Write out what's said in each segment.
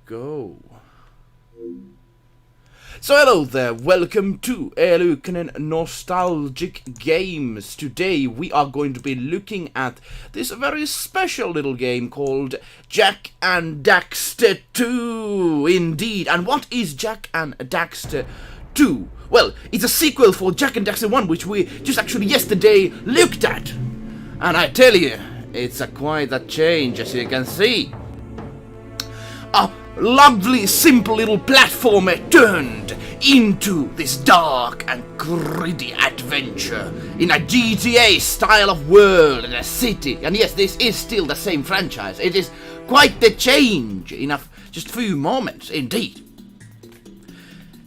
go. So hello there, welcome to eluukkanen Nostalgic Games. Today we are going to be looking at this very special little game called Jak and Daxter 2, indeed. And what is Jak and Daxter 2? Well, it's a sequel for Jak and Daxter 1, which we just actually yesterday looked at. And I tell you, it's quite a change, as you can see. A lovely, simple little platformer turned into this dark and gritty adventure in a GTA style of world and a city. And yes, this is still the same franchise. It is quite the change in just few moments, indeed.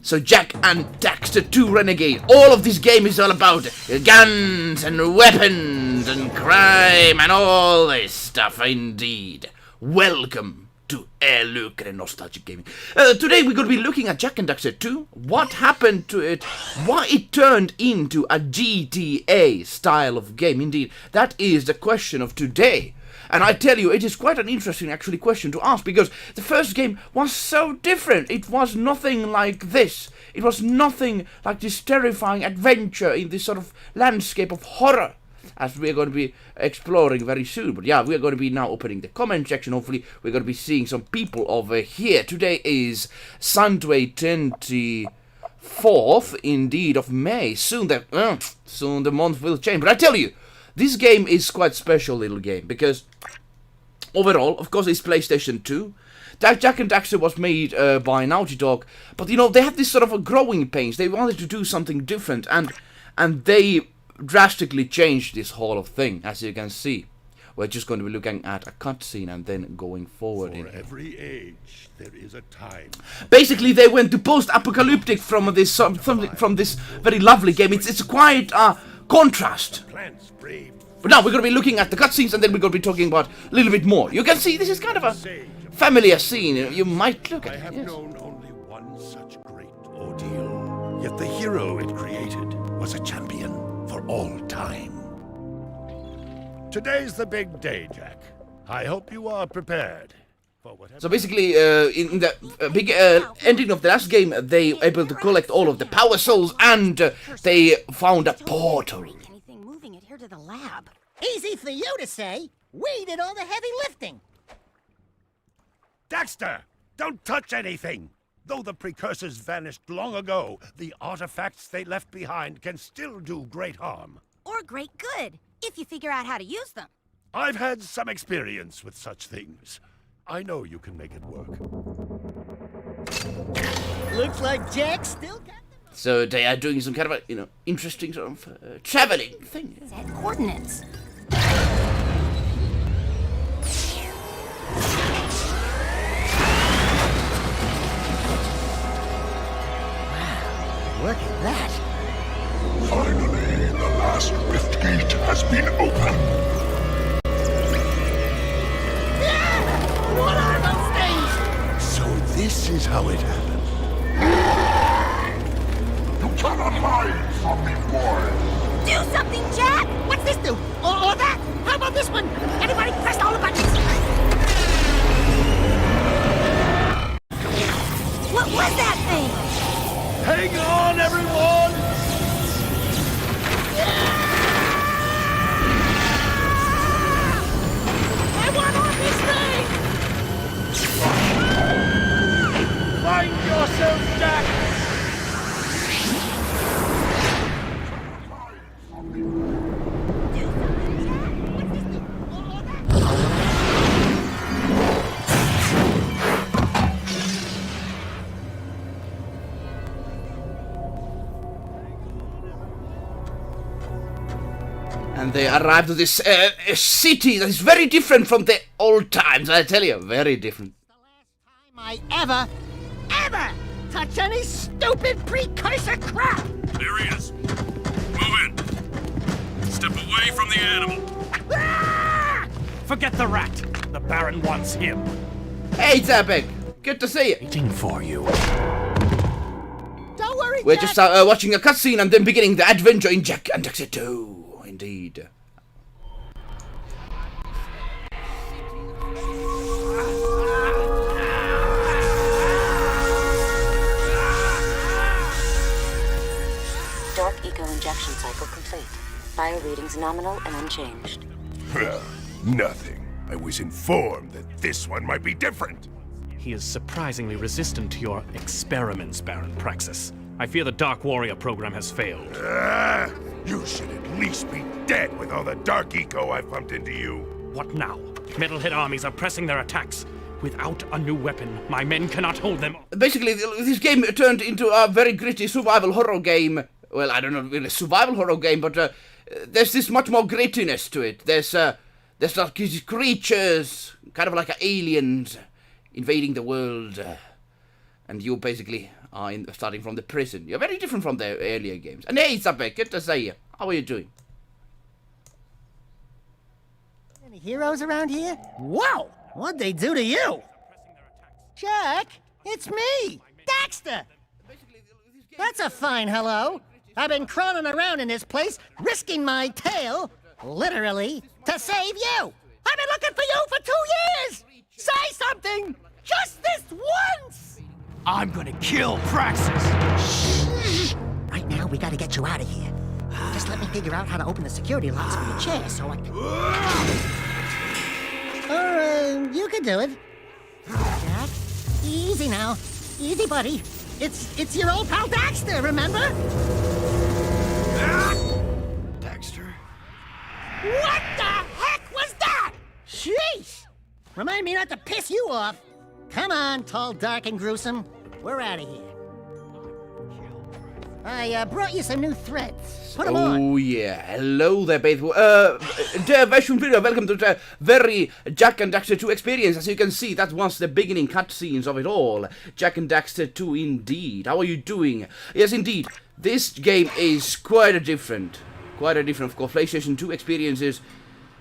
So Jak and Daxter 2 Renegade, all of this game is all about guns and weapons and crime and all this stuff, indeed. Welcome to eluukkanen Nostalgic Gaming. Today we're going to be looking at Jak and Daxter 2, what happened to it, why it turned into a GTA style of game, indeed. That is the question of today. And I tell you, it is quite an interesting actually question to ask, because the first game was so different. It was nothing like this. It was nothing like this terrifying adventure in this sort of landscape of horror, as we are going to be exploring very soon. But yeah, we are going to be now opening the comment section. Hopefully we're going to be seeing some people over here. Today is Sunday 24th, indeed, of May. Soon the month will change. But I tell you, this game is quite special little game, because overall, of course, it's PlayStation 2. Jak and Daxter was made by Naughty Dog, but you know, they had this sort of a growing pains. They wanted to do something different, and they drastically changed this whole thing, as you can see. We're just going to be looking at a cutscene and then going forward. For every age, there is a time. Basically, they went to post-apocalyptic from this very lovely game. It's quite a contrast. But now we're going to be looking at the cutscenes, and then we're going to be talking about a little bit more. You can see this is kind of a familiar scene. You might look at it. I have known only one such great ordeal. Yet the hero it created was a champion for all time. Today's the big day, Jak. I hope you are prepared for whatever. So basically, in the big ending of the last game, they were able to collect all of the power souls, and they found a portal. Anything moving it here to the lab. Easy for you to say. We did all the heavy lifting. Daxter, don't touch anything! Though the precursors vanished long ago, the artifacts they left behind can still do great harm. Or great good, if you figure out how to use them. I've had some experience with such things. I know you can make it work. Looks like Jak still got them. So they are doing some kind of a, interesting sort of traveling thing. Set coordinates. Look at that. Finally, the last rift gate has been opened. What are those things? So this is how it happened. You cannot hide from me, boy. Do something, Jak! What's this do? Or that? How about this one? Anybody pressed all the buttons? What was that thing? Hang on, everyone! I want on this thing! Find yourself, Jak! And they arrived to this city that is very different from the old times, I tell you, very different. The last time I ever touch any stupid precursor crap! There he is. Move in. Step away from the animal. Ah! Forget the rat. The Baron wants him. Hey, Zabek, good to see you. Waiting for you. Don't worry, We're Jak. just watching a cutscene and then beginning the adventure in Jak and Daxter 2. Indeed. injection cycle complete. Bio readings nominal and unchanged. Nothing. I was informed that this one might be different. He is surprisingly resistant to your experiments, Baron Praxis. I fear the Dark Warrior program has failed. You should at least be dead with all the dark eco I've pumped into you. What now? Metalhead armies are pressing their attacks. Without a new weapon, my men cannot hold them. Basically, this game turned into a very gritty survival horror game. Well, I don't know, really survival horror game, but there's this much more grittiness to it. There's like these creatures, kind of like aliens, invading the world, and you basically are starting from the prison. You're very different from the earlier games. And hey, Zabek, good to see you. How are you doing? Any heroes around here? Whoa! What'd they do to you? Jak, it's me, Daxter! That's a fine hello. I've been crawling around in this place, risking my tail, literally, to save you. I've been looking for you for 2 years! Say something! Just this once! I'm gonna kill Praxis! Shh! Right now, we gotta get you out of here. Just let me figure out how to open the security locks for your chair so I can... Or, you can do it. Jak, easy now. Easy, buddy. It's your old pal Daxter, remember? Daxter? What the heck was that? Sheesh! Remind me not to piss you off. Come on, tall, dark, and gruesome. We're out of here. I brought you some new threads. Put them on. Oh yeah, hello there, faithful. Dear version video, welcome to the very Jak and Daxter 2 experience. As you can see, that was the beginning cutscenes of it all. Jak and Daxter 2 indeed. How are you doing? Yes, indeed. This game is quite different, of course. PlayStation 2 experiences.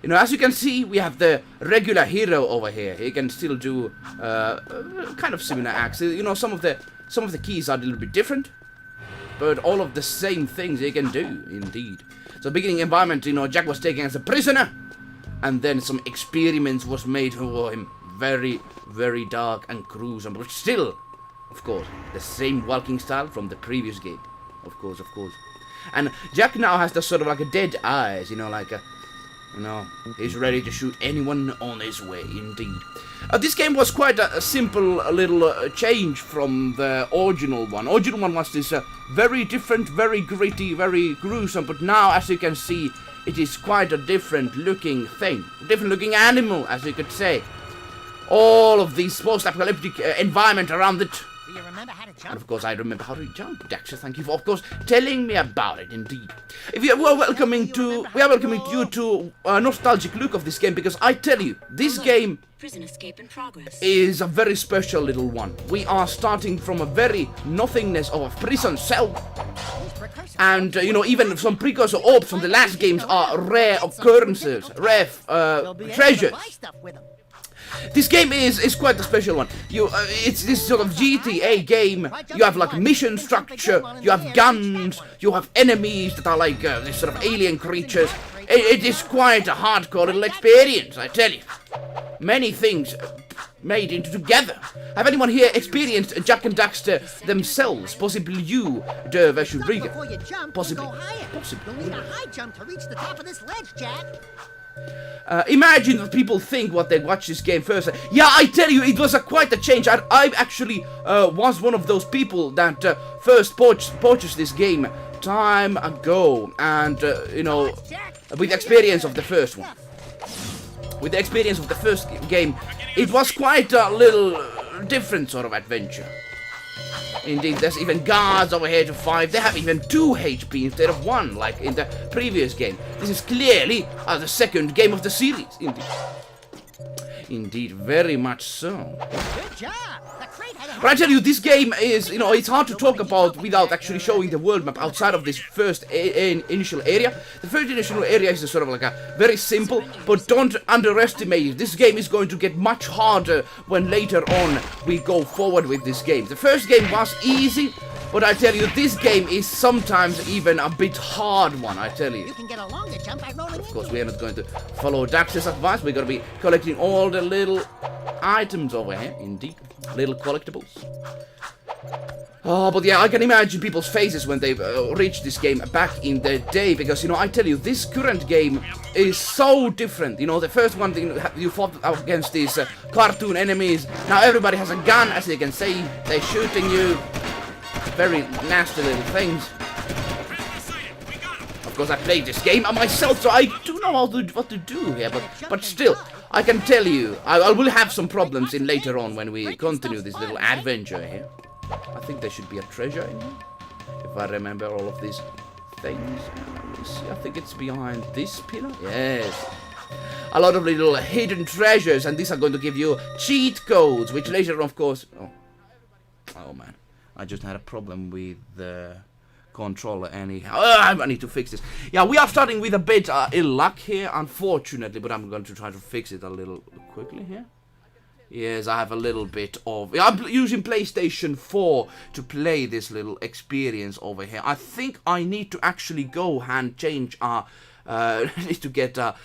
You know, as you can see, we have the regular hero over here. He can still do kind of similar acts. You know, some of the keys are a little bit different, but all of the same things he can do, indeed. So beginning environment, you know, Jak was taken as a prisoner, and then some experiments was made for him. Very, very dark and gruesome, but still, of course, the same walking style from the previous game. Of course. And Jak now has the sort of like a dead eyes, you know, like a... You know, he's ready to shoot anyone on his way, indeed. This game was quite a simple little change from the original one. Original one was this very different, very gritty, very gruesome, but now, as you can see, it is quite a different looking thing. Different looking animal, as you could say. All of these post-apocalyptic environment around it. Do you remember how to jump? And of course, I remember how to jump. Daxter, thank you for, of course, telling me about it. Indeed, we are welcoming you to a nostalgic look of this game, because I tell you, this game Prison escape in progress. is a very special little one. We are starting from a very nothingness of a prison cell, and you know, even some precursor orbs from the last games are rare occurrences, rare treasures. This game is quite a special one. It's this sort of GTA game. You have like mission structure, you have guns, you have enemies that are like this sort of alien creatures. It is quite a hardcore little experience, I tell you. Many things made into together. Have anyone here experienced Jak and Daxter themselves? Possibly you, Der Verschwörer. Possibly. You'll need a high jump to reach the top of this ledge, Jak. Imagine that people think what they watch this game first. Yeah, I tell you, it was quite a change. I actually was one of those people that first purchased this game time ago, and you know, with the experience of the first one. With the experience of the first game, it was quite a little different sort of adventure. Indeed, there's even guards over here to fight. They have even 2 HP instead of 1, like in the previous game. This is clearly the second game of the series. Indeed, very much so. Good job. But I tell you, this game is, you know, it's hard to talk about without actually showing the world map outside of this first initial area. The first initial area is sort of like a very simple, but don't underestimate it. This game is going to get much harder when later on we go forward with this game. The first game was easy, but I tell you, this game is sometimes even a bit hard one, I tell you. You can get a longer jump by rolling. Of course, we are not going to follow Daxter's advice. We're going to be collecting all the little items over here, indeed. Little collectibles. Oh, but yeah, I can imagine people's faces when they reached this game back in the day, because, you know, I tell you, this current game is so different. You know, the first one thing you fought against these cartoon enemies. Now everybody has a gun, as you can see. They're shooting you. Very nasty little things. Of course, I played this game myself, so I do know what to do here, but still, I can tell you, I will have some problems in later on when we continue this little adventure here. I think there should be a treasure in here, if I remember all of these things. Let me see, I think it's behind this pillar. Yes. A lot of little hidden treasures, and these are going to give you cheat codes, which later on, of course... Oh man, I just had a problem with the controller anyhow. I need to fix this. Yeah, we are starting with a bit ill luck here, unfortunately, but I'm going to try to fix it a little quickly here. Yes, I have a little bit of... I'm using PlayStation 4 to play this little experience over here. I think I need to actually go and change our... need to get a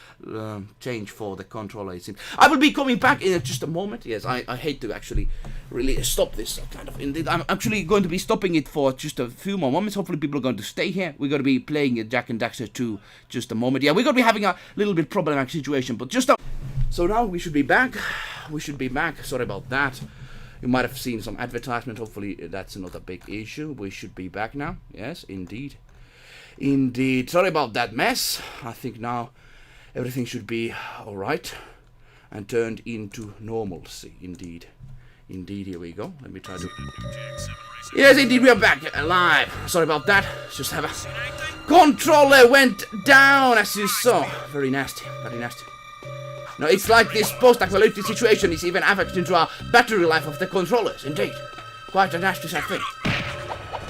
change for the controller, it seems. I will be coming back in just a moment. Yes, I hate to actually really stop this kind of... Indeed, I'm actually going to be stopping it for just a few more moments. Hopefully people are going to stay here. We're going to be playing Jak and Daxter 2 just a moment. Yeah, we're going to be having a little bit problematic situation, but just a... So now we should be back. We should be back. Sorry about that. You might have seen some advertisement. Hopefully that's not a big issue. We should be back now. Yes, indeed. Indeed. Sorry about that mess. I think now everything should be alright and turned into normalcy. Indeed. Indeed, here we go. Let me try to... Yes, indeed, we are back alive. Sorry about that. Just have a... Controller went down, as you saw. Very nasty. Very nasty. No, it's like this post-apocalyptic situation is even affecting into our battery life of the controllers. Indeed. Quite a nasty sad thing.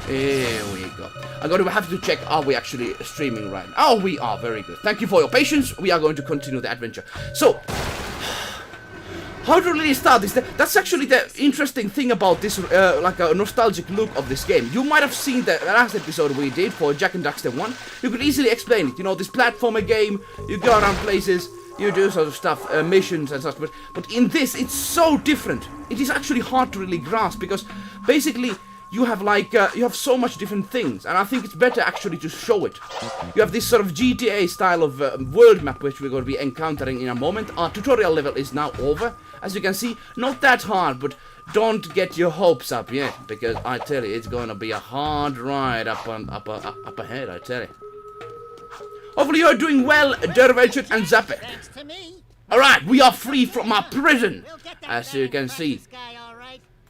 Here we go. I'm going to have to check, are we actually streaming right now? Oh, we are. Very good. Thank you for your patience. We are going to continue the adventure. So, how to really start this? That's actually the interesting thing about this, like a nostalgic look of this game. You might have seen the last episode we did for Jak and Daxter 1. You could easily explain it. You know, this platformer game, you go around places, you do sort of stuff, missions and such, but in this, it's so different. It is actually hard to really grasp, because basically, you have like, you have so much different things, and I think it's better actually to show it. You have this sort of GTA style of world map, which we're going to be encountering in a moment. Our tutorial level is now over. As you can see, not that hard, but don't get your hopes up yet, because I tell you, it's going to be a hard ride up ahead, I tell you. Hopefully you're doing well, Dervechit and Zapek. Alright, we are free from our prison. As you can see,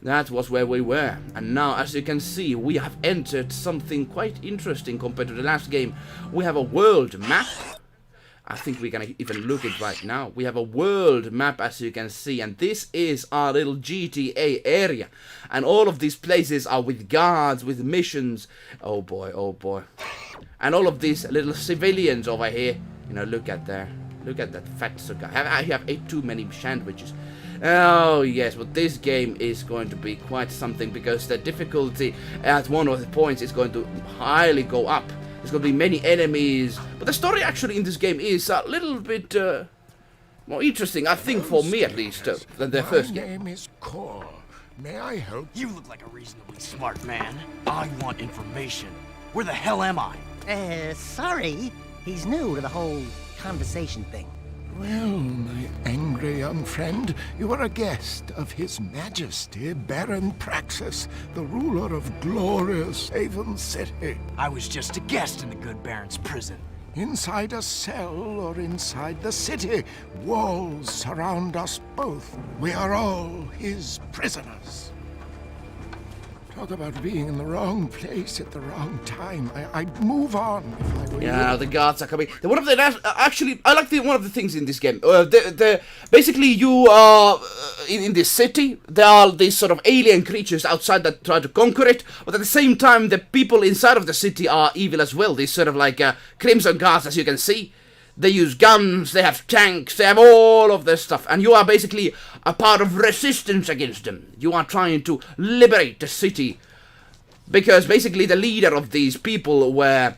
that was where we were. And now, as you can see, we have entered something quite interesting compared to the last game. We have a world map. I think we're gonna even look at it right now. We have a world map, as you can see, and this is our little GTA area. And all of these places are with guards, with missions. Oh boy, oh boy. And all of these little civilians over here, you know, look at there. Look at that fat sucker. I have ate too many sandwiches. Oh yes, but this game is going to be quite something, because the difficulty at one of the points is going to highly go up. There's going to be many enemies, but the story actually in this game is a little bit more interesting, I think, for me at least, than the first game. My name is Core. May I help? You look like a reasonably smart man. I want information. Where the hell am I? Sorry. He's new to the whole conversation thing. Well, my angry young friend, you are a guest of His Majesty Baron Praxis, the ruler of glorious Haven City. I was just a guest in the good Baron's prison. Inside a cell or inside the city, walls surround us both. We are all his prisoners. Talk about being in the wrong place at the wrong time. I'd move on if I were you. Yeah, the guards are coming. One of the actually, I like one of the things in this game. Basically, you are in this city. There are these sort of alien creatures outside that try to conquer it, but at the same time, the people inside of the city are evil as well. These sort of like crimson guards, as you can see. They use guns, they have tanks, they have all of this stuff, and you are basically a part of resistance against them. You are trying to liberate the city, because basically the leader of these people were...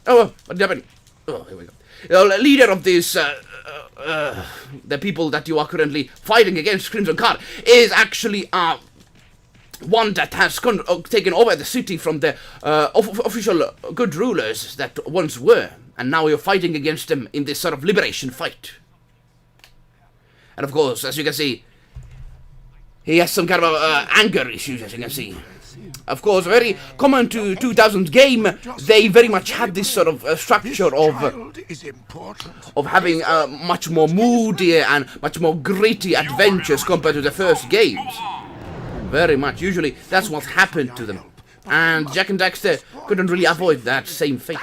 Oh, what happened? Oh, here we go. The leader of these, the people that you are currently fighting against, Crimson Guard, is actually one that has taken over the city from the official good rulers that once were, and now you're fighting against them in this sort of liberation fight. And of course, as you can see, he has some kind of anger issues, as you can see. Of course, very common to 2000 game, they very much had this sort of structure of having much more moody and much more gritty adventures compared to the first games. Very much. Usually, that's what happened to them. And Jak and Daxter couldn't really avoid that same fate.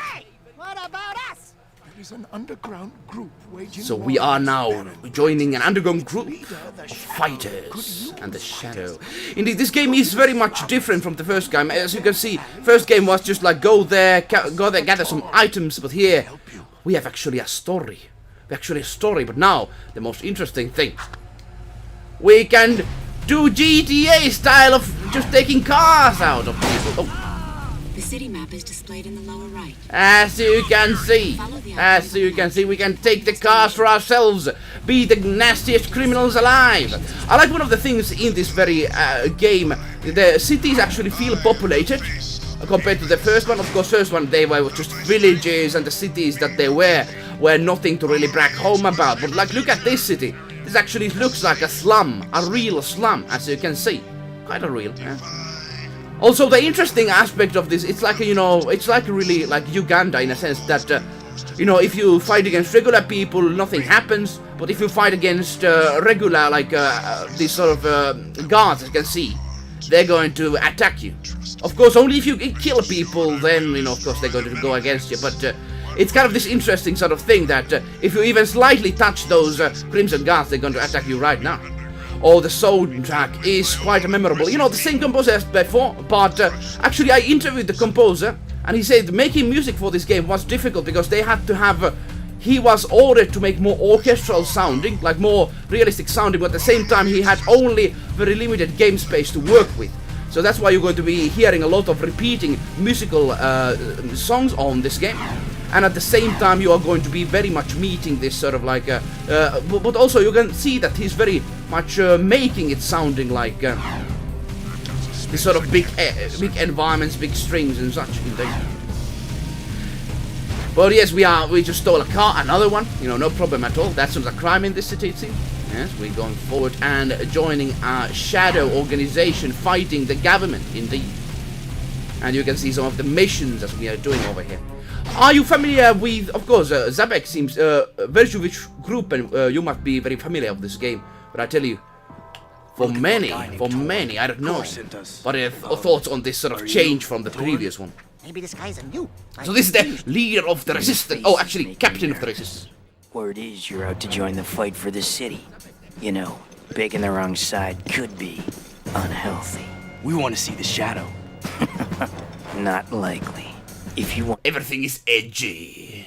What about us? There is an underground group waging So war we are against now Baron joining an underground group Leader, the of Shadow. fighters and the Shadow. Indeed, this game is very much different from the first game. As you can see, first game was just like go there, gather some items, but here we have actually a story. But now, the most interesting thing. We can do GTA style of just taking cars out of people. Oh. The city map is displayed in the lower right. As you can see, we can take the cars for ourselves, be the nastiest criminals alive. I like one of the things in this very game, the cities actually feel populated compared to the first one. Of course, first one they were just villages, and the cities that they were nothing to really brag home about. But like, look at this city. This actually looks like a slum, a real slum, as you can see. Quite a real, yeah. Also, the interesting aspect of this, it's like, you know, it's like really like Uganda in a sense that, you know, if you fight against regular people, nothing happens. But if you fight against regular, like these sort of guards, as you can see, they're going to attack you. Of course, only if you kill people, then, you know, of course, they're going to go against you. But it's kind of this interesting sort of thing that if you even slightly touch those Crimson Guards, they're going to attack you right now. Oh, the soundtrack is quite memorable. You know, the same composer as before, but actually I interviewed the composer, and he said making music for this game was difficult because they had to have... he was ordered to make more orchestral sounding, like more realistic sounding, but at the same time he had only very limited game space to work with. So that's why you're going to be hearing a lot of repeating musical songs on this game. And at the same time you are going to be very much meeting this sort of like... but also you can see that he's very much making it sounding like... this sort of big environments, big strings and such. But yes, we just stole a car, another one. You know, no problem at all. That's not a crime in this city, it seems. Yes, we're going forward and joining a shadow organization fighting the government, indeed. And you can see some of the missions that we are doing over here. Are you familiar with, of course, Zabek seems, very sure which group, and you might be very familiar with this game, but I tell you, for many, I don't know, but thoughts on this sort of change from the previous one. Maybe this guy's a new. So this is the leader of the resistance, oh, actually, captain of the resistance. Word is you're out to join the fight for the city. You know, picking the wrong side could be unhealthy. We want to see the Shadow. Not likely. If you want... Everything is edgy.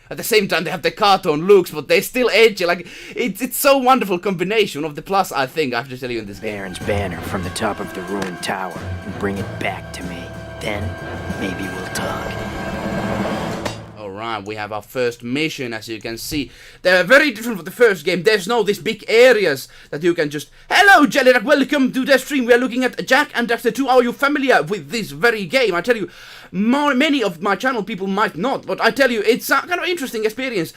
At the same time, they have the cartoon looks, but they're still edgy. Like, it's so wonderful combination of the plus, I think, I have to tell you in this game. Baron's banner from the top of the ruined tower and bring it back to me. Then, maybe we'll talk. Alright, we have our first mission, as you can see. They're very different from the first game. There's no these big areas that you can just... Hello, Jellyrack, welcome to the stream. We are looking at Jak and Daxter 2. Are you familiar with this very game? I tell you, many of my channel people might not, but I tell you, it's a kind of interesting experience.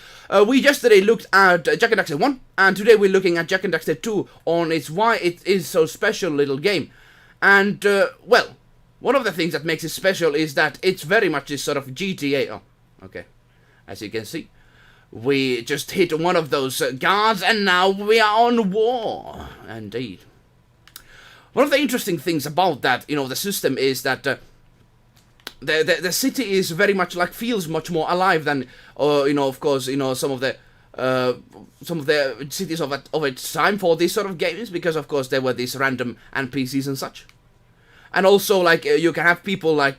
We yesterday looked at Jak and Daxter 1, and today we're looking at Jak and Daxter 2 on its why it is so special little game. And, well, one of the things that makes it special is that it's very much this sort of GTA... Oh, okay. As you can see, we just hit one of those guards, and now we are on war. Indeed. One of the interesting things about that, you know, the system is that the city is very much like feels much more alive than, you know, of course, you know, some of the cities of its time for these sort of games, because of course there were these random NPCs and such. And also, like, you can have people like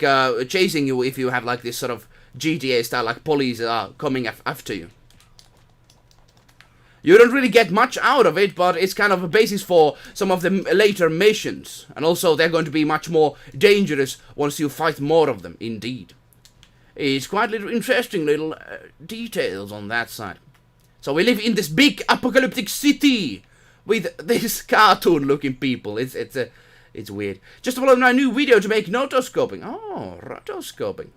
chasing you if you have like this sort of GTA style, like police are coming after you. You don't really get much out of it, but it's kind of a basis for some of the later missions. And also they're going to be much more dangerous once you fight more of them, indeed. It's quite little interesting little details on that side. So we live in this big apocalyptic city with these cartoon looking people. It's It's weird. Just uploaded my new video to make rotoscoping. Oh, rotoscoping.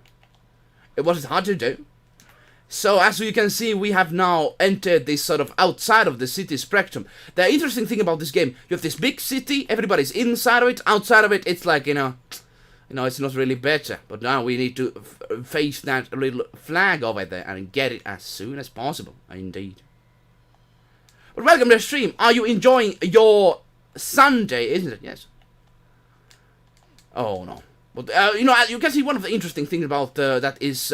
It was hard to do. So, as you can see, we have now entered this sort of outside of the city spectrum. The interesting thing about this game, you have this big city, everybody's inside of it, outside of it, it's like, you know, it's not really better. But now we need to face that little flag over there and get it as soon as possible, indeed. But welcome to the stream. Are you enjoying your Sunday, isn't it? Yes. Oh, no. But, you know, as you can see, one of the interesting things about that is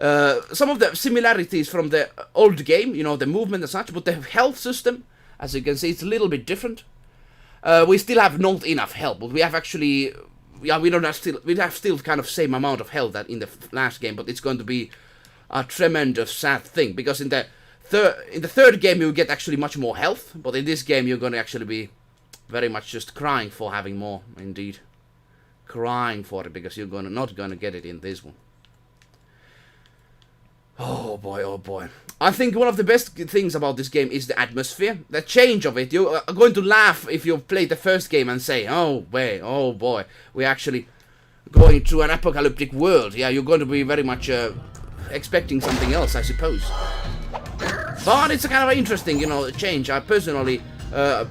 some of the similarities from the old game, you know, the movement and such, but the health system, as you can see, it's a little bit different. We still have not enough health, but we have actually, yeah, we have still kind of same amount of health that in the last game, but it's going to be a tremendous sad thing, because in the third game you get actually much more health, but in this game you're going to actually be very much just crying for having more, indeed. Crying for it, because you're not going to get it in this one. Oh boy, oh boy. I think one of the best things about this game is the atmosphere, the change of it. You are going to laugh if you played the first game and say, oh boy, we're actually going to an apocalyptic world. Yeah, you're going to be very much expecting something else, I suppose. But it's a kind of interesting, you know, change. I personally I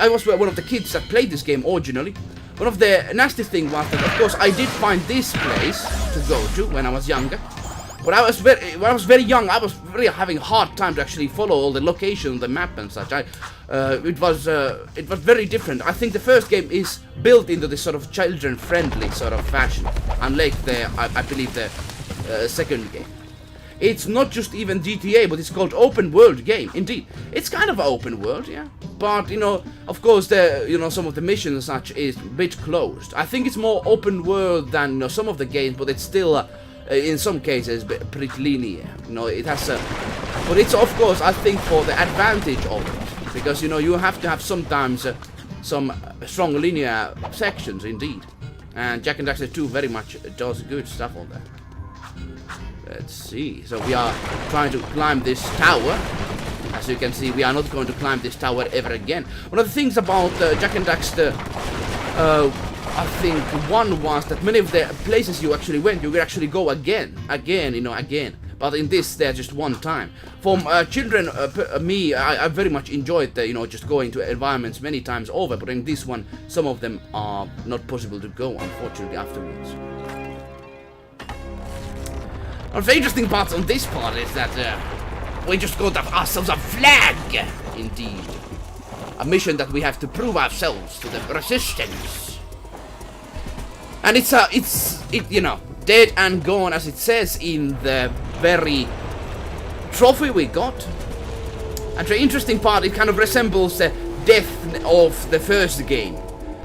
was one of the kids that played this game originally. One of the nasty things was that, of course, I did find this place to go to when I was younger. But when I was very young, I was really having a hard time to actually follow all the locations on the map and such. It was very different. I think the first game is built into this sort of children-friendly sort of fashion, unlike I believe the second game. It's not just even GTA, but it's called open world game. Indeed, it's kind of open world, yeah. But you know, of course, some of the missions and such is a bit closed. I think it's more open world than some of the games, but it's still, in some cases, pretty linear. You know, it has but it's of course, I think, for the advantage of it, because you know you have to have sometimes some strong linear sections, indeed. And Jak and Daxter 2 very much does good stuff on that. Let's see. So we are trying to climb this tower. As you can see, we are not going to climb this tower ever again. One of the things about Jak and Daxter, I think one was that many of the places you actually went, you could actually go again. But in this, they're just one time. For children, me, I very much enjoyed just going to environments many times over. But in this one, some of them are not possible to go, unfortunately, afterwards. One of the interesting parts on this part is that we just got ourselves a flag, indeed. A mission that we have to prove ourselves to the resistance. And it's dead and gone, as it says in the very trophy we got. And the interesting part, it kind of resembles the death of the first game.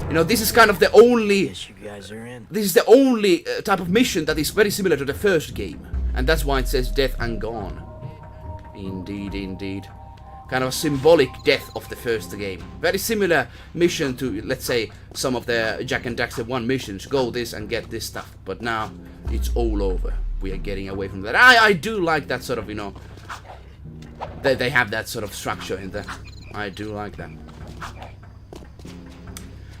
You know, this is kind of the only. Guess you guys are in. This is the only type of mission that is very similar to the first game, and that's why it says death and gone. Indeed, indeed. Kind of a symbolic death of the first game. Very similar mission to, let's say, some of the Jak and Daxter 1 missions. Go this and get this stuff. But now it's all over. We are getting away from that. I do like that sort of, you know, they have that sort of structure in there. I do like that.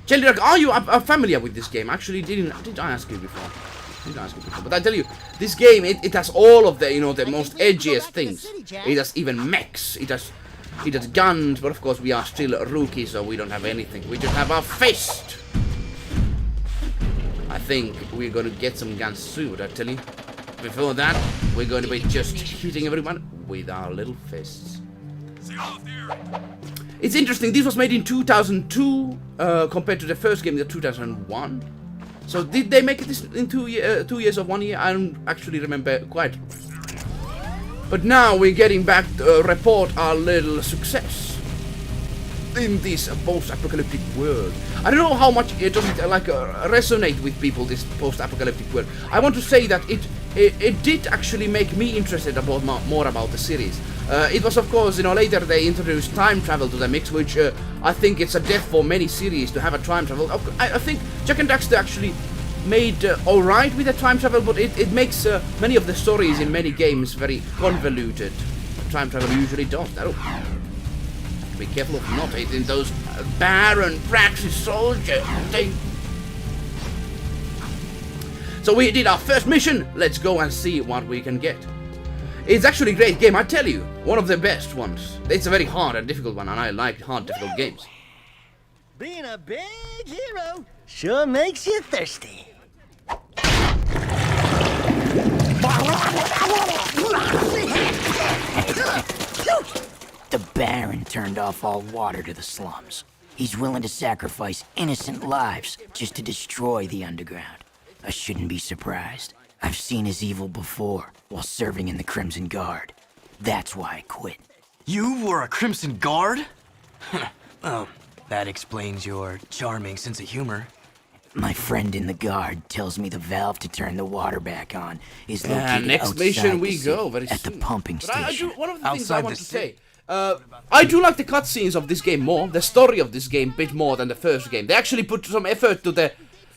Jellyrock, are you familiar with this game? Actually, did I ask you before? But I tell you, this game, it has all of the, you know, the most edgiest things. It has even mechs. It has guns, but of course we are still rookies, so we don't have anything. We just have our fist. I think we're gonna get some guns soon, I tell you. Before that, we're going to be just hitting everyone with our little fists. It's interesting, this was made in 2002, compared to the first game in 2001. So did they make this in 2 years or 1 year? I don't actually remember quite. But now we're getting back to report our little success in this post-apocalyptic world. I don't know how much it doesn't resonate with people, this post-apocalyptic world. I want to say that it did actually make me interested about more about the series. It was, of course, you know, later they introduced time travel to the mix, which I think it's a death for many series to have a time travel. I think Jak and Daxter actually made alright with the time travel, but it makes many of the stories in many games very convoluted. Time travel usually does. Oh. Be careful of not hitting those Baron Praxis soldier thing. So we did our first mission. Let's go and see what we can get. It's actually a great game, I tell you. One of the best ones. It's a very hard and difficult one, and I like hard, difficult games. Being a big hero sure makes you thirsty. The Baron turned off all water to the slums. He's willing to sacrifice innocent lives just to destroy the underground. I shouldn't be surprised. I've seen his evil before, while serving in the Crimson Guard. That's why I quit. You were a Crimson Guard? Oh, that explains your charming sense of humor. My friend in the Guard tells me the valve to turn the water back on is located next outside mission we the go city, very at soon. the pumping But station. one of the things I Outside want the to say, city. I do like the cutscenes of this game more, the story of this game a bit more than the first game. They actually put some effort to the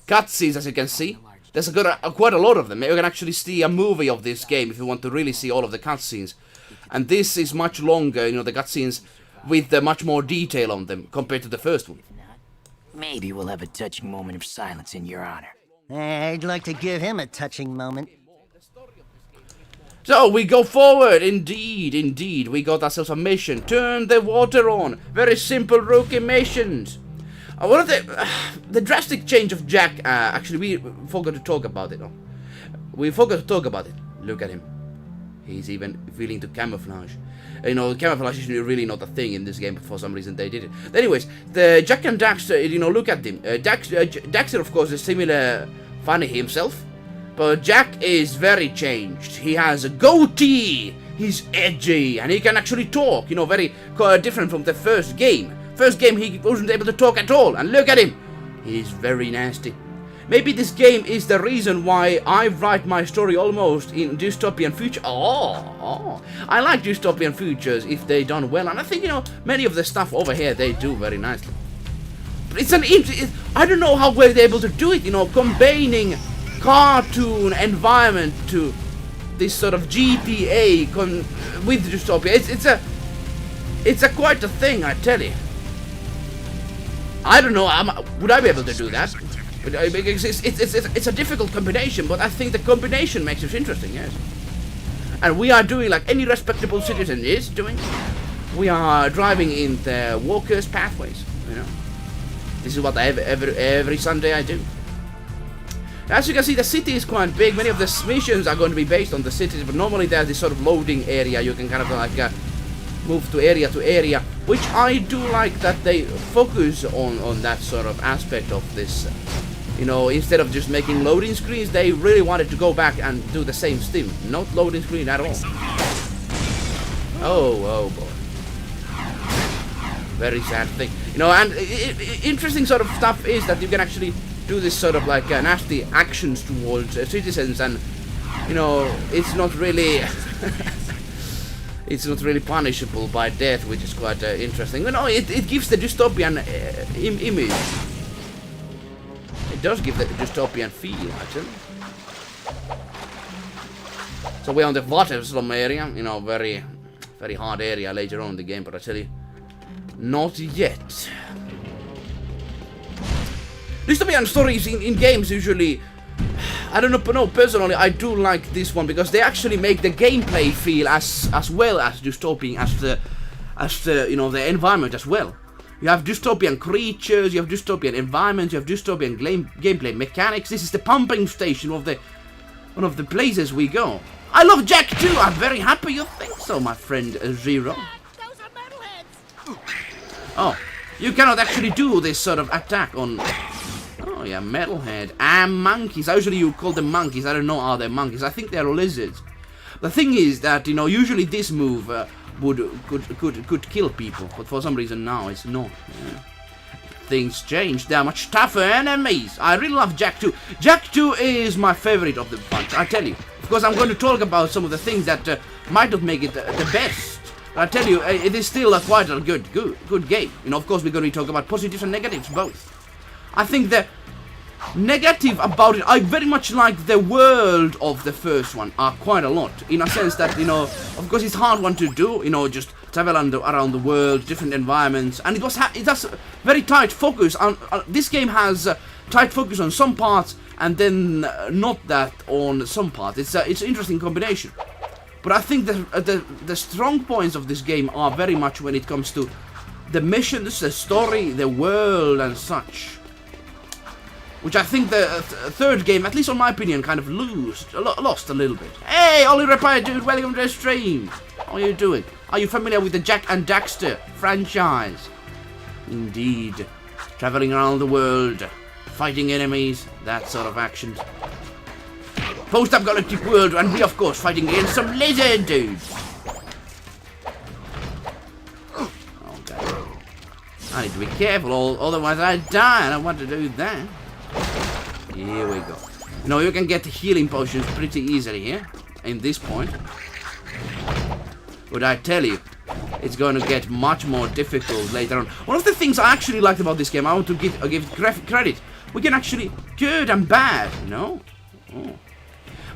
cutscenes, as you can see. There's quite a lot of them. You can actually see a movie of this game if you want to really see all of the cutscenes. And this is much longer, you know, the cutscenes with much more detail on them compared to the first one. Maybe we'll have a touching moment of silence in your honor. I'd like to give him a touching moment. So we go forward, indeed. We got ourselves a mission. Turn the water on. Very simple rookie missions. One of the drastic change of Jak. Actually, we forgot to talk about it. We forgot to talk about it. Look at him. He's even willing to camouflage. You know, camouflage is really not a thing in this game, but for some reason they did it. Anyways, the Jak and Daxter, you know, look at him. Daxter, of course, is similar funny himself, but Jak is very changed. He has a goatee, he's edgy, and he can actually talk, you know, very different from the first game. First game, he wasn't able to talk at all, and look at him. He's very nasty. Maybe this game is the reason why I write my story almost in dystopian future. Oh, I like dystopian futures if they done well, and I think, you know, many of the stuff over here they do very nicely. But I don't know how well they're able to do it, you know, combining cartoon environment to this sort of GTA with dystopia. It's a quite a thing, I tell you. I don't know. Would I be able to do that? It's a difficult combination, but I think the combination makes it interesting, yes. And we are doing like any respectable citizen is doing. We are driving in the walkers' pathways, you know. This is what every Sunday I do. As you can see, the city is quite big. Many of the missions are going to be based on the cities, but normally there's this sort of loading area. You can kind of like move to area, which I do like that they focus on that sort of aspect of this. You know, instead of just making loading screens, they really wanted to go back and do the same thing. Not loading screen at all. Oh boy. Very sad thing. You know, and interesting sort of stuff is that you can actually do this sort of like nasty actions towards citizens, and you know, it's not really it's not really punishable by death, which is quite interesting. You know, it gives the dystopian image. It does give the dystopian feel, actually. So we're on the water slum area, you know, very hard area later on in the game, but I tell you, not yet. Dystopian stories in games usually, I don't know, but no, personally I do like this one because they actually make the gameplay feel as well as dystopian as the you know, the environment as well. You have dystopian creatures, you have dystopian environments, you have dystopian gameplay mechanics. This is the pumping station of one of the places we go. I love Jak too. I'm very happy you think so, my friend Zero. Those are metalheads. Oh, you cannot actually do this sort of attack on. Oh yeah, metalhead and monkeys. Usually you call them monkeys. I don't know how they're monkeys. I think they're lizards. The thing is that, you know, usually this move could kill people, but for some reason now it's not. Yeah. Things change. They are much tougher enemies. I really love Jak 2. Jak 2 is my favorite of the bunch, I tell you. Of course, I'm going to talk about some of the things that might not make it the best. But I tell you, it is still quite a good game. You know, of course, we're going to talk about positives and negatives both. I think the negative about it, I very much like the world of the first one quite a lot. In a sense that, you know, of course it's hard one to do, you know, just travel around the world, different environments, and it has very tight focus on. This game has tight focus on some parts, and then not that on some parts. It's an interesting combination. But I think the strong points of this game are very much when it comes to the missions, the story, the world, and such. Which I think the third game, at least in my opinion, kind of lost a little bit. Hey, Ollie Repair dude, welcome to the stream. How are you doing? Are you familiar with the Jak and Daxter franchise? Indeed. Traveling around the world, fighting enemies, that sort of action. Post-apocalyptic world, and we of course fighting against some lizard dudes. Okay. I need to be careful, otherwise I die. I don't want to do that. Here we go. Now you can get healing potions pretty easily here, in this point. But I tell you, it's going to get much more difficult later on. One of the things I actually liked about this game, I want to give credit. We can actually good and bad, you know. Oh.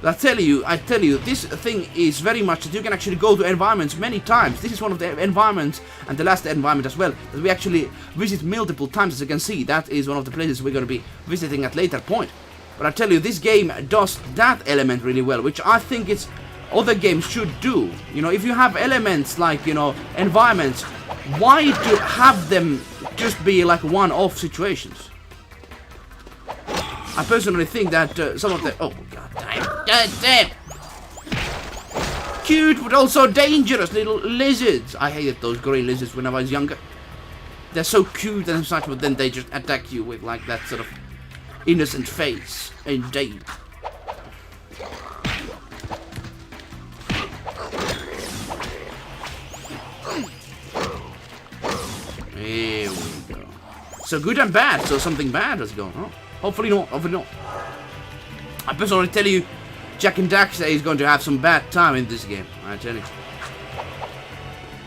But I tell you, this thing is very much that you can actually go to environments many times. This is one of the environments, and the last environment as well, that we actually visit multiple times. As you can see, that is one of the places we're going to be visiting at later point. But I tell you, this game does that element really well, which I think it's other games should do. You know, if you have elements like, you know, environments, why do have them just be like one-off situations? I personally think that some of the... Oh, god damn! Cute, but also dangerous little lizards. I hated those green lizards when I was younger. They're so cute and such, but then they just attack you with like that sort of innocent face. Indeed. Here we go. So good and bad, so something bad has gone on. Hopefully not, hopefully not. I personally tell you, Jak and Daxter is going to have some bad time in this game, I tell you.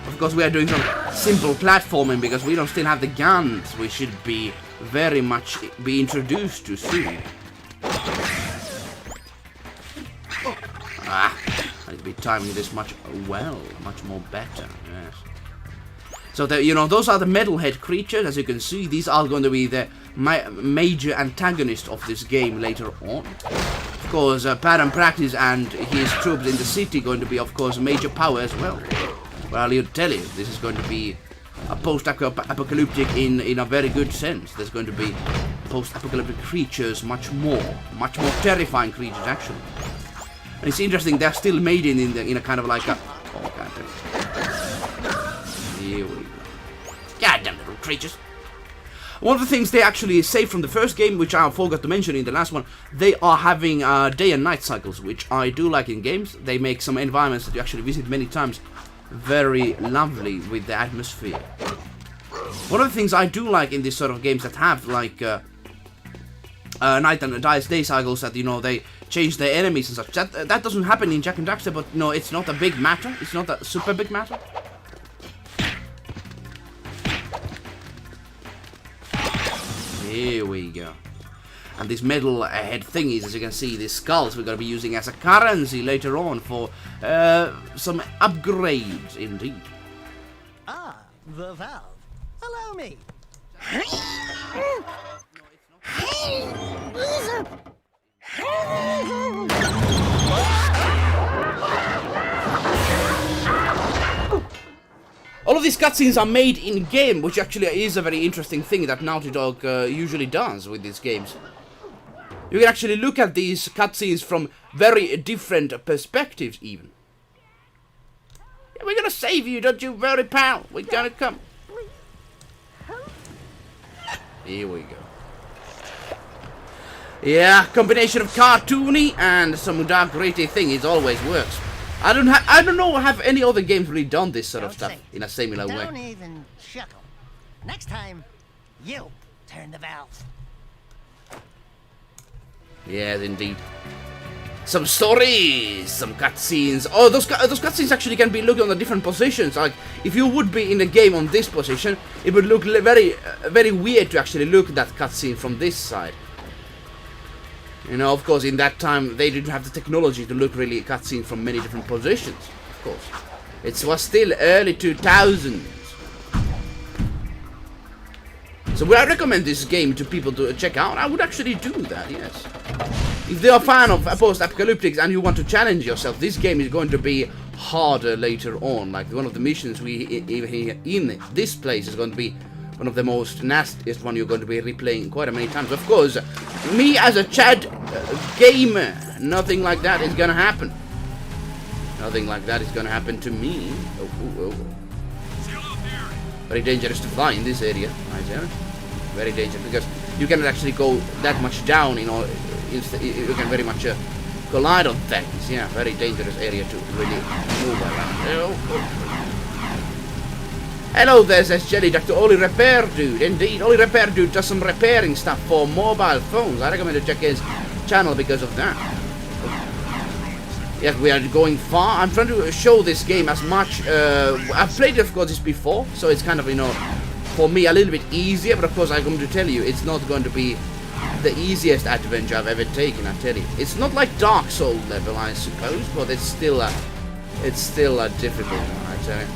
Of course, we are doing some simple platforming because we don't still have the guns we should be very much be introduced to soon. I need to be timing this much more better, yes. So, you know, those are the Metalhead creatures, as you can see. These are going to be the major antagonist of this game later on. Of course, Baron Praxis and his troops in the city going to be, of course, a major power as well. Well, I'll tell you, this is going to be a post-apocalyptic in a very good sense. There's going to be post-apocalyptic creatures, much more terrifying creatures, actually. And it's interesting, they're still made in a kind of like a... Oh, God. Here we go. Goddamn little creatures. One of the things they actually saved from the first game, which I forgot to mention in the last one, they are having day and night cycles, which I do like in games. They make some environments that you actually visit many times very lovely with the atmosphere. One of the things I do like in this sort of games that have like night and day cycles, that, you know, they change their enemies and such. That doesn't happen in Jak and Daxter, but no, it's not a big matter. It's not a super big matter. Here we go. And these metal head thingies, as you can see, these skulls we're going to be using as a currency later on for some upgrades, indeed. Ah, the valve. Allow me. All of these cutscenes are made in-game, which actually is a very interesting thing that Naughty Dog usually does with these games. You can actually look at these cutscenes from very different perspectives, even. Yeah, we're gonna save you, don't you worry, pal. We're gonna come. Here we go. Yeah, combination of cartoony and some dark gritty thing, it always works. I don't know, have any other games really done this sort of stuff in a similar way. Don't even chuckle. Next time, you turn the valves. Yes, indeed. Some stories, some cutscenes. Oh, those cutscenes actually can be looked on the different positions. Like, if you would be in the game on this position, it would look very, very weird to actually look at that cutscene from this side. You know, of course, in that time, they didn't have the technology to look really cutscenes from many different positions, of course. It was still early 2000s. So would I recommend this game to people to check out? I would actually do that, yes. If they are a fan of post-apocalyptic and you want to challenge yourself, this game is going to be harder later on. Like one of the missions in this place is going to be one of the most nastiest one you're going to be replaying quite a many times. Of course, me as a Chad gamer, nothing like that is gonna happen. Nothing like that is gonna happen to me. Oh. Very dangerous to fly in this area, right there. Very dangerous because you cannot actually go that much down, you know. You can very much collide on things. Yeah, very dangerous area to really move around. Hello there, says Jelly Dr. Oli Repair Dude. Indeed, Oli Repair Dude does some repairing stuff for mobile phones. I recommend to check his channel because of that. Yes, we are going far. I'm trying to show this game as much. I've played, of course, this before, so it's kind of, you know, for me a little bit easier. But of course, I'm going to tell you, it's not going to be the easiest adventure I've ever taken. I tell you, it's not like Dark Soul level, I suppose, but it's still a difficult one. I tell you.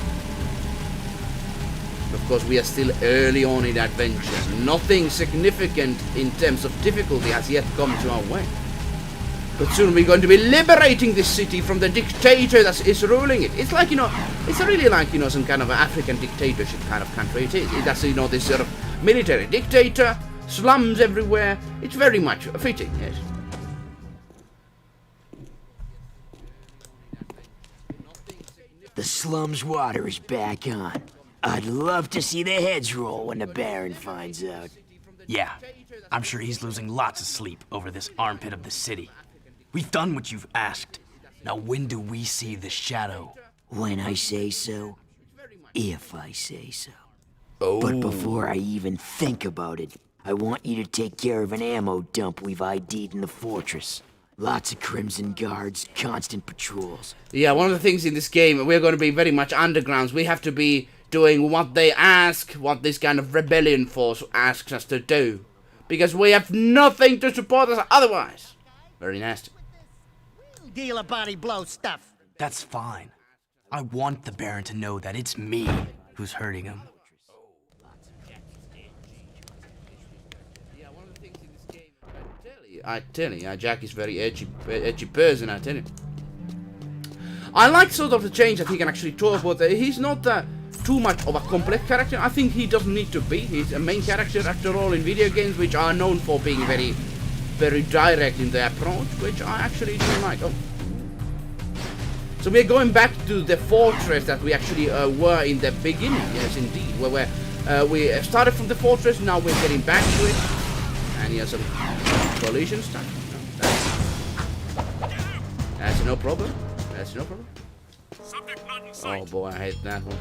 Of course, we are still early on in the adventure. Nothing significant in terms of difficulty has yet come to our way. But soon we're going to be liberating this city from the dictator that is ruling it. It's like, you know, it's really like, you know, some kind of African dictatorship kind of country. It is. That's, you know, this sort of military dictator, slums everywhere. It's very much fitting, yes. The slum's water is back on. I'd love to see the heads roll when the Baron finds out. Yeah, I'm sure he's losing lots of sleep over this armpit of the city. We've done what you've asked. Now when do we see the shadow? When I say so. If I say so. Oh. But before I even think about it, I want you to take care of an ammo dump we've ID'd in the fortress. Lots of Crimson Guards, constant patrols. Yeah, one of the things in this game, we're going to be very much undergrounds. We have to be doing what they ask, what this kind of rebellion force asks us to do. Because we have nothing to support us otherwise. Very nasty. Deal of body blow stuff. That's fine. I want the Baron to know that it's me who's hurting him. Yeah, one of the things in this game, I tell you, Jack is very edgy person, I tell you. I like sort of the change that he can actually talk, but he's not too much of a complex character. I think he doesn't need to be. He's a main character after all in video games, which are known for being very, very direct in their approach, which I actually do like. Oh. So we're going back to the fortress that we actually were in the beginning. Yes, indeed. Where we started from the fortress, now we're getting back to it. And here's some collision stuff. No, that's no problem. That's no problem. Oh boy, I hate that one.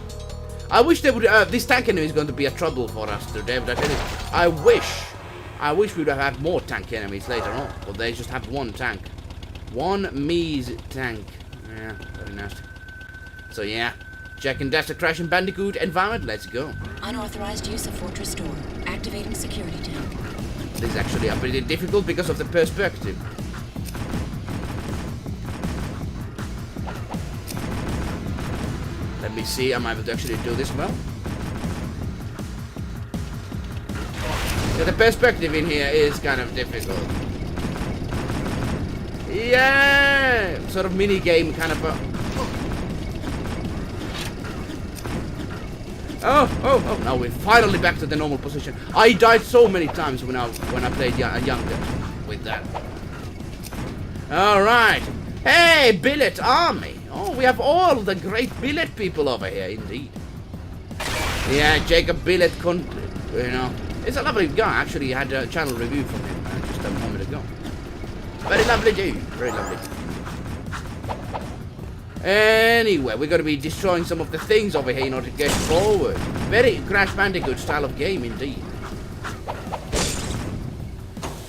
I wish they would. This tank enemy is going to be a trouble for us today. But I tell you, I wish we would have had more tank enemies later on. But they just have one tank, one Mies tank. Yeah, very nasty. So yeah, Jak and Daxter Crash and Bandicoot environment. Let's go. Unauthorized use of fortress door. Activating security tank. This is actually pretty difficult because of the perspective. Let me see, am I able to actually do this well? Yeah, the perspective in here is kind of difficult. Yeah! Sort of mini-game kind of a... Oh, now we're finally back to the normal position. I died so many times when I played younger with that. Alright. Hey, Billet Army. Oh, we have all the great Billet people over here, indeed. Yeah, Jacob Billet, you know. It's a lovely guy. Actually, I had a channel review from him just a moment ago. Very lovely dude. Very lovely dude. Anyway, we're going to be destroying some of the things over here in order to get forward. Very Crash Bandicoot style of game, indeed.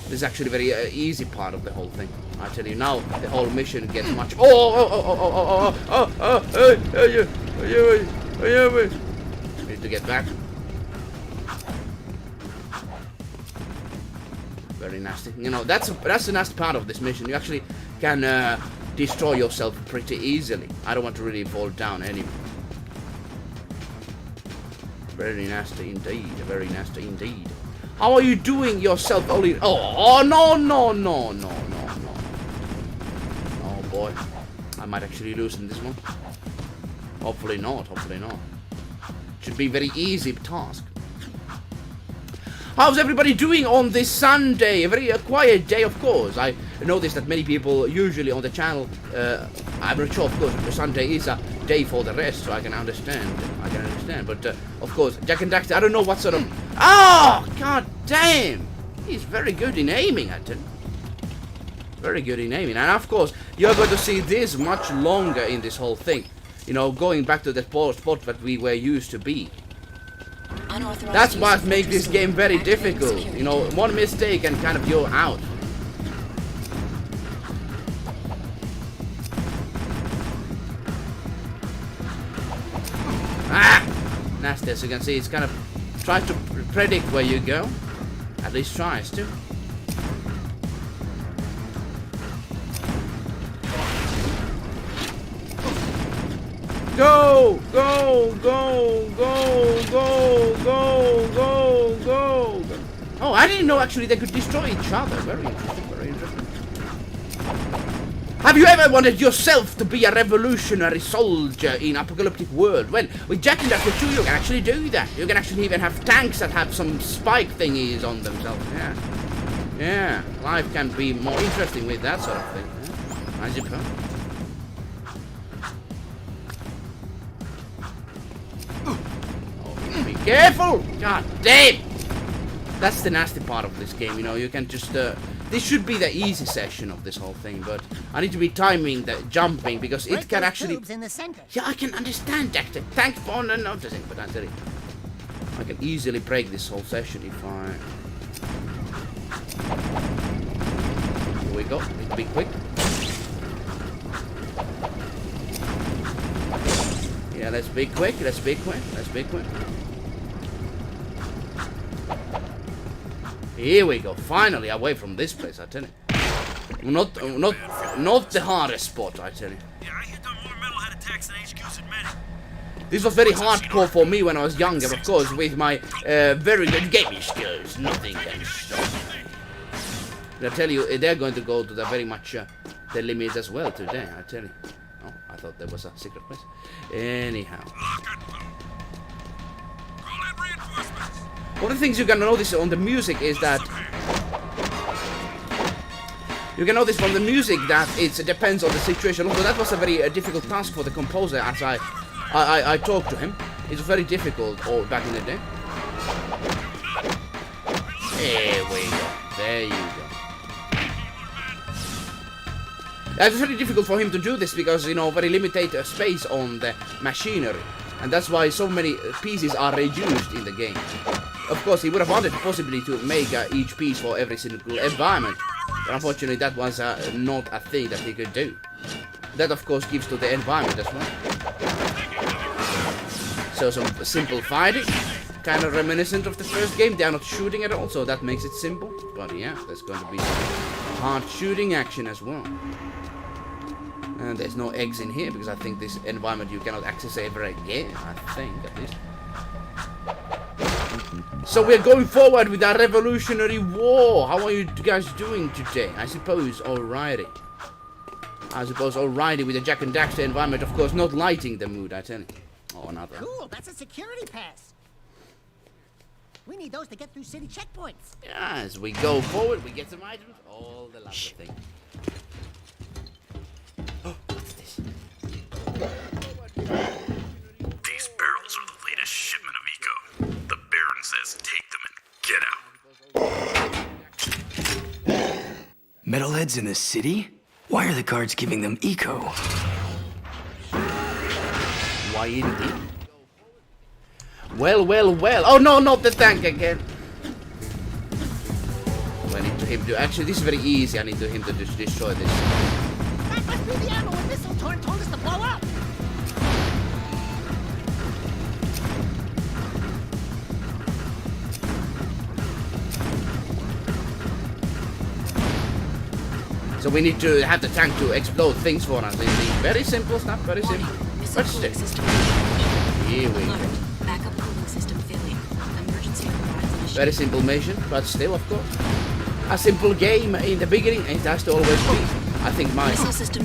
This is actually a very easy part of the whole thing. I tell you now, the whole mission gets much... Need to get back. Very nasty. You know, that's the nasty part of this mission. You actually can destroy yourself pretty easily. I don't want to really fall down anyway. Very nasty indeed. Very nasty indeed. How are you doing yourself, Oli? Oh, no. Oh boy. I might actually lose in this one. Hopefully not. Should be a very easy task. How's everybody doing on this Sunday? A very quiet day, of course. I noticed that many people usually on the channel, I'm not sure, of course, because Sunday is a day for the rest, so I can understand. But, of course, Jak and Daxter, I don't know what sort of... Oh, god damn! He's very good in aiming, I tell you. Very good in aiming. And, of course, you're going to see this much longer in this whole thing. You know, going back to the spot that we were used to be. That's what makes this game very difficult. You know, one mistake and kind of you're out. Ah! Nasty, as you can see, it's kind of tries to predict where you go. At least tries to. Go! Oh, I didn't know actually they could destroy each other. Very interesting. Have you ever wanted yourself to be a revolutionary soldier in apocalyptic world? Well, with Jak and Daxter 2 you can actually do that. You can actually even have tanks that have some spike thingies on themselves. Yeah, life can be more interesting with that sort of thing. Yeah. I suppose. Be careful! God damn! That's the nasty part of this game, you know, you can just, this should be the easy session of this whole thing, but I need to be timing the jumping, because it can actually... in the center. Yeah, I can understand, Daxter. Thanks for noticing, but I tell you, I can easily break this whole session if I... Here we go, need to be quick. Yeah, let's be quick. Here we go. Finally away from this place, I tell you. Not the hardest spot, I tell you. Yeah, I hit on more metalhead attacks than HQ's admitting. This was very hardcore for me when I was younger, of course, with my very good gaming skills. Nothing can stop me. I tell you, they're going to go to the very much the limits as well today, I tell you. Oh, I thought there was a secret place. Anyhow. One of the things you can notice on the music is that you can notice from the music that it depends on the situation. Also, that was a very difficult task for the composer, as I talked to him. It's very difficult back in the day. There we go. There you go. It's very difficult for him to do this because, you know, very limited space on the machinery. And that's why so many pieces are reused in the game. Of course, he would have wanted possibly to make each piece for every single environment. But unfortunately, that was not a thing that he could do. That, of course, gives to the environment as well. So some simple fighting. Kind of reminiscent of the first game. They are not shooting at all, so that makes it simple. But yeah, there's going to be some hard shooting action as well. And there's no eggs in here because I think this environment you cannot access ever again. I think at least. So we're going forward with our revolutionary war. How are you guys doing today? I suppose alrighty. With the Jak and Daxter environment, of course, not lighting the mood, I tell you. Oh, another. Cool, that's a security pass. We need those to get through city checkpoints. Yeah, as we go forward, we get some items. All the lovely things. What's this? These barrels are the latest shipment of eco. The Baron says take them and get out. Metalheads in the city? Why are the guards giving them eco? Why indeed? Well. Oh no, not the tank again. I need to him to... Actually, this is very easy. I need to him to just destroy this. That must be the ammo when Missile Torn told us to blow up. So we need to have the tank to explode things for us. Very simple stuff, very simple. But still. Here we go. Backup cooling system failure. Very simple mission, but still, of course. A simple game in the beginning, it has to always be. I think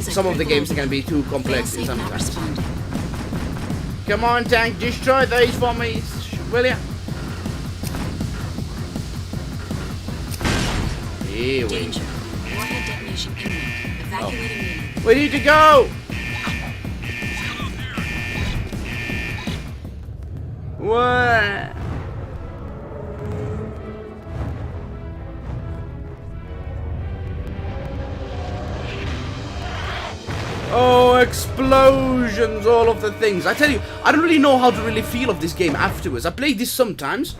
some of the games can be too complex sometimes. Come on, tank, destroy those for me, will ya? Here we go. Oh. We need to go! What? Oh, explosions, all of the things. I tell you, I don't really know how to really feel of this game afterwards. I played this sometimes,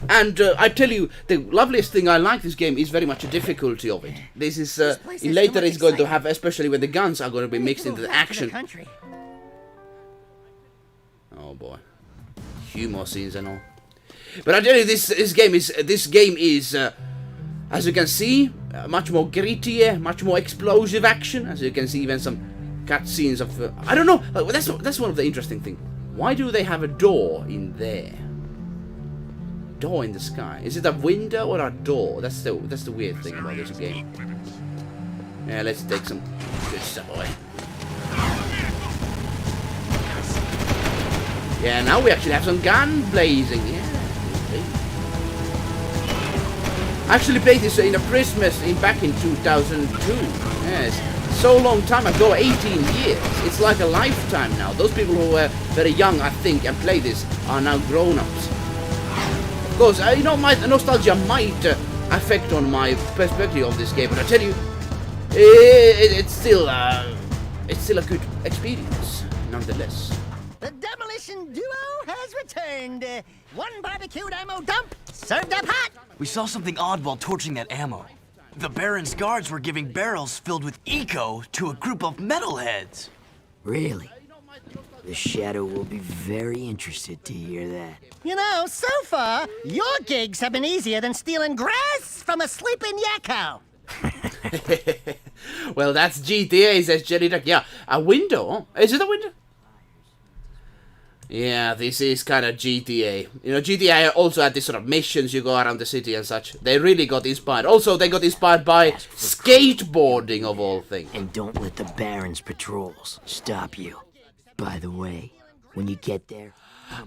and I tell you, the loveliest thing I like this game is very much the difficulty of it. This is, later it's going to have, especially when the guns are going to be mixed into the action. Oh boy. Humor scenes and all. But I tell you, this game is, as you can see, much more grittier, much more explosive action. As you can see, even some cutscenes of I don't know. That's one of the interesting things. Why do they have a door in there? Door in the sky. Is it a window or a door? That's the weird thing about this game. Yeah, let's take some good stuff away. Yeah, now we actually have some gun blazing. Yeah. I actually played this in a Christmas back in 2002. Yes. So long time ago, 18 years. It's like a lifetime now. Those people who were very young, I think, and played this are now grown-ups. Of course, you know, my nostalgia might affect on my perspective of this game, but I tell you, it's still a good experience, nonetheless. The demolition duo has returned. One barbecued ammo dump served up hot. We saw something odd while torching that ammo. The Baron's guards were giving barrels filled with eco to a group of metalheads. Really? The Shadow will be very interested to hear that. You know, so far, your gigs have been easier than stealing grass from a sleeping yakko. Well, that's GTA, says Jelly Duck. Yeah, a window? Is it a window? Yeah, this is kind of GTA. You know, GTA also had this sort of missions, you go around the city and such. They really got inspired. Also, they got inspired by skateboarding, of all things. And don't let the Baron's patrols stop you. By the way, when you get there...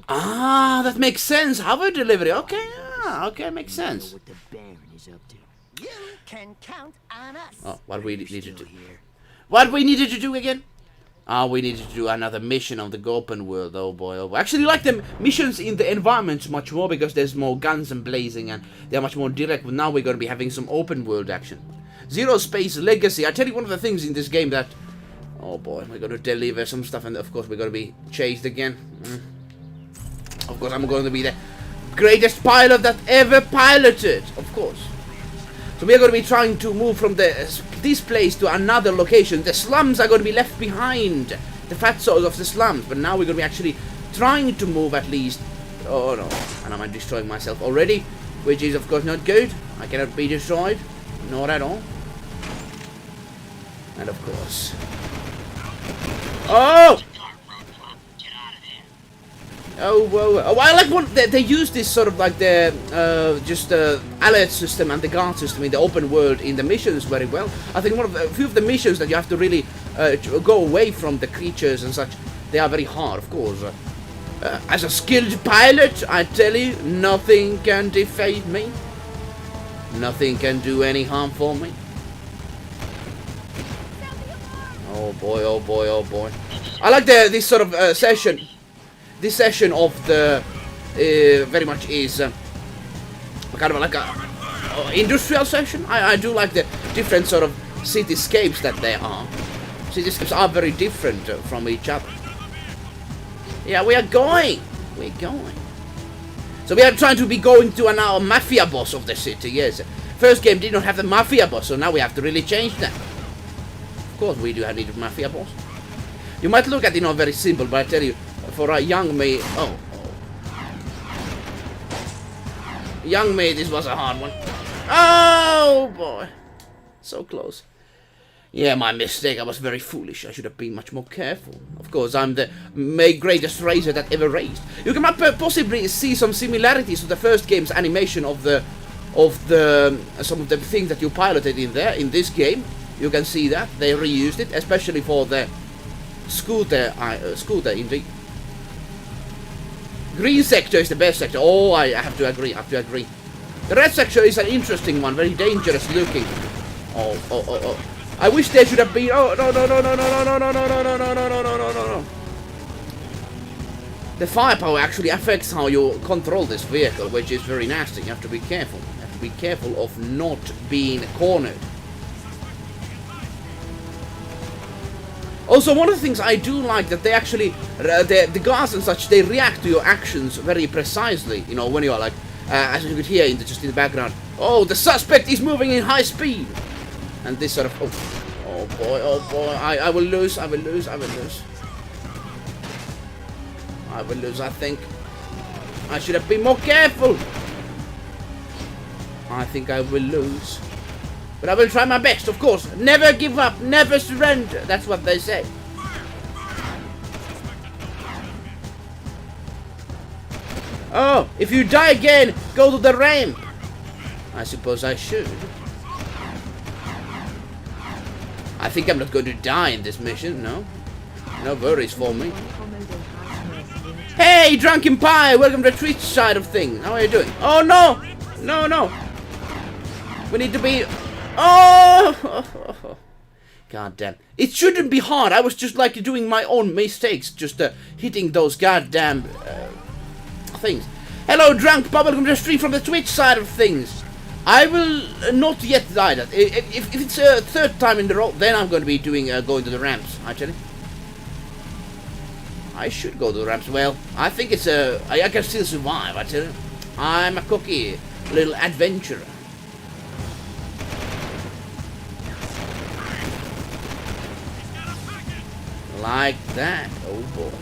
Ah, that makes sense. Hover delivery. Okay, yeah, okay, makes sense. What the Baron is up to. You can count on us. Oh, what we needed to do. What we needed to do again? Ah, we needed to do another mission on the open world. Oh boy, oh boy. Actually, like the missions in the environments much more because there's more guns and blazing and they're much more direct. But now we're going to be having some open world action. Zero Space Legacy. I tell you, one of the things in this game that... Oh boy, we're going to deliver some stuff and of course we're going to be chased again. Of course, I'm going to be the greatest pilot that ever piloted. Of course. So we are going to be trying to move from this place to another location. The slums are going to be left behind. The fat souls of the slums. But now we're going to be actually trying to move at least. Oh no. And I'm destroying myself already. Which is of course not good. I cannot be destroyed. Not at all. And of course. Oh! Oh, whoa. Oh, I like what they use this sort of like the alert system and the guard system in the open world in the missions very well. I think a few of the missions that you have to really go away from the creatures and such, they are very hard, of course. As a skilled pilot, I tell you, nothing can defeat me. Nothing can do any harm for me. Oh boy, oh boy, oh boy. I like this sort of session. This session of the very much is kind of like a industrial session. I do like the different sort of cityscapes that there are. Cityscapes are very different from each other. Yeah, we are going. We're going. So we are trying to be going to a mafia boss of the city. Yes. First game did not have the mafia boss, so now we have to really change that. Of course, we do need a mafia boss. You might look at it, very simple, but I tell you. For a young me, young me, this was a hard one. Oh boy, so close. Yeah, my mistake. I was very foolish. I should have been much more careful. Of course, I'm the greatest racer that ever raced. You can possibly see some similarities to the first game's animation of some of the things that you piloted in there. In this game, you can see that they reused it, especially for the scooter. Indeed. Green sector is the best sector. Oh, I have to agree. The red sector is an interesting one, very dangerous looking. Oh. I wish there should have been. Oh no. The firepower actually affects how you control this vehicle, which is very nasty. You have to be careful. You have to be careful of not being cornered. Also, one of the things I do like that they actually, the guards and such, they react to your actions very precisely. You know, when you are like, as you could hear just in the background, oh, the suspect is moving in high speed. And this sort of, oh boy, I will lose, I think. I should have been more careful. I think I will lose. But I will try my best, of course. Never give up, never surrender. That's what they say. Oh, if you die again, go to the ramp. I suppose I should. I think I'm not going to die in this mission, no? No worries for me. Hey, Drunken Pie! Welcome to the Twitch side of things. How are you doing? Oh, no! No. We need to be... Oh! God damn. It shouldn't be hard. I was just like doing my own mistakes. Just hitting those goddamn things. Hello, Drunk Pie. Welcome to the stream from the Twitch side of things. I will not yet die that. If it's a third time in the row, then I'm going to be doing going to the ramps, actually. I should go to the ramps. Well, I think it's I can still survive, I tell you. I'm a cocky little adventurer. Like that. Oh boy.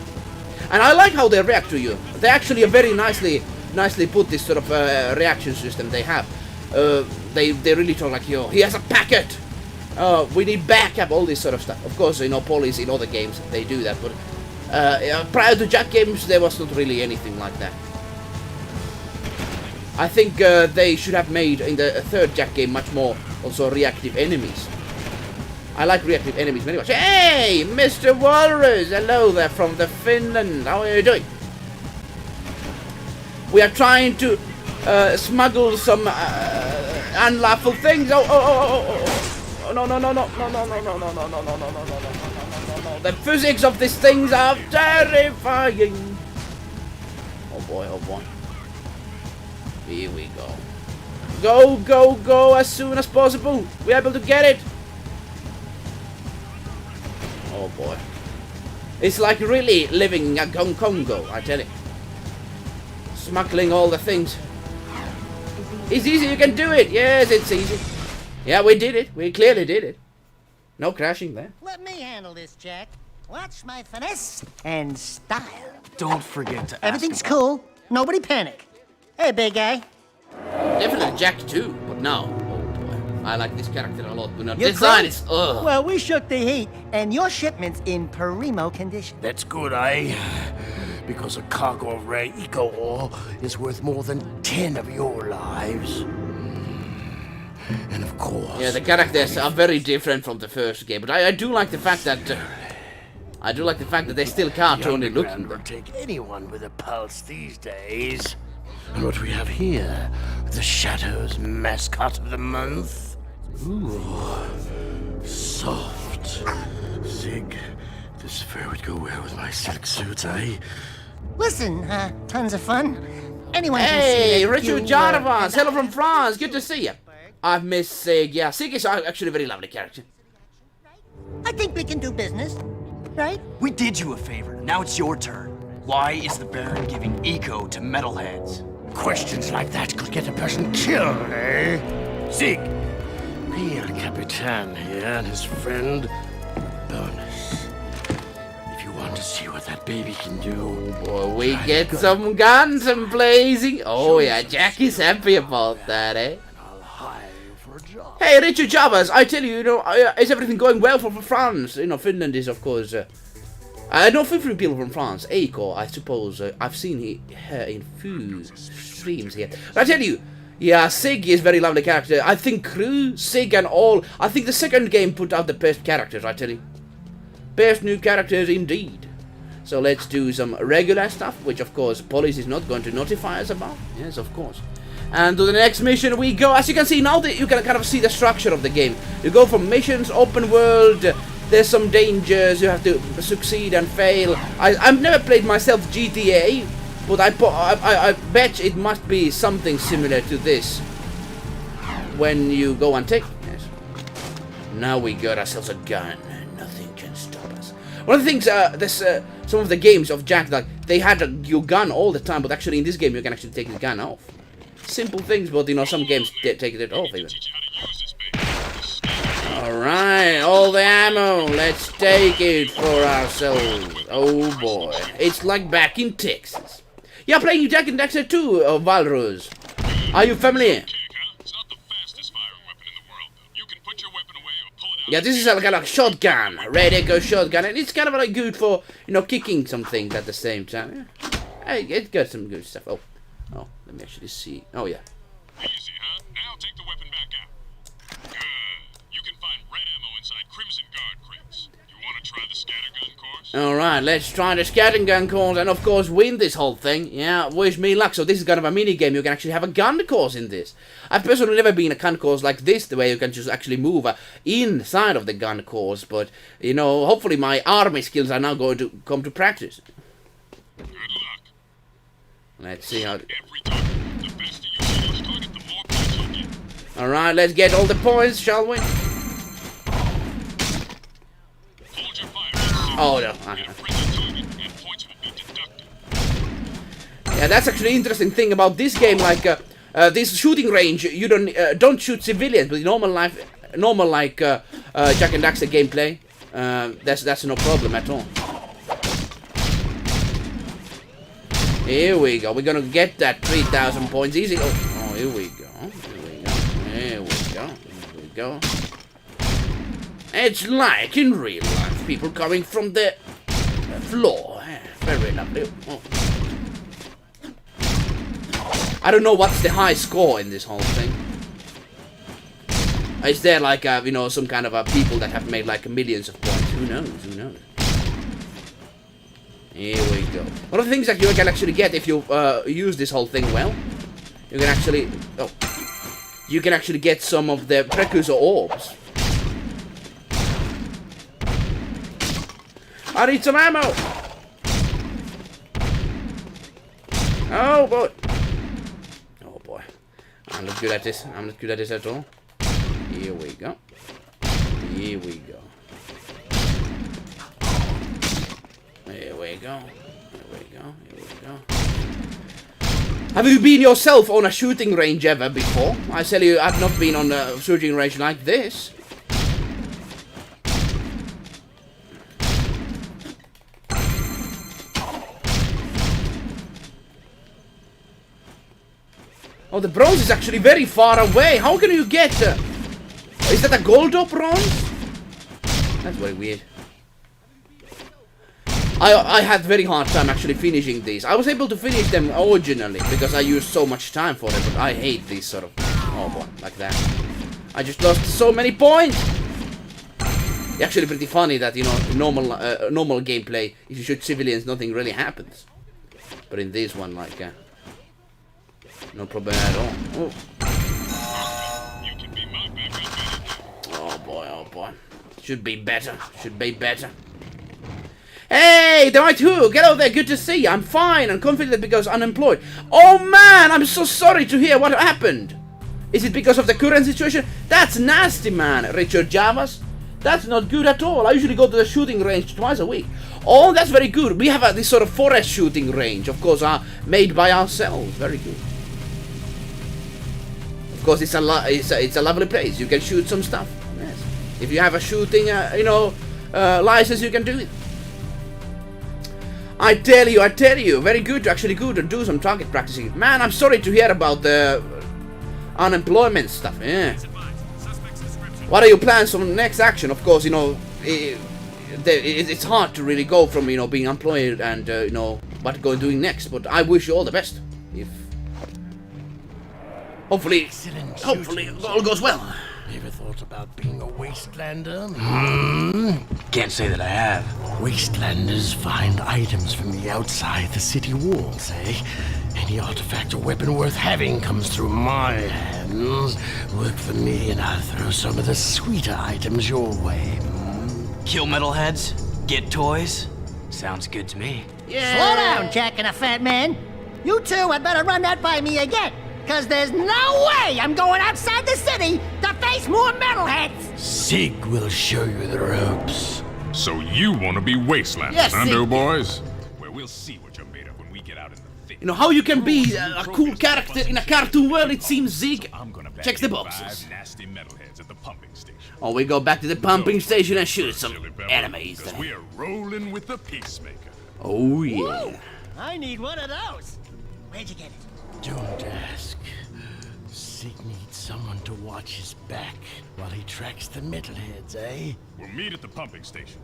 And I like how they react to you. They actually very nicely put this sort of reaction system they have. They really talk like, yo, he has a packet. We need backup, all this sort of stuff. Of course, you know, police in other games they do that, but prior to Jak games there was not really anything like that. I think they should have made in the third Jak game much more also reactive enemies. I like reactive enemies very much. Hey, Mr. Walrus, hello there from the Finland. How are you doing? We are trying to smuggle some unlawful things. Oh, no. The physics of these things are terrifying. Oh boy. Here we go. Go as soon as possible. We're able to get it. Oh boy. It's like really living in Congo, I tell you. Smuggling all the things. It's easy, you can do it. Yes, it's easy. Yeah, we did it. We clearly did it. No crashing there. Let me handle this, Jak. Watch my finesse and style. Don't forget to Everything's cool. Nobody panic. Hey, big guy. Definitely Jak II, but no. Oh boy. I like this character a lot, but no. You're Design great. is ugh. Well, we shook the heat, and your shipment's in primo condition. That's good, eh? Because a cargo of rare eco ore is worth more than 10 of your lives. And of course... Yeah, the characters are very different from the first game, but I do like the fact that... I do like the fact that they're still cartoony looking. Will take anyone with a pulse these days. And what we have here, the Shadow's mascot of the month. Ooh, soft. Zig, this fur would go well with my silk suits, eh? Listen, tons of fun. Anyone Hey, can see that Richard you, Jarvis, hello from France, good to see you. I've missed Sig, yeah, Sig is actually a very lovely character. I think we can do business, right? We did you a favor. Now it's your turn. Why is the Baron giving eco to Metalheads? Questions like that could get a person killed, eh? Zig, be El Capitan here and his friend, Bonus. If you want to see what that baby can do... Oh boy, we get some guns and blazing. Oh yeah, Jak is happy about that, eh? I'll hire you for your job. Hey, Richard Javas, I tell you, is everything going well for France? Finland is, of course, I know 50 people from France. Eiko, I suppose. I've seen her in few streams here. But I tell you, yeah, Sig is very lovely character. I think Crew, Sig and all, I think the second game put out the best characters, I tell you. Best new characters indeed. So let's do some regular stuff, which of course police is not going to notify us about. Yes, of course. And to the next mission we go. As you can see now, that you can kind of see the structure of the game. You go from missions, open world. There's some dangers. You have to succeed and fail. I've never played myself GTA, but I bet it must be something similar to this. When you go and take. Yes. Now we got ourselves a gun. Nothing can stop us. One of the things, some of the games of Jak, like they had your gun all the time, but actually in this game you can actually take the gun off. Simple things, but some games take it off even. Alright, all the ammo, let's take it for ourselves. Oh boy, it's like back in Texas. Yeah, playing Jak and Daxter 2, Valrose. Are you familiar? Yeah, this is like a shotgun, red echo shotgun, and it's kind of like good for, kicking some things at the same time. Yeah. Hey, it got some good stuff. Oh, let me actually see. Oh, yeah. Easy, huh? Now take the weapon back out. Good. You can find red ammo inside Crimson Guard crates. You want to try the scattergun course? Alright, let's try the scattergun course and of course win this whole thing. Yeah, wish me luck. So this is kind of a mini game. You can actually have a gun course in this. I've personally never been a gun course like this, the way you can just actually move inside of the gun course. But, hopefully my army skills are now going to come to practice. Good luck. Let's see how... Every target, the best you use each target, the more points you get. Alright, let's get all the points, shall we? Hold your fire. Oh, no. Hit a friendly target, and points will be deducted. Yeah, that's actually an interesting thing about this game. Like, this shooting range, you don't shoot civilians, but in normal life, Jak and Daxter gameplay, that's no problem at all. Here we go. We're gonna get that 3,000 points easy. Oh, here we go. Here we go. It's like in real life. People coming from the floor. Very lovely. Oh. I don't know what's the high score in this whole thing. Is there like, some kind of people that have made like millions of points? Who knows? Here we go. One of the things that you can actually get if you use this whole thing well, you can actually... Oh. You can actually get some of the Precursor orbs. I need some ammo! Oh boy! Oh boy. I'm not good at this. I'm not good at this at all. Here we go. Here we go. Here we go. Here we go. Here we go. Have you been yourself on a shooting range ever before? I tell you, I've not been on a shooting range like this. Oh, the bronze is actually very far away. How can you get... is that a gold or bronze? That's very weird. I had very hard time actually finishing these. I was able to finish them originally because I used so much time for it, but I hate these sort of... Oh boy, like that. I just lost so many points! It's actually pretty funny that, normal gameplay, if you shoot civilians, nothing really happens. But in this one, like... no problem at all. Oh. Oh boy. Should be better. Hey, the right who? Get out there, good to see you. I'm fine and confident because unemployed. Oh man, I'm so sorry to hear what happened. Is it because of the current situation? That's nasty, man, Richard Javas. That's not good at all. I usually go to the shooting range twice a week. Oh, that's very good. We have this sort of forest shooting range, of course, made by ourselves. Very good. Of course, it's a lovely place. You can shoot some stuff. Yes. If you have a shooting, license, you can do it. I tell you, very good to actually go to do some target practicing. Man, I'm sorry to hear about the unemployment stuff. Yeah. What are your plans on the next action? Of course, you know, it's hard to really go from, you know, being employed and, you know, what doing next. But I wish you all the best. If hopefully all goes well. Ever thought about being a wastelander? Can't say that I have. Wastelanders find items from the outside the city walls, eh? Any artifact or weapon worth having comes through my hands. Work for me and I'll throw some of the sweeter items your way. Kill metalheads? Get toys? Sounds good to me. Yeah. Slow down, Jak and a Fat Man. You two had better run that by me again. Cause there's no way I'm going outside the city to face more metalheads! Sig will show you the ropes. So you want to be wastelanders, Yes, huh, Sig. doughboys? Well, we'll see what you're made of when we get out in the thick. You know how you can be a cool character in a cartoon world. It seems Zig checks the boxes. Nasty metalheads at the pumping station. Oh, we go back to the pumping station and shoot some Silly Pepper, enemies because there. we are rolling with the peacemaker. Oh yeah. I need one of those. Where'd you get it? Don't ask. Sig needs someone to watch his back while he tracks the metalheads, eh? We'll meet at the pumping station.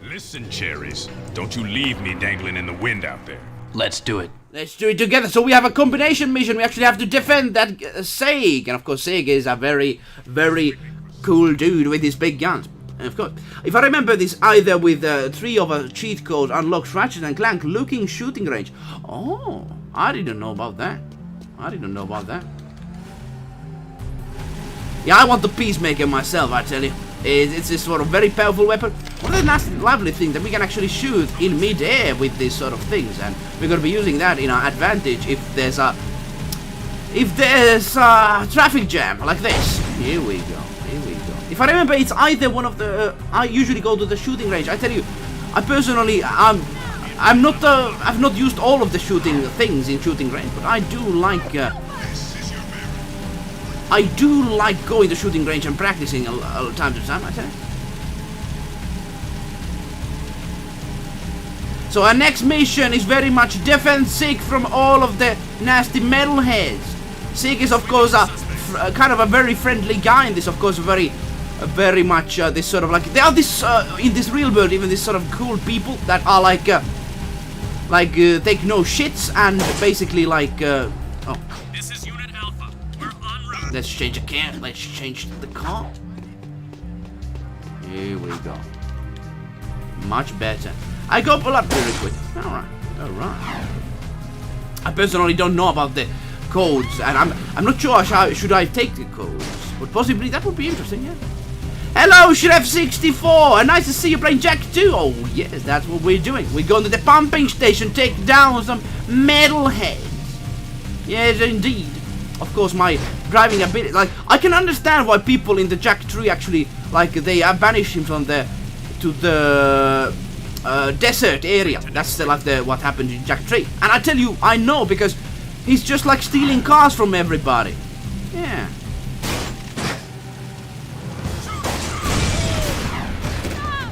Listen, cherries, don't you leave me dangling in the wind out there. Let's do it. Let's do it together. So we have a combination mission. We actually have to defend that Sig. And of course, Sig is a very, very cool dude with his big guns. And of course, if I remember this, either with 3 of a cheat code unlocks Ratchet and Clank looking shooting range. Oh, I didn't know about that. I didn't know about that. Yeah, I want the Peacemaker myself, I tell you. It's this sort of very powerful weapon. One of the nice, lovely things that we can actually shoot in mid-air with these sort of things, and we're gonna be using that in our advantage if there's a traffic jam like this. Here we go. Here we go. If I remember, it's either one of the. I usually go to the shooting range. I tell you, I personally, I've not used all of the shooting things in shooting range, but I do like. I do like going to shooting range and practicing time to time, I tell you. So our next mission is very much defend Sig from all of the nasty metalheads. Sig is of course a kind of a very friendly guy, and this of course very much this sort of like they are this in this real world, even this sort of cool people that are like take no shits and basically like oh. This is Unit Alpha. We're en route. Let's change the car. Let's change the car. Here we go. Much better. I go pull up really quick. Alright. Alright. I personally don't know about the codes, and I'm not sure should I take the codes. But possibly that would be interesting, yeah. Hello, Sheriff 64! And nice to see you playing Jak II! Oh yes, that's what we're doing. We're going to the pumping station, take down some metalheads. Yes, indeed. Of course, my driving ability, like, I can understand why people in the Jak 3 actually, like, they banished him from the, to the desert area. That's what happened in Jak 3. And I tell you, I know, because he's just like stealing cars from everybody. Yeah.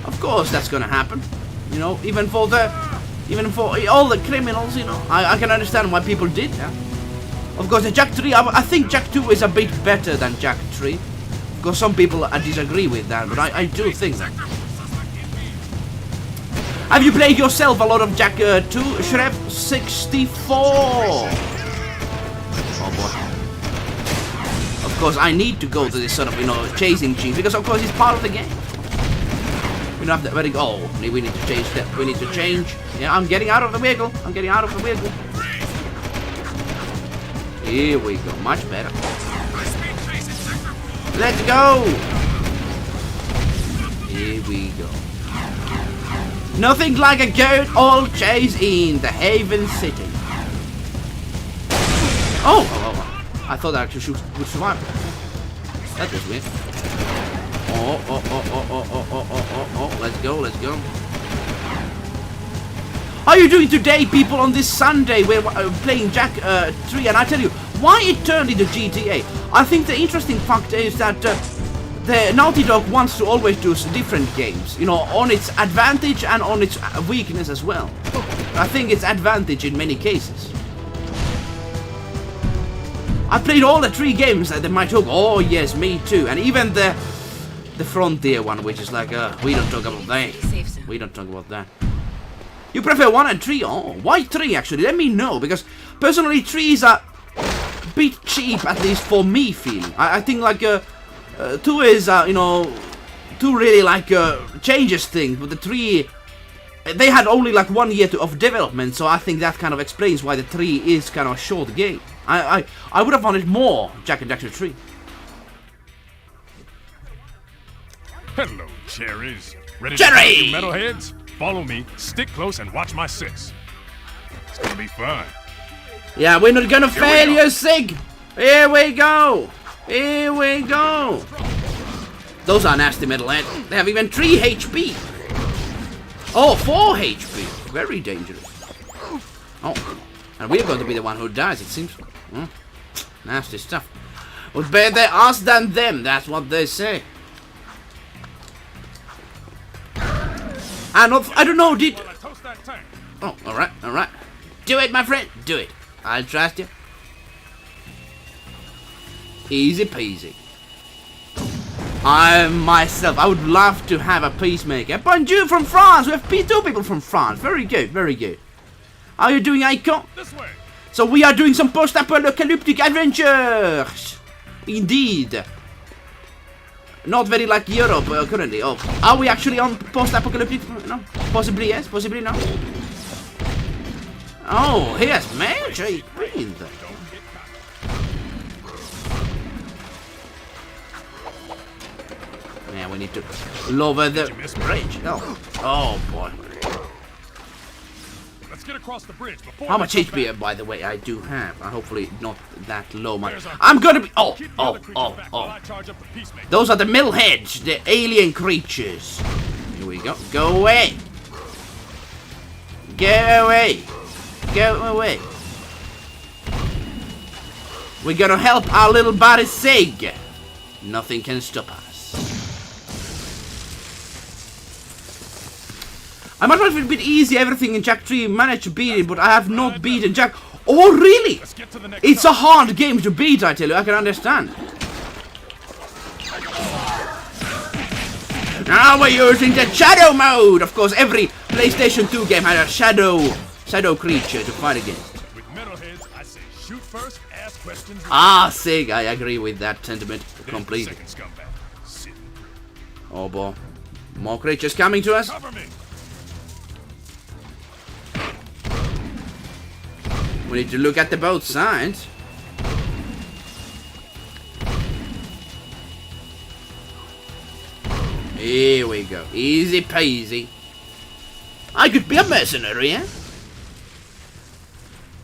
Of course that's gonna happen. You know, even for all the criminals, you know, I can understand why people did that. Of course, the Jak 3, I think Jak 2 is a bit better than Jak 3. Of course, some people disagree with that, but I do think that. Have you played yourself a lot of Jak 2, Shref 64? Oh boy. Of course, I need to go to this sort of, you know, chasing machine, because of course it's part of the game. We don't have that very. Oh, we need to change that. We need to change. Yeah, I'm getting out of the vehicle. I'm getting out of the vehicle. Here we go. Much better. Let's go. Here we go. Nothing like a good old chase in the Haven City. Oh, I thought that actually would survive. That was weird. Oh, let's go, let's go. How are you doing today, people, on this Sunday? We're playing Jak 3, and I tell you, why it turned into GTA. I think the interesting fact is that the Naughty Dog wants to always do different games, you know, on its advantage and on its weakness as well. I think it's advantage in many cases. I played all the 3 games that they might took. Oh yes, me too. And even the the Frontier one, which is like, we don't talk about that. We don't talk about that. You prefer 1 and 3? Oh, why 3 actually? Let me know, because personally 3 is a bit cheap, at least for me feeling. I think like 2 is, you know, 2 really like changes things, but the 3, they had only like 1 year of development, so I think that kind of explains why the 3 is kind of a short game. I would have wanted more Jak and Daxter 3. Hello, cherries. Ready Cherry! to fight you metalheads? Follow me, stick close, and watch my 6. It's gonna be fun. Yeah, we're not gonna fail you, Sig! Here we go! Here we go! Those are nasty metalheads. They have even 3 HP! Oh, 4 HP! Very dangerous. Oh, and we're going to be the one who dies, it seems. Nasty stuff. Well, better us than them, that's what they say. And I don't know, did... Oh, alright, alright. Do it, my friend, do it. I'll trust you. Easy peasy. I would love to have a peacemaker. Bonjour from France! We have 2 people from France. Very good, very good. How are you doing, Icon? This way. So we are doing some post-apocalyptic adventures! Indeed. Not very like Europe currently. Oh, are we actually on post-apocalyptic? No, possibly yes, possibly no. Oh, here's magic. Yeah, we need to lower the bridge. Oh boy. Let's get across the bridge before. How much HP, by the way, I do have? Hopefully not that low. I'm gonna be. Oh. Those are the Metalheads, the alien creatures. Here we go. Go away. Go away. Go away. We're gonna help our little buddy Sig. Nothing can stop us. I might have it a bit easy, everything in Jak 3 managed to beat it, but I have not beaten Jak. Oh, really? It's a hard game to beat, I tell you, I can understand. Now we're using the shadow mode! Of course, every PlayStation 2 game had a shadow creature to fight against. With metalheads, I say shoot first, ask questions. Sig, I agree with that sentiment completely. Oh boy. More creatures coming to us. Cover me. We need to look at the both sides. Here we go. Easy peasy. I could be a mercenary, eh?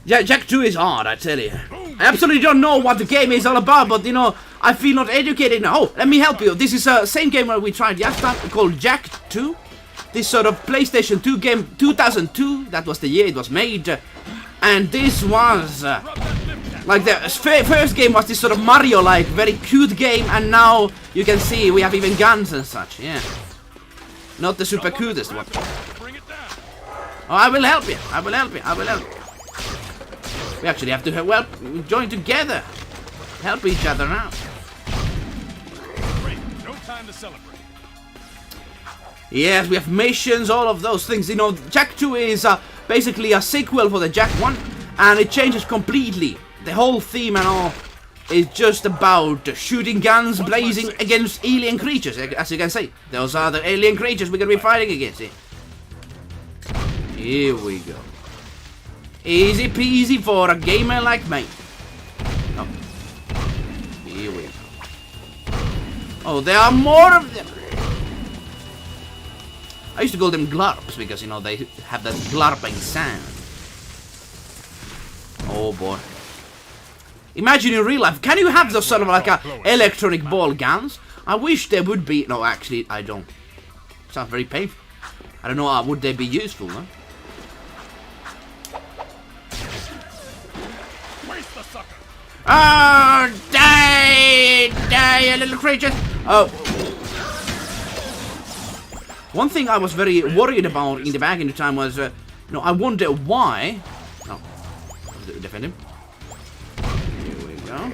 Jak 2 is hard, I tell you. I absolutely don't know what the game is all about, but you know, I feel not educated now. Oh, let me help you. This is the same game that we tried last time, called Jak 2. This sort of PlayStation 2 game, 2002. That was the year it was made. And this was, like the first game was this sort of Mario-like, very cute game, and now you can see we have even guns and such, yeah. Not the super cutest one. Oh, I will help you, I will help you, I will help you. We actually have to, well, join together. Help each other out. Great, no time to celebrate. Yes, we have missions, all of those things. You know, Jak 2 is basically a sequel for the Jak 1, and it changes completely. The whole theme and all is just about shooting guns blazing against alien creatures, as you can see. Those are the alien creatures we're gonna be fighting against. Here we go. Easy peasy for a gamer like me. Oh. Here we go. Oh, there are more of them. I used to call them glurps because, you know, they have that glurping sound. Oh boy. Imagine in real life, can you have those sort of like electronic ball guns? I wish there would be. No, actually, I don't. Sounds very painful. I don't know, would they be useful, though? Oh, die, you little creatures! Oh. One thing I was very worried about in the back in the time was, no, I wonder why. No, defend him. Here we go.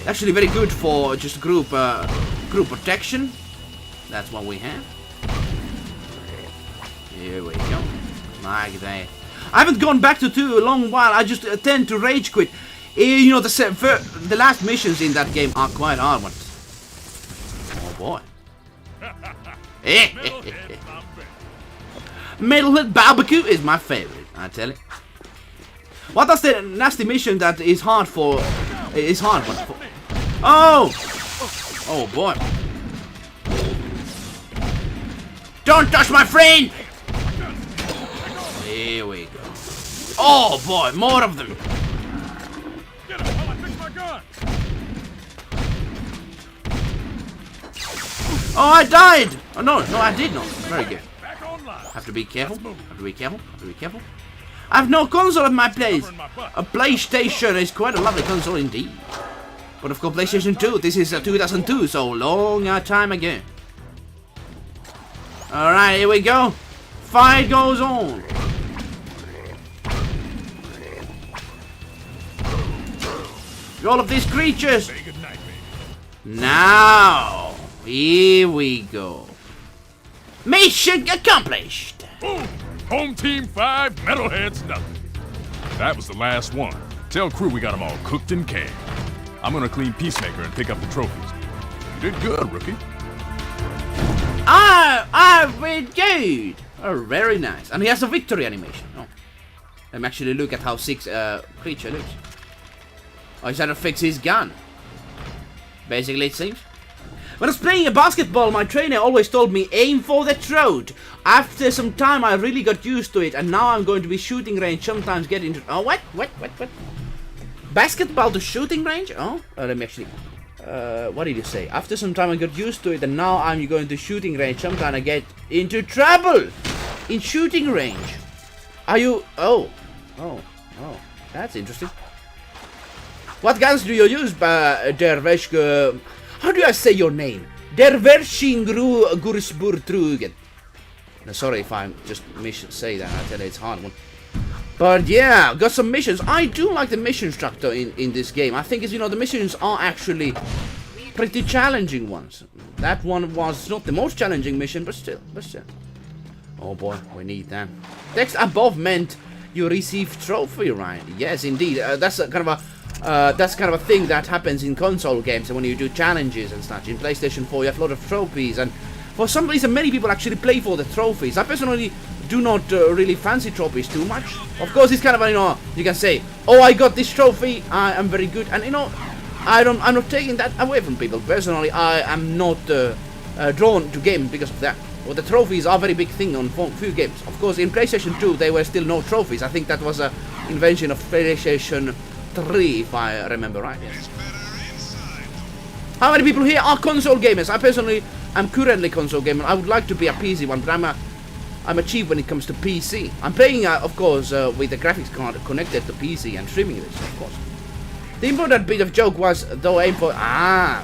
Actually very good for just group protection. That's what we have. Here we go. Like that. I haven't gone back to 2 a long while. I just tend to rage quit. You know, the last missions in that game are quite hard ones. Oh boy. Metalhead barbecue is my favorite, I tell you. What does the nasty mission that is hard for? Is hard one for? Oh! Oh boy. Don't touch my friend! Here we go. Oh boy, more of them. Get him while I fix my gun. Oh, I died! Oh no, I did not. Very good. Back online. Have to be careful. Have to be careful. Have to be careful. I have no console at my place. A PlayStation is quite a lovely console indeed. But of course, PlayStation 2. This is 2002, so long time ago. All right, here we go. Fight goes on. All of these creatures. Say goodnight, baby. Now, here we go. Mission accomplished. Boom! Home team 5, Metalheads nothing. That was the last one. Tell crew we got them all cooked and canned. I'm gonna clean Peacemaker and pick up the trophies. You did good, rookie. I've been good. Oh, very nice. And he has a victory animation. Oh. Let me actually look at how 6 creature looks. Oh, he's trying to fix his gun. Basically, it seems. When I was playing a basketball, my trainer always told me, aim for the throat. After some time, I really got used to it, and now I'm going to be shooting range, sometimes get into... Oh, what? Basketball to shooting range? Oh, let me actually... what did you say? After some time, I got used to it, and now I'm going to shooting range, sometimes I get into trouble in shooting range. Are you... Oh, that's interesting. What guns do you use, Dervesh? How do I say your name? Dervershingru Gursburtrugen. No, sorry if I just say that. I tell you, it's a hard one. But yeah, got some missions. I do like the mission structure in this game. I think, you know, the missions are actually pretty challenging ones. That one was not the most challenging mission, but still. Oh boy, we need that. Text above meant you receive trophy, right? Yes, indeed. That's kind of a thing that happens in console games when you do challenges and such. In PlayStation 4, you have a lot of trophies, and for some reason, many people actually play for the trophies. I personally do not really fancy trophies too much. Of course, it's kind of, you know, you can say, oh, I got this trophy, I am very good, and you know, I'm not taking that away from people. Personally, I am not drawn to games because of that. Well, the trophies are a very big thing on few games. Of course, in PlayStation 2, there were still no trophies. I think that was an invention of PlayStation 3, if I remember right. Yes. How many people here are console gamers? I personally am currently console gamer. I would like to be a PC one, but I'm a cheap when it comes to PC. I'm playing, of course, with the graphics card connected to PC and streaming this, of course. The important bit of joke was, though, aim for... yeah.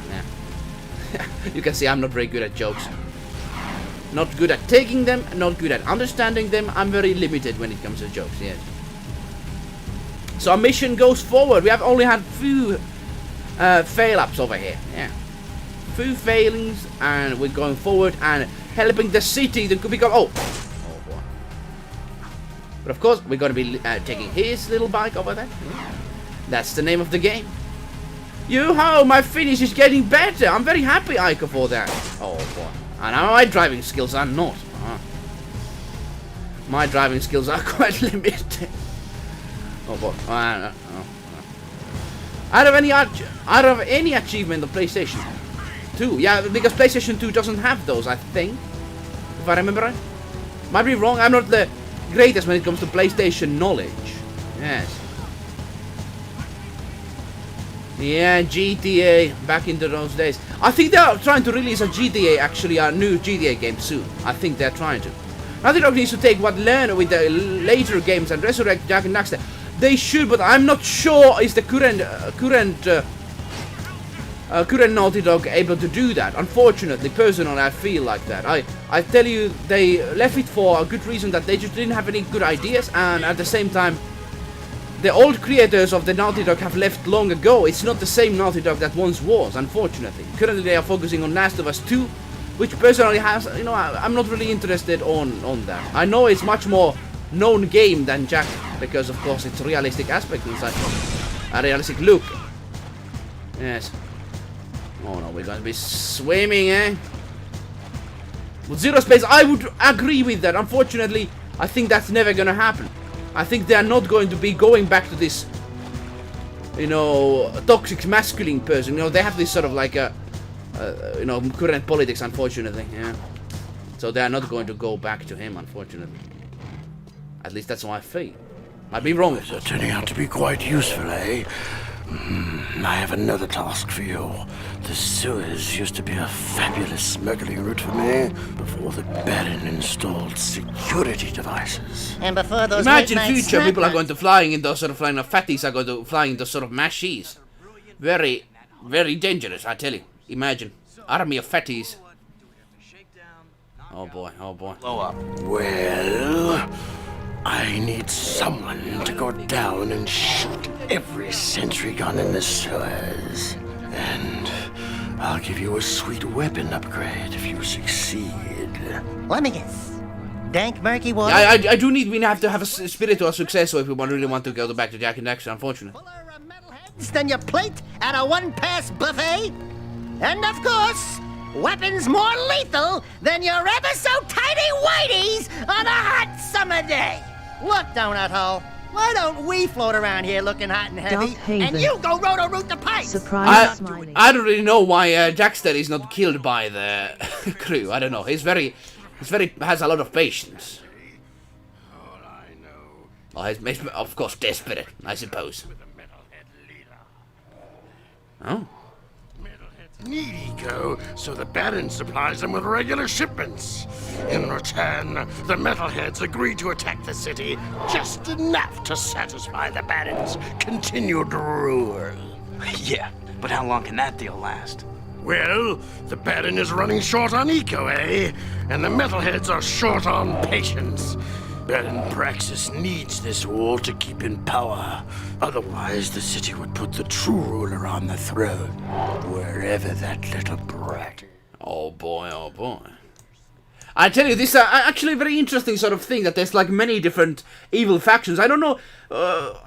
You can see I'm not very good at jokes. Not good at taking them, not good at understanding them. I'm very limited when it comes to jokes, yes. So our mission goes forward. We have only had few fail-ups over here. Yeah. Few failings, and we're going forward and helping the city to become... Oh boy. But of course, we're going to be taking his little bike over there. That's the name of the game. Yo-ho, my finish is getting better. I'm very happy, Aiko, for that. Oh boy. And my driving skills are not. My driving skills are quite limited. Oh boy. Out of any achievement of PlayStation 2. Yeah, because PlayStation 2 doesn't have those, I think. If I remember right. Might be wrong. I'm not the greatest when it comes to PlayStation knowledge. Yes. Yeah, GTA, back into those days. I think they are trying to release a GTA, actually, a new GTA game soon. I think they're trying to. Naughty Dog needs to take what learned with the later games and resurrect Jak and Daxter. They should, but I'm not sure is the current Naughty Dog able to do that. Unfortunately, personally, I feel like that. I tell you, they left it for a good reason, that they just didn't have any good ideas, and at the same time, the old creators of the Naughty Dog have left long ago. It's not the same Naughty Dog that once was, unfortunately. Currently they are focusing on Last of Us 2, which personally has, you know, I'm not really interested on that. I know it's much more known game than Jak, because of course it's a realistic aspect inside, a realistic look. Yes. Oh no, we're gonna be swimming, eh? With zero space, I would agree with that. Unfortunately, I think that's never gonna happen. I think they are not going to be going back to this, you know, toxic masculine person. You know, they have this sort of like a, you know, current politics, unfortunately. Yeah. So they are not going to go back to him, unfortunately. At least that's my fate. Might be wrong. They're turning out to be quite useful, eh? I have another task for you. The sewers used to be a fabulous smuggling route for me before the Baron installed security devices. And before those imagine late-night future snack people are nuts. going to flying in those sort of like fatties are going to flying in those sort of mashies. Very, very dangerous, I tell you. Imagine army of fatties. Oh boy, oh boy. Blow up. Well, I need someone to go down and shoot every sentry gun in the sewers. And I'll give you a sweet weapon upgrade if you succeed. Let me guess. Dank murky water? I do need, we have to have a spiritual successor if we really want to go back to Jak and Daxter, unfortunately. Fuller of metalheads than your plate at a one-pass buffet? And of course, weapons more lethal than your ever-so-tiny whiteys on a hot summer day. Look, Donut Hole, why don't we float around here looking hot and heavy, and you go roto-root the pipes? Surprise smiling. I don't really know why Daxter is not killed by the crew. I don't know. He's very has a lot of patience. Oh, he's of course desperate, I suppose. Oh. Need eco, so the Baron supplies them with regular shipments. In return, the Metalheads agree to attack the city just enough to satisfy the Baron's continued rule. Yeah, but how long can that deal last? Well, the Baron is running short on eco, eh? And the Metalheads are short on patience. Baron Praxis needs this wall to keep in power. Otherwise, the city would put the true ruler on the throne, wherever that little brat. Oh boy, oh boy. I tell you, this is actually a very interesting sort of thing, that there's like many different evil factions. I don't know, oh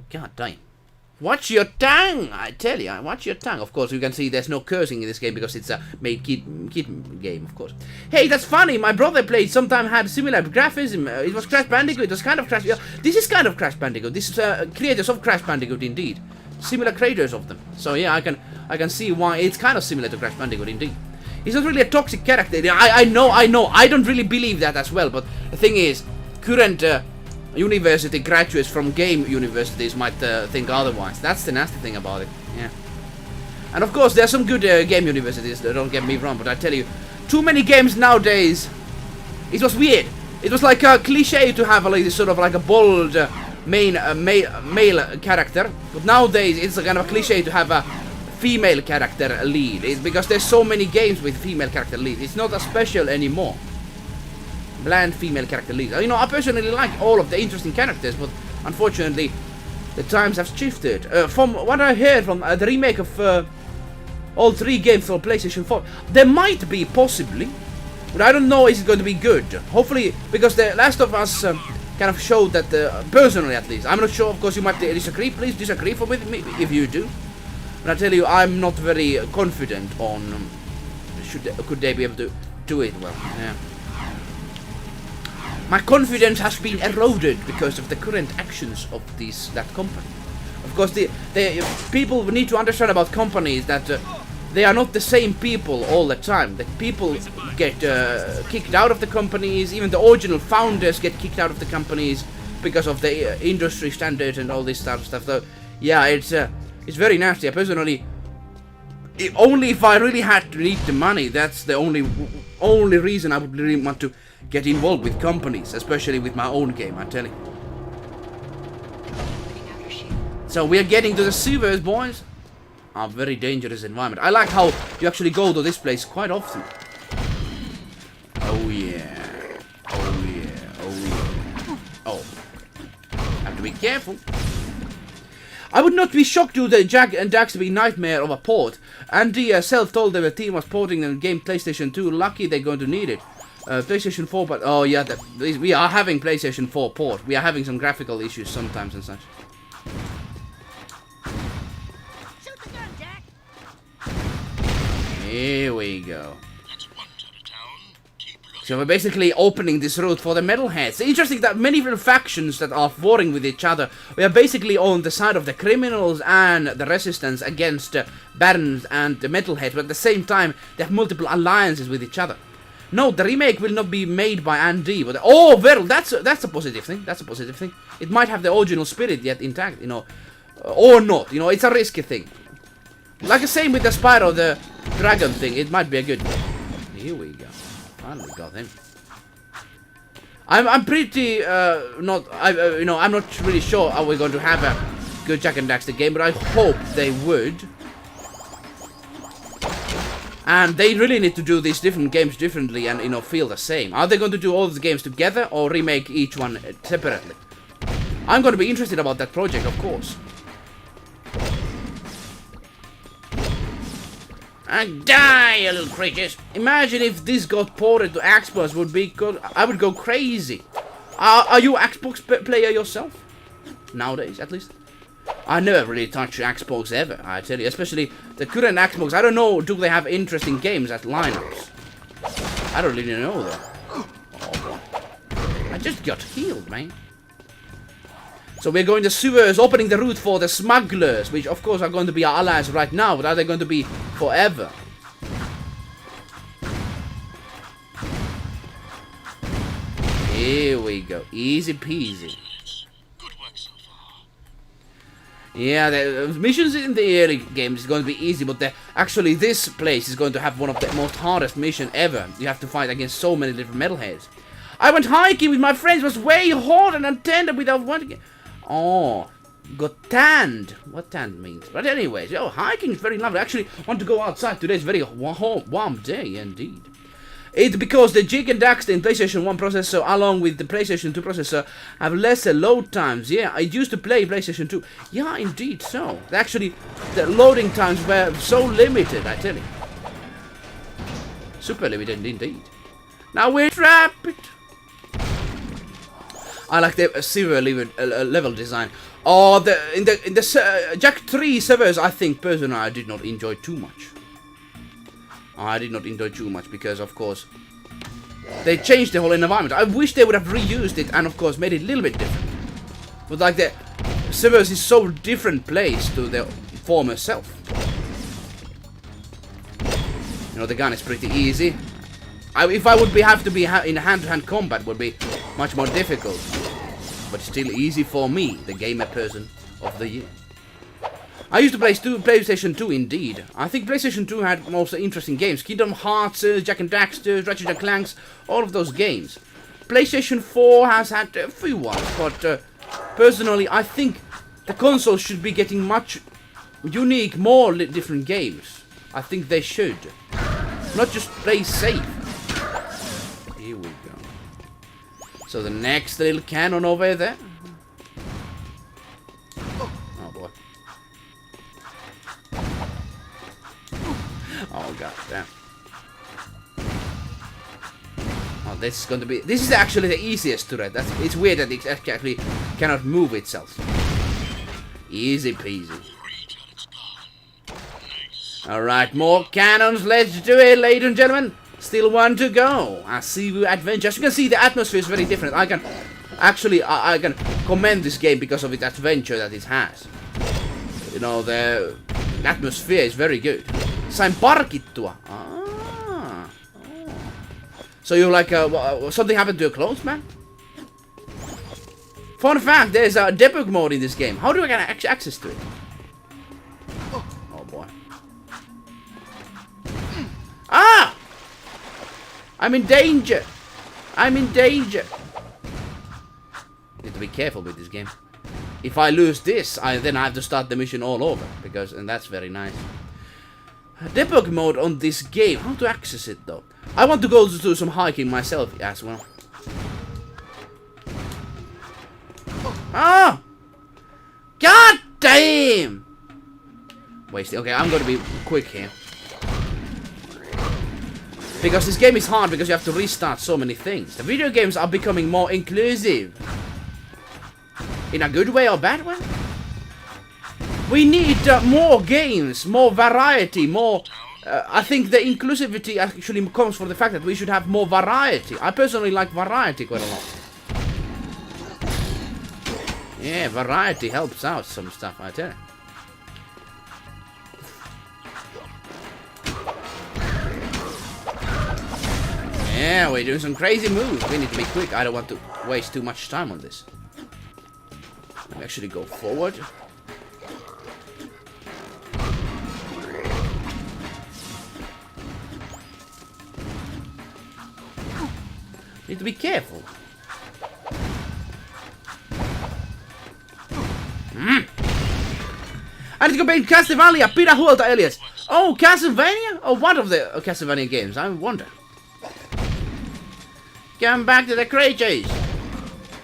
god damn. Watch your tongue, I tell you, watch your tongue. Of course, you can see there's no cursing in this game because it's a made kid game, of course. Hey, that's funny, my brother played, sometime had similar graphism. It was Crash Bandicoot, it was kind of Crash, yeah, this is kind of Crash Bandicoot. This is creators of Crash Bandicoot, indeed. Similar creators of them. So yeah, I can see why it's kind of similar to Crash Bandicoot, indeed. He's not really a toxic character. I know, I don't really believe that as well, but the thing is, current university graduates from game universities might think otherwise. That's the nasty thing about it, yeah. And of course, there are some good game universities, don't get me wrong, but I tell you, too many games nowadays, it was weird. It was like a cliche to have like this sort of like a bold male character, but nowadays it's a kind of a cliche to have a female character lead. It's because there's so many games with female character lead. It's not as special anymore. Bland female character lead. You know, I personally like all of the interesting characters, but unfortunately, the times have shifted. From what I heard from the remake of all three games for PlayStation 4, there might be possibly, but I don't know is it going to be good. Hopefully, because the Last of Us kind of showed that, personally at least, I'm not sure. Of course, you might disagree. Please disagree with me if you do. But I tell you, I'm not very confident on could they be able to do it well. Yeah. My confidence has been eroded because of the current actions of that company. Of course, the people need to understand about companies that they are not the same people all the time. That people get kicked out of the companies. Even the original founders get kicked out of the companies because of the industry standards and all this sort of stuff. So, yeah, it's very nasty. I personally, only if I really had to need the money, that's the only reason I would really want to get involved with companies, especially with my own game, I tell you. So we are getting to the sewers, boys. A very dangerous environment. I like how you actually go to this place quite often. Oh yeah. Oh yeah. Oh yeah. Oh. Have to be careful. I would not be shocked to the Jak and Daxter be nightmare of a port. Andy self-told that the team was porting the game PlayStation 2. Lucky they're going to need it. PlayStation 4, but oh yeah, we are having PlayStation 4 port. We are having some graphical issues sometimes and such. Shoot the gun, Jack. Here we go. So we're basically opening this route for the Metalheads. It's interesting that many different factions that are warring with each other, we are basically on the side of the criminals and the resistance against Barons and the Metalheads, but at the same time they have multiple alliances with each other. No, the remake will not be made by Andy, but oh well, that's a positive thing. That's a positive thing. It might have the original spirit yet intact, you know, or not. You know, it's a risky thing. Like the same with the Spyro the Dragon thing. It might be a good one. Here we go. Finally got him. I'm pretty I'm not really sure how we're going to have a good Jak and Daxter game, but I hope they would. And they really need to do these different games differently and, you know, feel the same. Are they going to do all the games together or remake each one separately? I'm going to be interested about that project, of course. And die, you little creatures! Imagine if this got ported to Xbox, would be good. I would go crazy. Are you an Xbox player yourself? Nowadays, at least. I never really touched Xbox ever, I tell you. Especially the current Xbox. I don't know, do they have interesting games at lineups? I don't really know though. Oh boy. I just got healed, man. So we're going to sewers, opening the route for the smugglers, which of course are going to be our allies right now, but are they going to be forever? Here we go, easy peasy. Yeah, the missions in the early games is going to be easy, but actually this place is going to have one of the most hardest missions ever. You have to fight against so many different metalheads. I went hiking with my friends, it was way harder than tender without one. Oh, got tanned. What tanned means. But anyways, hiking is very lovely. Actually, I want to go outside. Today's very warm day indeed. It's because the Jak and Daxter in PlayStation 1 processor along with the PlayStation 2 processor have lesser load times. Yeah, I used to play PlayStation 2. Yeah, indeed so. Actually, the loading times were so limited, I tell you. Super limited indeed. Now we're trapped. I like the silver level design. Oh, in the Jak 3 servers, I think personally I did not enjoy too much. I did not enjoy too much because, of course, they changed the whole environment. I wish they would have reused it and, of course, made it a little bit different. But like the servers is so different place to their former self. You know, the gun is pretty easy. If I would have to be in hand-to-hand combat, would be much more difficult. But still easy for me, the gamer person of the year. I used to play PlayStation 2 indeed. I think PlayStation 2 had most interesting games. Kingdom Hearts, Jak and Daxter, Ratchet and Clanks, all of those games. PlayStation 4 has had a few ones, but personally I think the console should be getting much unique, more different games. I think they should. Not just play safe. Here we go. So the next little cannon over there. Oh boy. Oh god damn. Oh, this is going to be. This is actually the easiest turret. It's weird that it actually cannot move itself. Easy peasy. Alright, more cannons. Let's do it, ladies and gentlemen. Still one to go. I see you adventure. As you can see, the atmosphere is very different. I can actually I can commend this game because of its adventure that it has. You know, the atmosphere is very good. Sain parkittua. Ah. Oh. So you're like, something happened to your clothes, man? Fun fact, there's a debug mode in this game. How do I get access to it? Oh boy. Ah! I'm in danger! I'm in danger! Need to be careful with this game. If I lose this, then I have to start the mission all over. And that's very nice. Debug mode on this game. How to access it though? I want to go do some hiking myself as well. Ah! God damn! Wasting. Okay, I'm gonna be quick here. Because this game is hard because you have to restart so many things. The video games are becoming more inclusive. In a good way or bad way? We need more games, more variety, more... I think the inclusivity actually comes from the fact that we should have more variety. I personally like variety quite a lot. Yeah, variety helps out some stuff, I tell you. Yeah, we're doing some crazy moves. We need to be quick. I don't want to waste too much time on this. Let me actually go forward. Need to be careful. I need to go back to Castlevania. Pidä huolta, Elias. Oh, Castlevania? Oh, one of the Castlevania games. I wonder. Come back to the creatures.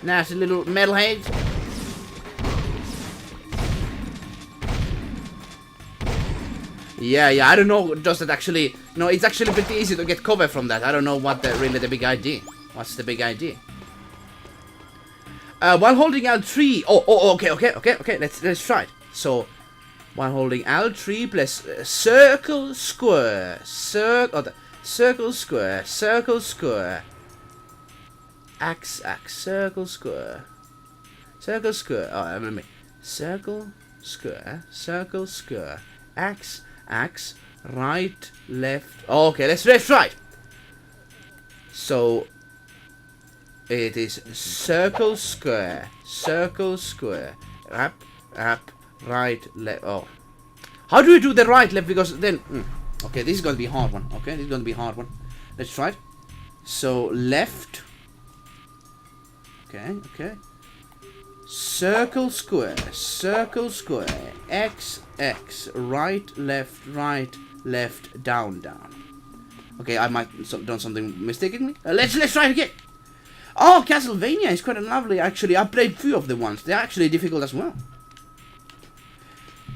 Nasty little metalheads. Yeah, I don't know. Does it actually... No, it's actually pretty easy to get cover from that. I don't know what really the big idea. What's the big idea? While holding L3... Oh, okay. Let's try it. So, while holding L3 plus circle, square, circle, square. X, circle, square. Circle, square. Oh, remember me. Circle, square. X, right, left. Oh, okay, let's try it. So, it is circle, square. Up, right, left. Oh. How do you do the right, left? Because then... Okay, this is going to be a hard one. Let's try it. So, left... Okay. Circle, square. X, right, left, down. Okay, I might have done something mistakenly. Let's try it again. Oh, Castlevania is quite lovely. Actually, I played few of the ones. They're actually difficult as well.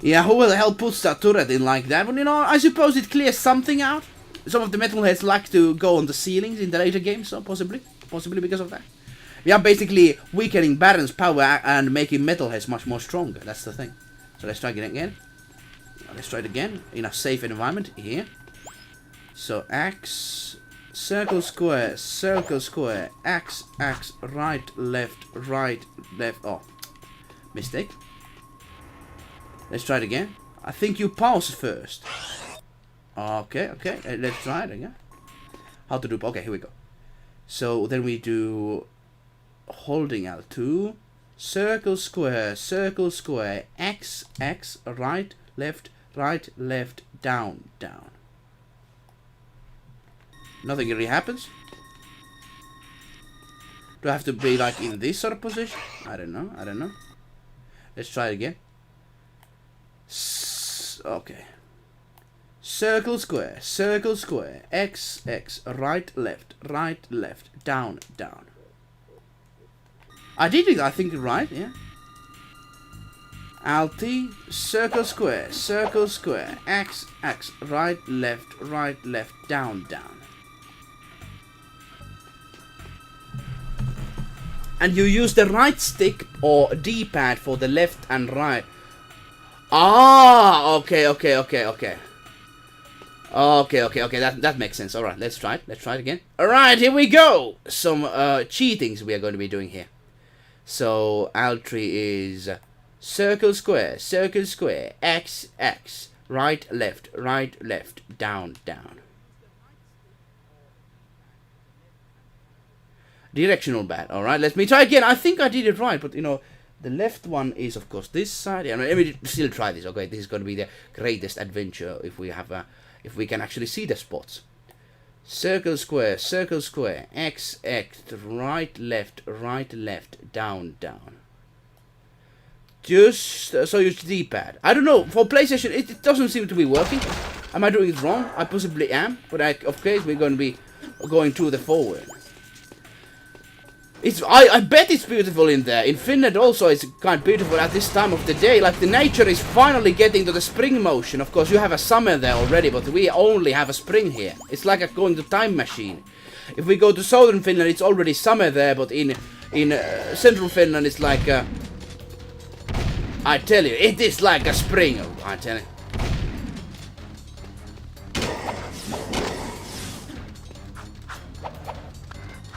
Yeah, who the hell puts that turret in like that? Well, you know, I suppose it clears something out. Some of the Metalheads like to go on the ceilings in the later games, so possibly because of that. We are basically weakening Baron's power and making Metalheads much more stronger. That's the thing. So let's try it again. Let's try it again in a safe environment here. So X, circle, square, X, right, left. Oh, mistake. Let's try it again. I think you pause first. Okay. Let's try it again. How to do? Okay, here we go. So then we do holding L2, circle, square, X, right, left, down. Nothing really happens. Do I have to be like in this sort of position? I don't know. Let's try it again. Okay. Circle, square, X, right, left, down. I did it, I think, right, yeah. Alt, circle, square, X, right, left, down. And you use the right stick or D-pad for the left and right. Ah, okay. That makes sense. All right, let's try it again. All right, here we go. Some cheatings we are going to be doing here. So L3 is circle, square, X, right, left, down. Directional bad. All right, let me try again. I think I did it right, but you know, the left one is of course this side. Yeah, let me still try this. Okay, this is going to be the greatest adventure if we have if we can actually see the spots. Circle, square, X, right, left, down. Just so use D-pad. I don't know, for PlayStation it doesn't seem to be working. Am I doing it wrong? I possibly am, but of course we're going to be going to the forward. I bet it's beautiful in there. In Finland also it's kind of beautiful at this time of the day. Like the nature is finally getting to the spring motion. Of course you have a summer there already, but we only have a spring here. It's like going to time machine. If we go to southern Finland, it's already summer there, but in central Finland it's like I tell you, it is like a spring, I tell you.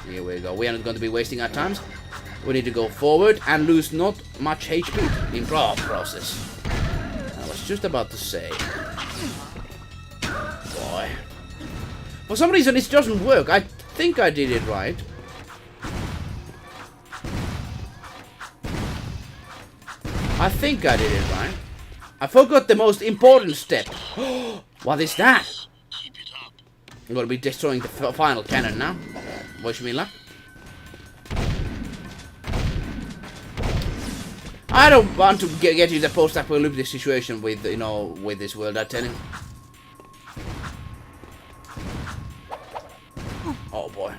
Here we go. We are not going to be wasting our times. We need to go forward and lose not much HP in process. I was just about to say. Boy. For some reason it doesn't work. I think I did it right. I think I did it right. I forgot the most important step. What is that? I'm gonna be destroying the final cannon now. Wish me luck. I don't want to get you the post-apocalyptic situation with, you know, with this world, I tell you. Oh boy.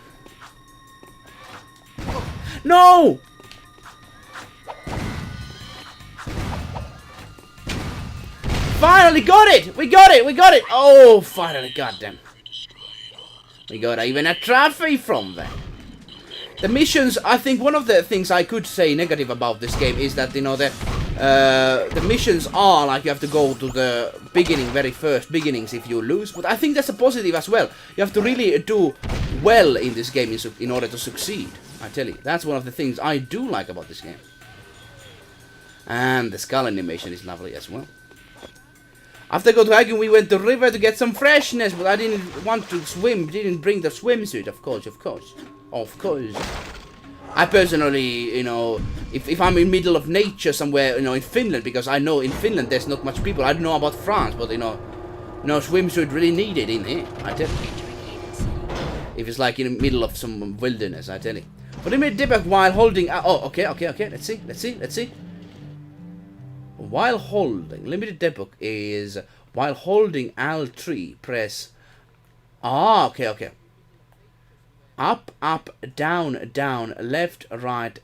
No! Finally got it! We got it! We got it! Oh, finally, goddamn. We got even a trophy from them. The missions, I think one of the things I could say negative about this game is that, you know, the missions are like you have to go to the beginning, very first beginnings if you lose. But I think that's a positive as well. You have to really do well in this game in order to succeed. I tell you, that's one of the things I do like about this game. And the skull animation is lovely as well. After go to hiking, we went to the river to get some freshness, but I didn't want to swim, didn't bring the swimsuit, of course. I personally, you know, if I'm in middle of nature somewhere, you know, in Finland, because I know in Finland there's not much people. I don't know about France, but, you know, no swimsuit really needed in here, I tell you. If it's like in the middle of some wilderness, I tell you. But let me debug while holding, oh, okay, let's see. While holding, limited debug is while holding L3, press. Ah, okay. Up, down, left, right,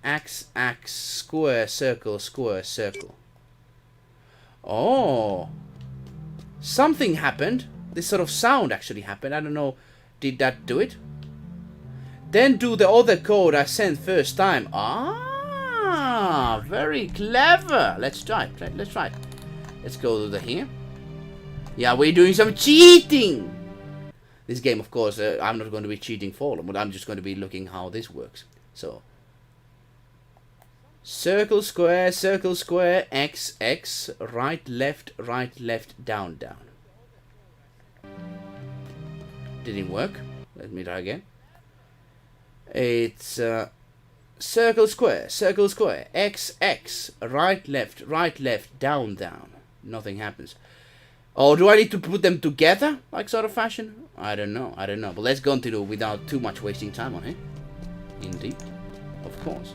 X, square, circle. Oh, something happened. This sort of sound actually happened. I don't know. Did that do it? Then do the other code I sent first time. Ah, very clever. Let's try it. Let's go to here. Yeah, we're doing some cheating. This game, of course, I'm not going to be cheating for them, but I'm just going to be looking how this works. So, circle, square, X, right, left, down. Didn't work. Let me try again. It's circle, square, X, right, left, down. Nothing happens. Oh, do I need to put them together, like sort of fashion? I don't know. But let's continue without too much wasting time on it. Indeed. Of course.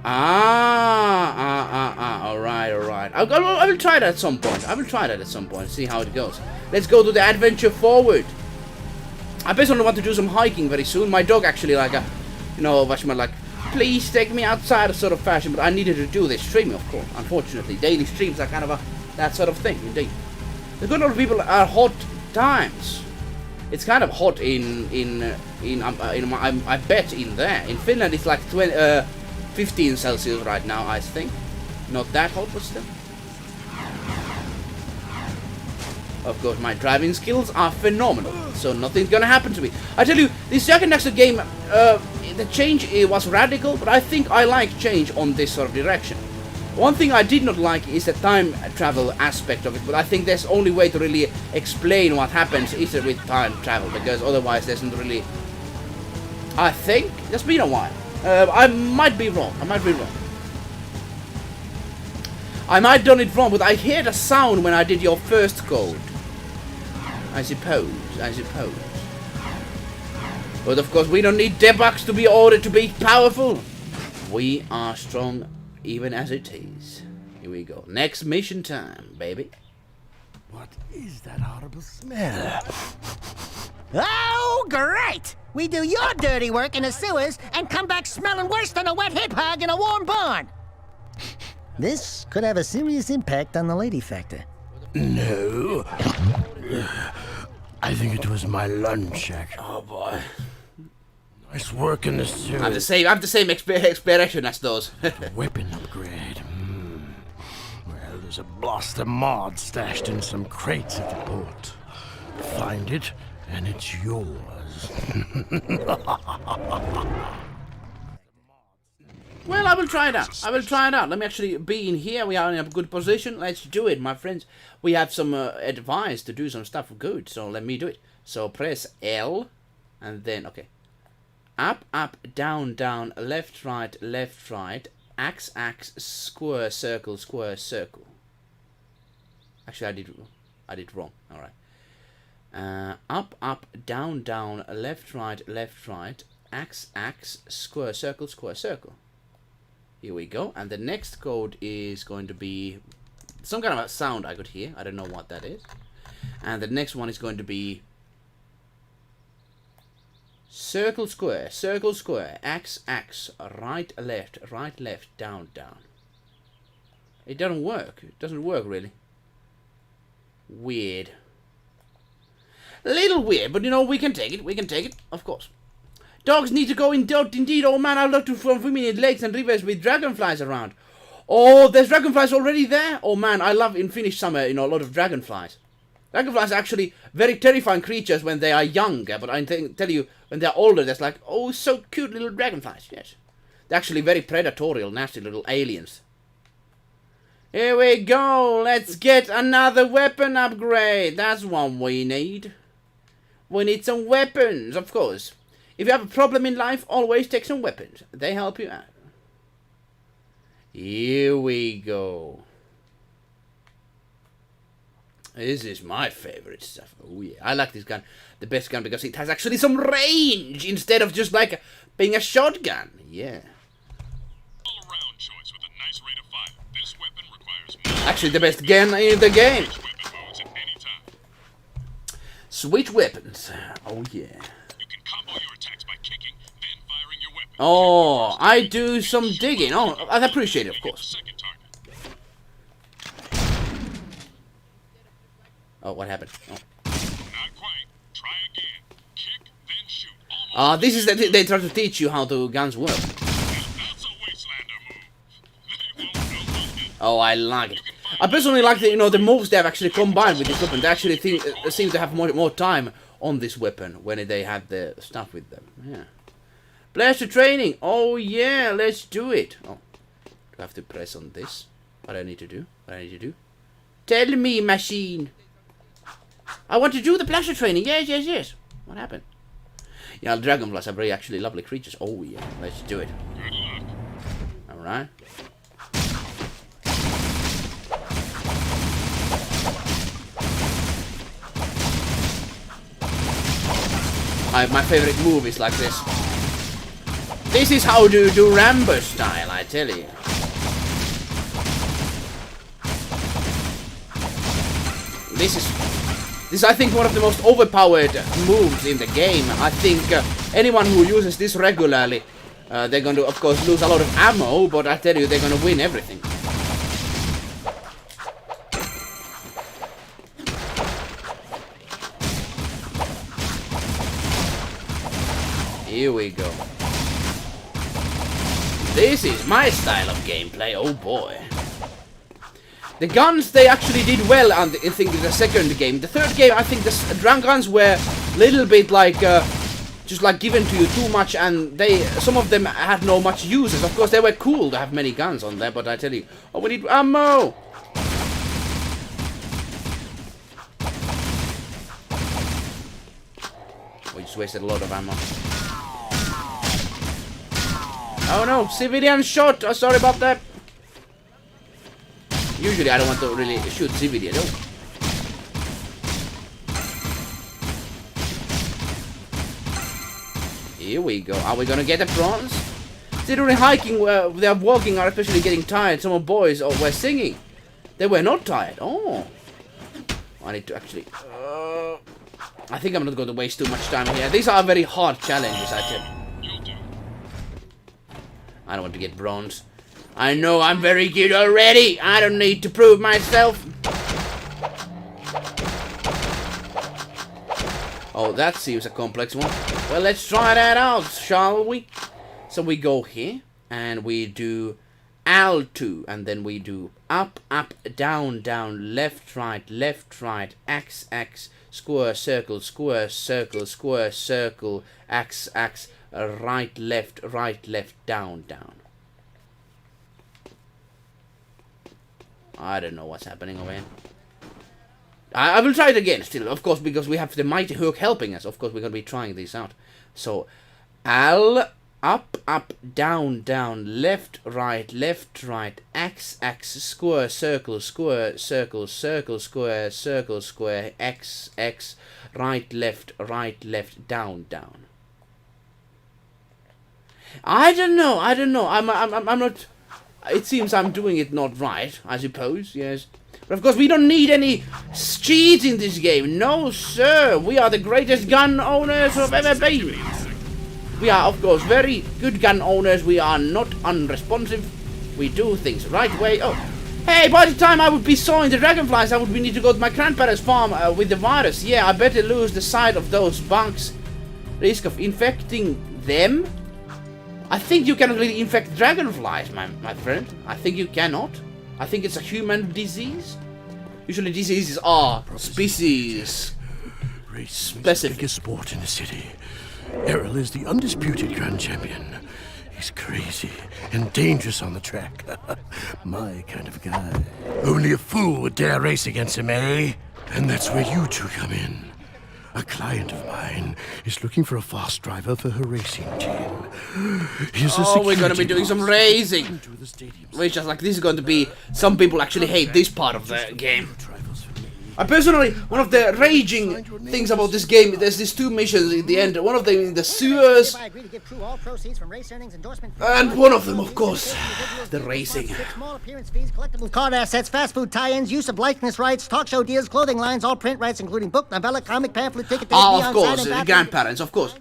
Alright. I will try that at some point. See how it goes. Let's go to the adventure forward. I personally want to do some hiking very soon. My dog actually like please take me outside sort of fashion, but I needed to do this stream, of course. Unfortunately, daily streams are kind of that sort of thing, indeed. The good old people are hot times. It's kind of hot I bet in there. In Finland it's like 15 Celsius right now, I think. Not that hot, but still. Of course, my driving skills are phenomenal, so nothing's gonna happen to me. I tell you, this Jak and Daxter game, the change was radical, but I think I like change on this sort of direction. One thing I did not like is the time travel aspect of it, but I think there's only way to really explain what happens is with time travel, because otherwise there's not really... I think, it's been a while. I might be wrong. I might have done it wrong, but I heard a sound when I did your first code. I suppose. But of course we don't need debugs to be ordered to be powerful. We are strong even as it is. Here we go. Next mission time, baby. What is that horrible smell? Oh, great! We do your dirty work in the sewers and come back smelling worse than a wet hip hog in a warm barn. This could have a serious impact on the lady factor. No. I think it was my lunch, Jak. Oh boy. Nice work in the suit. I'm the same expression as those. Weapon upgrade. Well, there's a blaster mod stashed in some crates at the port. Find it, and it's yours. Well, I will try it out. I will try it out. Let me actually be in here. We are in a good position. Let's do it, my friends. We have some advice to do some stuff good, so let me do it. So press L, and then, okay. Up, up, down, down, left, right, X, X, square, circle, square, circle. Actually, I did wrong. All right. Up, up, down, down, left, right, X, X, square, circle, square, circle. Here we go. And the next code is going to be some kind of a sound I could hear. I don't know what that is. And the next one is going to be circle, square, X, X, right, left, down, down. It doesn't work. It doesn't work really. Weird. A little weird, but you know, we can take it. We can take it, of course. Dogs need to go indeed. Oh man, I'd love to swim in lakes and rivers with dragonflies around. Oh, there's dragonflies already there? Oh man, I love in Finnish summer, you know, a lot of dragonflies. Dragonflies are actually very terrifying creatures when they are younger, but I tell you, when they're older, there's like, oh, so cute little dragonflies, yes. They're actually very predatory, nasty little aliens. Here we go, let's get another weapon upgrade. That's one we need. We need some weapons, of course. If you have a problem in life, always take some weapons. They help you out. Here we go. This is my favorite stuff. Oh yeah, I like this gun, the best gun, because it has actually some range instead of just like being a shotgun. Yeah. All-around choice with a nice rate of fire. This weapon requires more actually the best gun in the game. weapon modes at any time. Switch weapons. Oh yeah. You can combo your attacks by kicking, then firing your weapon. Oh, I do some digging. Oh, I appreciate it, of course. Second target. Oh, what happened? Oh. Not quite. Try again. Kick, then shoot. Almost. This is they try to teach you how the guns work. That's a Wastelander move. They won't know it. Oh, I like it. I personally like the the moves they have actually combined with this weapon. They actually seem to have more time on this weapon when they have the stuff with them. Yeah. Blaster training. Oh yeah, let's do it. Oh, do I have to press on this? What do I need to do? What do I need to do? Tell me, machine. I want to do the blaster training. Yes, yes, yes. What happened? Yeah, dragonflies are very actually lovely creatures. Oh yeah, let's do it. Good luck. All right. My favorite move is like this. This is how to do Rambo style, I tell you. This is I think one of the most overpowered moves in the game. I think anyone who uses this regularly, they're going to of course lose a lot of ammo, but I tell you they're going to win everything. Here we go. This is my style of gameplay, oh boy. The guns, they actually did well, I think, in the second game. The third game, I think the guns were a little bit like, just like given to you too much, and some of them had no much uses. Of course, they were cool to have many guns on there, but I tell you, oh, we need ammo! We just wasted a lot of ammo. Oh no, civilian shot! Oh, sorry about that. Usually I don't want to really shoot civilians. Oh. Here we go. Are we gonna get a bronze? They're doing hiking, they're walking, are especially getting tired. Some of boys were singing. They were not tired. Oh. I need to actually... I think I'm not going to waste too much time here. These are very hard challenges, I tell you. I don't want to get bronze. I know I'm very good already. I don't need to prove myself. Oh, that seems a complex one. Well, let's try that out, shall we? So we go here, and we do L2, and then we do up, up, down, down, left, right, X, X, square, circle, square, circle, X, X, right, left, down, down. I don't know what's happening over here. I will try it again still, of course, because we have the mighty hook helping us. Of course, we're going to be trying this out. So, L, up, up, down, down, left, right, X, X, square, circle, circle, square, X, X, right, left, down, down. I don't know. I'm not. It seems I'm doing it not right, I suppose, yes. But of course, we don't need any cheats in this game. No, sir. We are the greatest gun owners of ever been. We are, of course, very good gun owners. We are not unresponsive. We do things right way. Oh, hey, by the time I would be sawing the dragonflies, I would need to go to my grandparents' farm with the virus. Yeah, I better lose the sight of those bugs. Risk of infecting them? I think you cannot really infect dragonflies, my friend. I think you cannot. I think it's a human disease. Usually diseases are species specific. Biggest sport in the city. Errol is the undisputed grand champion. He's crazy and dangerous on the track. My kind of guy. Only a fool would dare race against him, eh? And that's where you two come in. A client of mine is looking for a fast driver for her racing team. We're gonna be doing some racing. Which just like this is going to be. Some people actually hate this part of the game. I personally, one of the raging things about this game, there's these two missions in the end. One of them in the sewers, and one of them, of course, the racing. Small appearance fees, collectible card assets, fast food tie-ins, use of likeness rights, talk show deals, clothing lines, all print rights, including book, novella, comic, pamphlet, ticket, of course, grandparents, of course.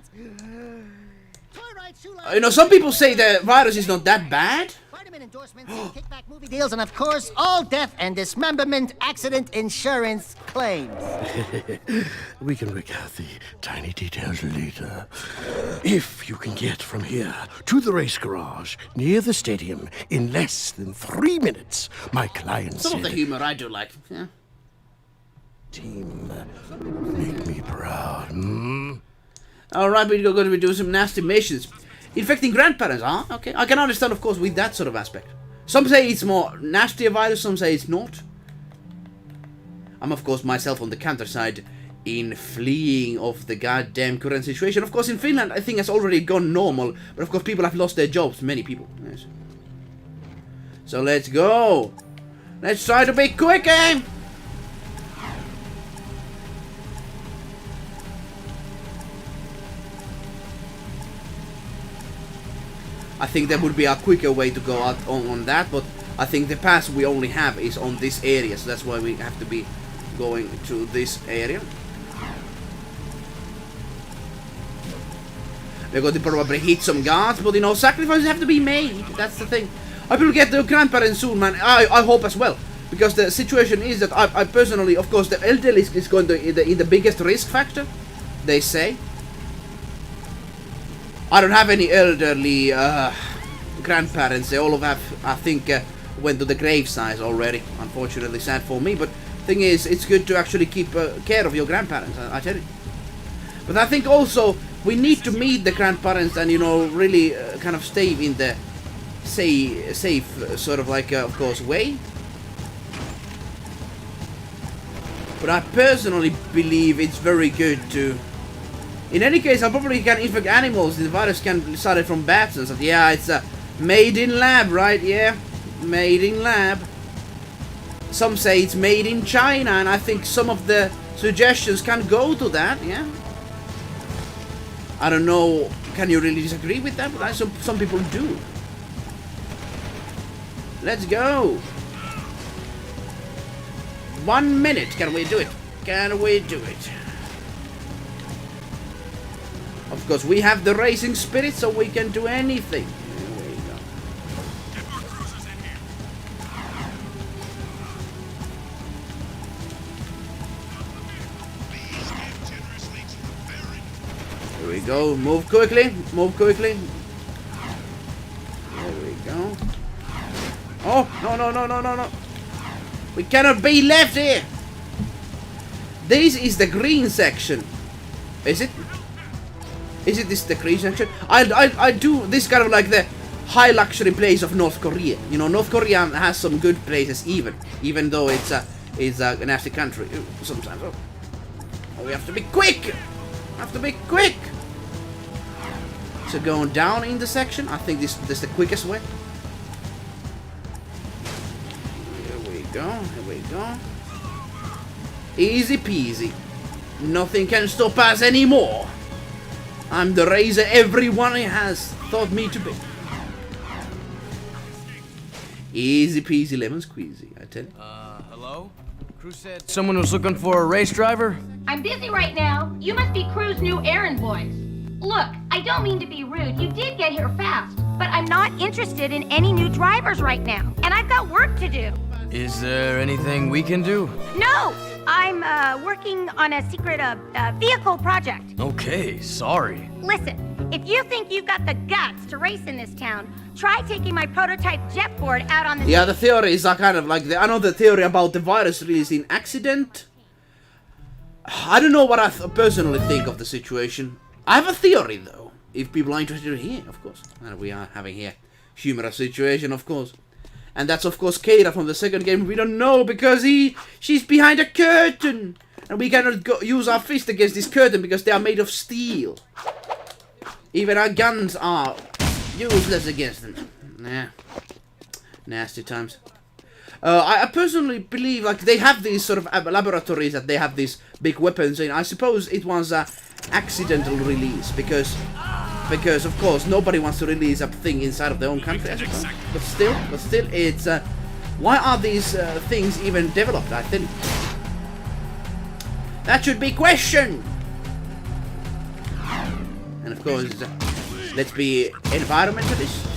You know, some people say the virus is not that bad. Endorsements, kickback movie deals, and of course, all death and dismemberment accident insurance claims. We can work out the tiny details later. If you can get from here to the race garage near the stadium in less than 3 minutes, my client Some of the humor I do like. Yeah. Team, make me proud. Alright, we're going to be doing some nasty missions. Infecting grandparents, huh? Okay, I can understand, of course, with that sort of aspect. Some say it's more nasty a virus, some say it's not. I'm, of course, myself on the counter side in fleeing of the goddamn current situation. Of course, in Finland, I think it's already gone normal, but of course, people have lost their jobs. Many people. Yes. So let's go. Let's try to be quick, eh? I think there would be a quicker way to go out on that, but I think the pass we only have is on this area, so that's why we have to be going to this area. We're going to probably hit some guards, but you know, sacrifices have to be made. That's the thing. I will get the grandparents soon, man. I hope as well, because the situation is that I personally, of course, the elderly is going to in the biggest risk factor, they say. I don't have any elderly grandparents. They all have, I think, went to the graveside already. Unfortunately, sad for me. But thing is, it's good to actually keep care of your grandparents. I tell you. But I think also we need to meet the grandparents and, you know, really kind of stay in the safe sort of like, of course, way. But I personally believe it's very good to. In any case, I probably can infect animals. The virus can start from bats and stuff. Yeah, it's made in lab, right? Yeah, made in lab. Some say it's made in China, and I think some of the suggestions can go to that. Yeah. I don't know. Can you really disagree with that? But some people do. Let's go. 1 minute. Can we do it? Can we do it? Of course, we have the racing spirit, so we can do anything. There we go. Here we go. Move quickly. Move quickly. There we go. Oh, no. We cannot be left here. This is the green section. Is it? Is it this the green section? I do this kind of like the high luxury place of North Korea. You know, North Korea has some good places even though it's a nasty country sometimes. Oh, we have to be quick. So going down in the section, I think this is the quickest way. Here we go. Easy peasy. Nothing can stop us anymore. I'm the racer everyone has thought me to be. Easy peasy lemon squeezy, I tell you. Hello? Crew said someone was looking for a race driver? I'm busy right now. You must be Crew's new errand boys. Look, I don't mean to be rude. You did get here fast. But I'm not interested in any new drivers right now. And I've got work to do. Is there anything we can do? No! I'm working on a secret vehicle project. Okay, sorry. Listen, if you think you've got the guts to race in this town, try taking my prototype jet board out on the... Yeah, the theories are kind of like... I know the theory about the virus released in accident. I don't know what I personally think of the situation. I have a theory, though. If people are interested in here, of course. And we are having here humorous situation, of course. And that's, of course, Keira from the second game. We don't know because she's behind a curtain. And we cannot use our fist against this curtain because they are made of steel. Even our guns are useless against them. Nah. Nasty times. I personally believe like they have these sort of laboratories that they have these big weapons in. I suppose it was a accidental release because of course nobody wants to release a thing inside of their own country, I suppose. But still, it's why are these things even developed? I think that should be questioned. And of course, let's be environmentalists.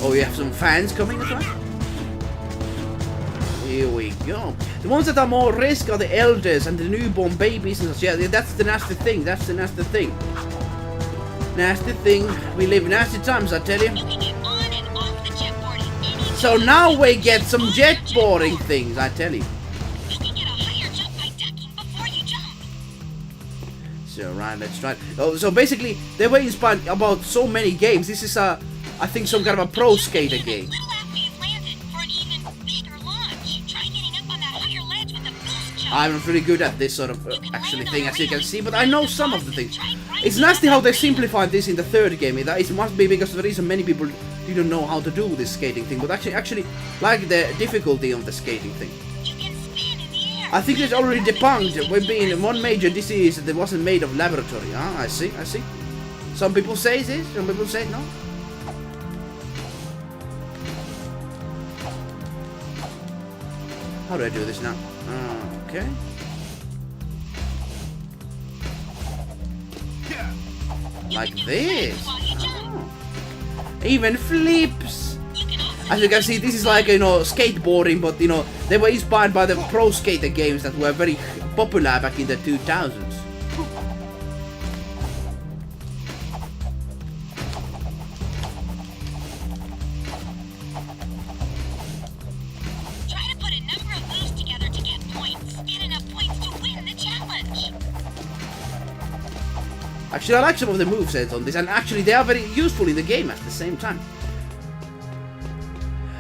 Oh, you have some fans coming as well? Here we go. The ones that are more risk are the elders and the newborn babies and such. Yeah, that's the nasty thing. That's the nasty thing. Nasty thing. We live in nasty times, I tell you. You can get on and off the jet board at any So now we get some jet boarding things, I tell you. You can get a higher jump by ducking before you jump. So right, let's try. Oh, so basically, they were inspired about so many games. This is I think some kind of a pro skater game. Little after you've landed for an even bigger launch. Try getting up on that higher ledge with a boost jump. I'm not really good at this sort of actually thing, as you can see, but I know some of the things. It's nasty how they simplified this in the third game. It must be because of the reason many people didn't know how to do this skating thing, but actually like the difficulty of the skating thing. You can spin in the air. I think it's already debunked. We've been one major disease that wasn't made of laboratory. I see. Some people say this, some people say no. How do I do this now? Okay. Like this. Oh. Even flips. As you can see, this is like, skateboarding, but, they were inspired by the pro skater games that were very popular back in the 2000s. Actually, I like some of the movesets on this, and actually they are very useful in the game at the same time.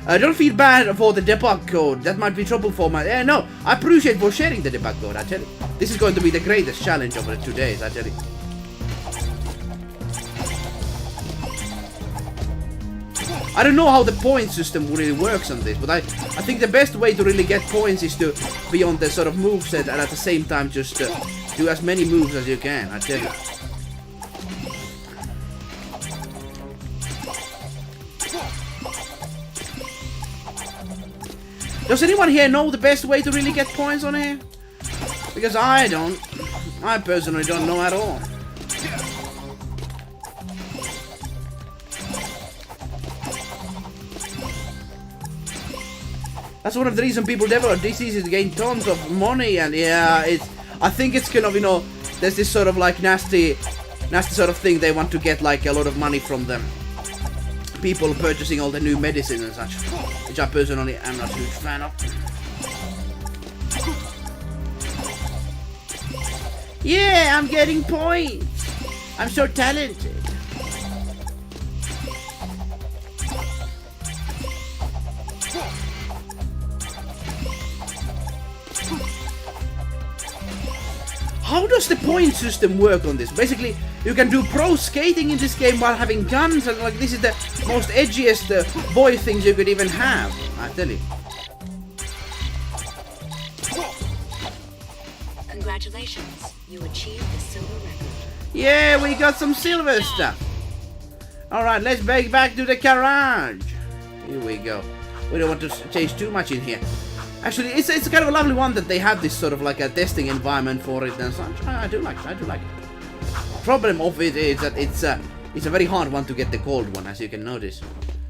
Don't feel bad for the debug code. That might be trouble for my... no, I appreciate for sharing the debug code, I tell you. This is going to be the greatest challenge over the 2 days, I tell you. I don't know how the point system really works on this, but I think the best way to really get points is to be on the sort of moveset and at the same time just do as many moves as you can, I tell you. Does anyone here know the best way to really get points on here? Because I don't. I personally don't know at all. That's one of the reasons people develop DCs to gain tons of money, and yeah, I think it's kind of, you know, there's this sort of like nasty sort of thing. They want to get like a lot of money from them. People purchasing all the new medicine and such, which I personally am not a huge fan of. Yeah, I'm getting points. I'm so talented. How does the point system work on this? Basically, you can do pro skating in this game while having guns, and like this is the most edgiest boy things you could even have, I tell you. Congratulations, you achieved the silver record. Yeah, we got some silver stuff. Alright, let's back to the garage. Here we go. We don't want to change too much in here. Actually, it's kind of a lovely one that they have this sort of like a testing environment for it and such. I do like it. Problem of it is that it's a very hard one to get the gold one, as you can notice.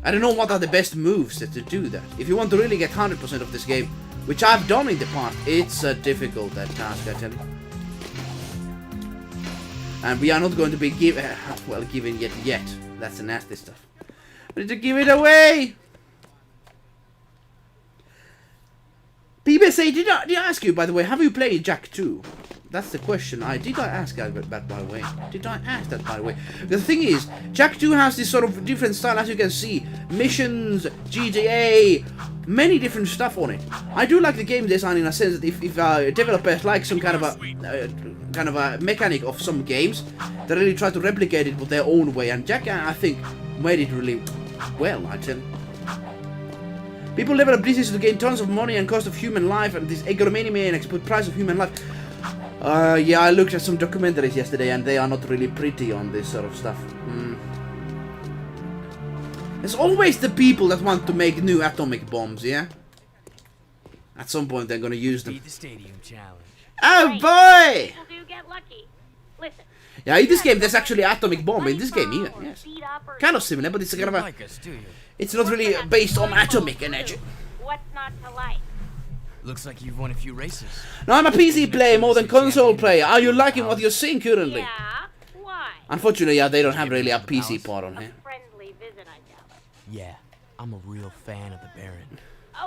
I don't know what are the best moves to do that. If you want to really get 100% of this game, which I've done in the past, it's a difficult task, I tell you. And we are not going to be giving it yet. That's the nasty stuff. We need to give it away. PBSA, did I ask you, by the way, have you played Jak II? That's the question. Did I ask that, by the way? Did I ask that, by the way? The thing is, Jak II has this sort of different style, as you can see. Missions, GTA, many different stuff on it. I do like the game design in a sense that if developers like some kind of a mechanic of some games, they really try to replicate it with their own way. And Jak, I think, made it really well, I tell you. People develop DCs to gain tons of money and cost of human life, and these egomaniacs put price of human life. Yeah, I looked at some documentaries yesterday, and they are not really pretty on this sort of stuff. There's always the people that want to make new atomic bombs, yeah? At some point, they're gonna use them. The stadium challenge. Oh boy! People do get lucky. Listen. Yeah, in this game, there's actually an atomic bomb in this game, even. Yes, kind of similar, but it's kind of a. It's not really based on atomic energy. What's not to like? Looks like you've won a few races. No, I'm a PC player more than console player. Are you liking what you're seeing currently? Yeah. Why? Unfortunately, yeah, they don't have really a PC part on here. Friendly visit, I guess. Yeah, I'm a real fan of the Baron.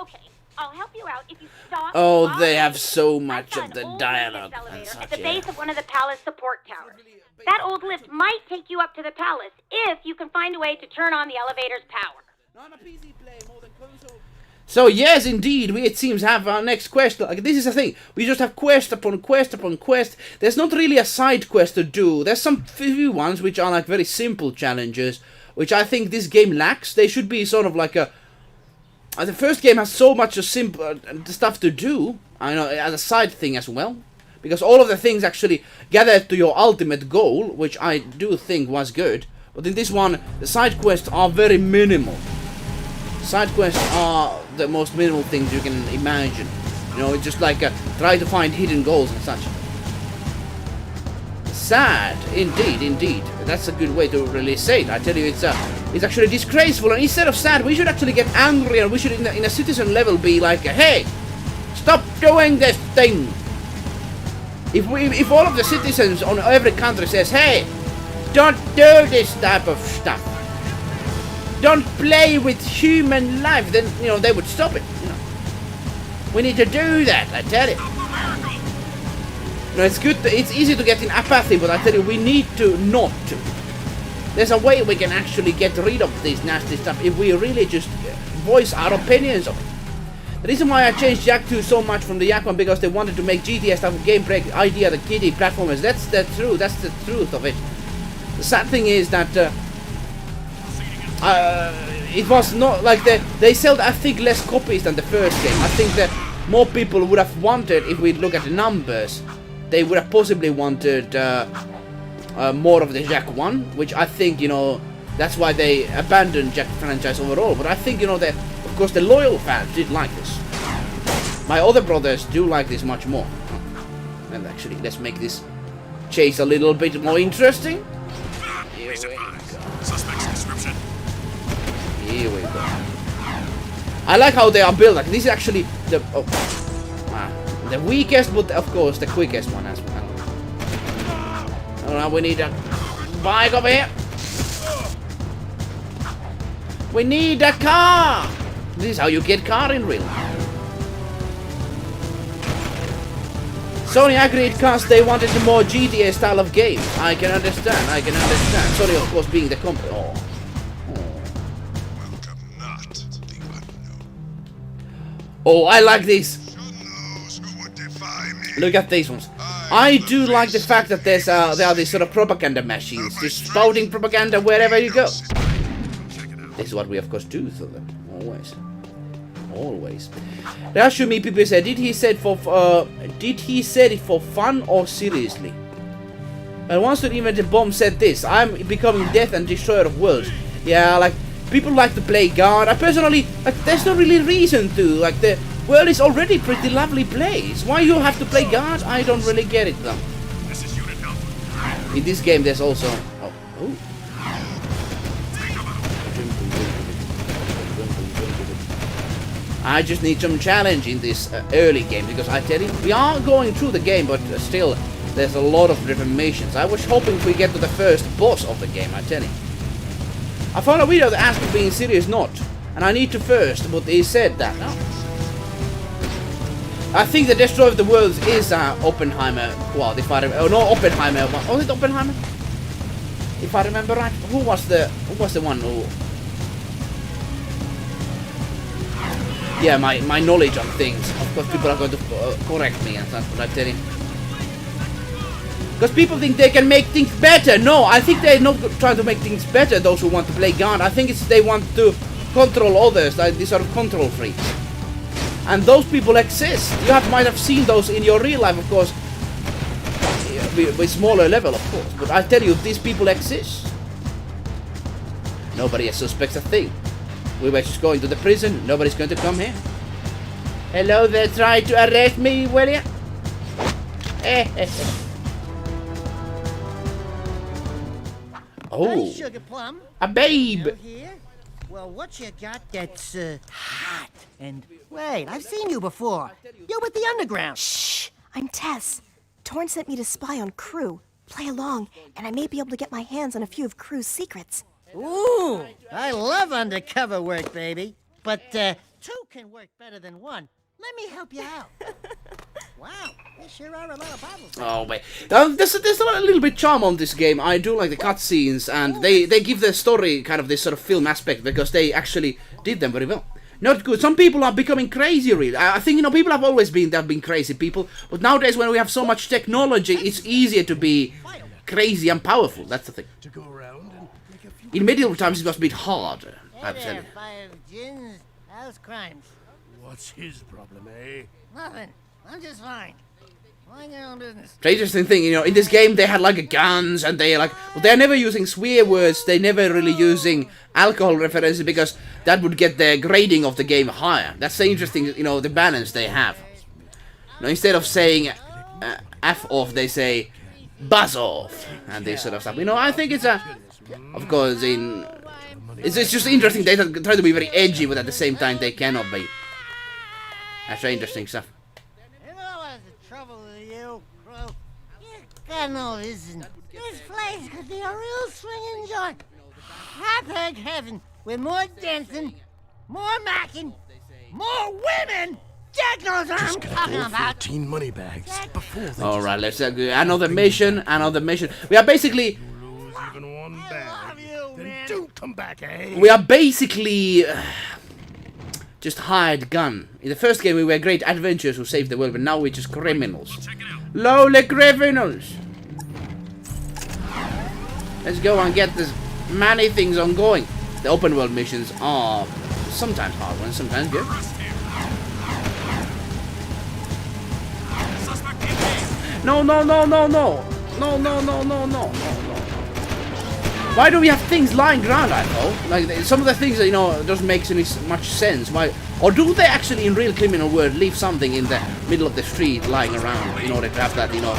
Okay, I'll help you out if you stop. Oh, they have so much of the dialogue and such, at the base of one of the palace support towers. That old lift might take you up to the palace if you can find a way to turn on the elevator's power. So yes, indeed, we it seems have our next quest. Like this is the thing, we just have quest upon quest upon quest. There's not really a side quest to do. There's some few ones which are like very simple challenges, which I think this game lacks. They should be sort of like a. The first game has so much simple stuff to do. I know as a side thing as well, because all of the things actually gather to your ultimate goal, which I do think was good. But in this one, the side quests are very minimal. Side quests are the most minimal things you can imagine. You know, it's just like try to find hidden goals and such. Sad, indeed. That's a good way to really say it. I tell you, it's actually disgraceful. And instead of sad, we should actually get angry, and we should, in a citizen level, be like, hey, stop doing this thing. If all of the citizens on every country says, hey, don't do this type of stuff. Don't play with human life, then, you know, they would stop it, you know. We need to do that, I tell you. You know, it's good, it's easy to get in apathy, but I tell you, we need to not to. There's a way we can actually get rid of this nasty stuff if we really just voice our opinions of it. The reason why I changed Jak II so much from the Jak 1, because they wanted to make GTA stuff, gameplay idea, the kiddie platformers. That's the truth of it. The sad thing is that it was not like they sold, I think, less copies than the first game. I think that more people would have wanted, if we look at the numbers, they would have possibly wanted more of the Jak 1, which I think, you know, that's why they abandoned Jak franchise overall. But I think, you know, that of course the loyal fans did like this. My other brothers do like this much more. And actually, let's make this chase a little bit more interesting. Here we go. Suspect's description. Here we go. I like how they are built. Like, this is actually the the weakest, but of course the quickest one as well. Oh, now we need a bike over here. We need a car. This is how you get car in real life. Sony agreed because they wanted a more GTA style of game. I can understand. I can understand. Sony, of course, being the company. Oh. Oh, I like this. Look at these ones. I do like the fact that there are these sort of propaganda machines, just spouting propaganda wherever you go. This is what we of course do to them. Always. Always. Rashumi people said, did he said it for fun or seriously? And once the event the bomb said this, I'm becoming death and destroyer of worlds. Yeah, like people like to play God. I personally like there's no really reason to. Like the world is already pretty lovely place. Why you have to play God? I don't really get it though. In this game there's also I just need some challenge in this early game, because I tell you, we are going through the game, but still, there's a lot of different missions. I was hoping we get to the first boss of the game, I tell you. I found a video that asked me being serious not, and I need to first, but he said that. No. I think the Destroyer of the Worlds is Oppenheimer quad, if I remember. Oh, no, Oppenheimer. Was it Oppenheimer? If I remember right. Who was the one who... Yeah, my knowledge on things. Of course, people are going to correct me and that's what I tell you. Because people think they can make things better. No, I think they're not trying to make things better, those who want to play God. I think it's they want to control others, like these sort of control freaks. And those people exist. You might have seen those in your real life, of course. With smaller level, of course. But I tell you, these people exist. Nobody suspects a thing. We were just going to the prison. Nobody's going to come here. Hello, they're trying to arrest me, will ya? Oh, Sugar Plum. A babe. Here? Well, what you got that's hot? And wait, I've seen you before. You're with the underground. Shh! I'm Tess. Torn sent me to spy on Crew. Play along, and I may be able to get my hands on a few of Crew's secrets. Ooh, I love undercover work, baby. But two can work better than one. Let me help you out. Wow, there sure are a lot of bottles. Oh, wait. There's a little bit charm on this game. I do like the cutscenes, and they give the story kind of this sort of film aspect, because they actually did them very well. Not good. Some people are becoming crazy, really. I think, you know, people have always been crazy people, but nowadays when we have so much technology, it's easier to be crazy and powerful. That's the thing. In medieval times, it was a bit harder. Hey there, 5 gins. How's crimes? What's his problem, eh? Nothing. I'm just fine. Mind your own business. The interesting thing, you know, in this game they had like guns, and they like, well, they're never using swear words. They never really using alcohol references, because that would get the grading of the game higher. That's the interesting, you know, the balance they have. You know, instead of saying F off, they say buzz off and this sort of stuff. You know, I think it's of course, it's just interesting. They try to be very edgy, but at the same time they cannot be. That's very interesting stuff. You know what's the trouble with you, Crow? You got no vision. This place could be a real swinging joint. Hot-egg heaven with more dancing, more macking, more women. Jack knows what I'm talking about. 14 money bags before they Alright, let's do another mission. We are basically... even one bag. Then don't come back, eh? We are basically... just hired gun. In the first game we were great adventurers who saved the world, but now we're just criminals. Lowly criminals! Let's go and get this many things ongoing. The open world missions are sometimes hard ones, sometimes good. No, no, no, no, no. No, no, no, no, no, no, no. Why do we have things lying around, I know? Like, some of the things that, you know, doesn't make any much sense. Why? Or do they actually, in real criminal world, leave something in the middle of the street lying around in order to have that, you know,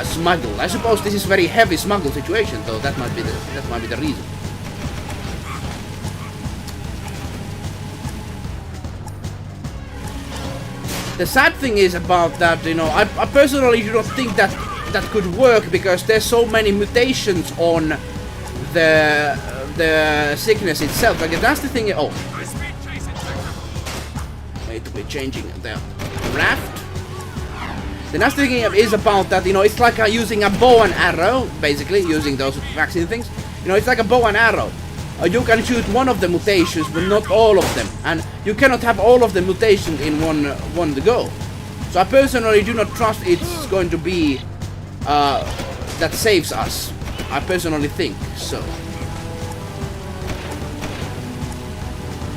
smuggled? I suppose this is a very heavy smuggle situation, though. That might be the reason. The sad thing is about that, you know, I personally do not think that could work because there's so many mutations on the sickness itself. Like, that's the thing. Oh, wait to be changing the raft. The nasty thing is about that, you know, it's like using a bow and arrow, basically using those vaccine things. You know, it's like a bow and arrow. You can shoot one of the mutations, but not all of them, and you cannot have all of the mutations in one go. So I personally do not trust it's going to be that saves us. I personally think so.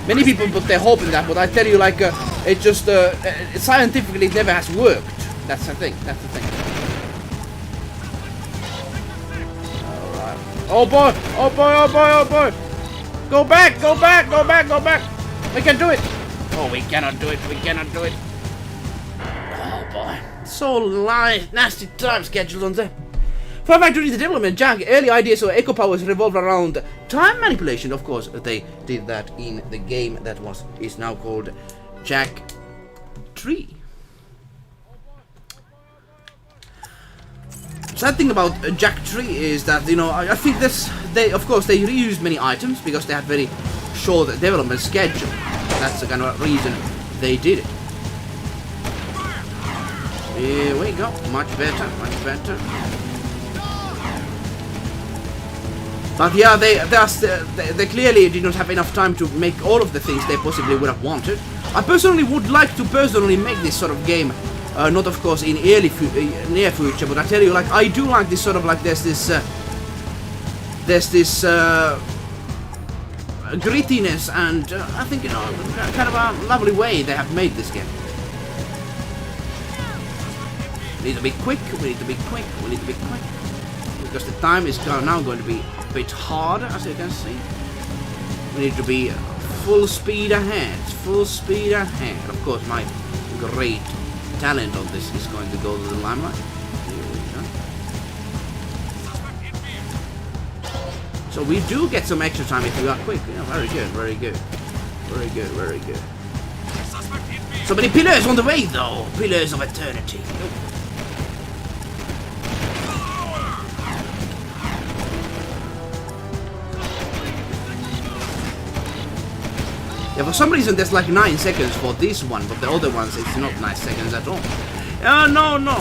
Many people put their hope in that, but I tell you, like, it just scientifically it never has worked. That's the thing. That's the thing. All right. Oh boy! Oh boy! Oh boy! Oh boy! Go back! Go back! Go back! Go back! We can do it! Oh, we cannot do it! We cannot do it! Oh boy! So nasty time schedule on there. Far back during the development, Jak early ideas of echo powers revolved around time manipulation. Of course, they did that in the game that is now called Jak III. Sad thing about Jak III is that, you know, I think they reused many items because they had very short development schedule. That's the kind of reason they did it. Here we go, much better, much better. But yeah, they clearly did not have enough time to make all of the things they possibly would have wanted. I personally would like to make this sort of game. Not of course in near future, but I tell you, like, I do like this sort of, like, there's this grittiness, and I think, you know, kind of a lovely way they have made this game. We need to be quick, we need to be quick, we need to be quick, because the time is now going to be a bit harder, as you can see. We need to be full speed ahead, full speed ahead. Of course, my great talent on this is going to go to the limelight. Here we go. So we do get some extra time if we are quick. Yeah, very good, very good. Very good, very good. So many pillars on the way, though. Pillars of eternity. Yeah, for some reason there's like 9 seconds for this one, but the other ones it's not 9 seconds at all. No, no, no.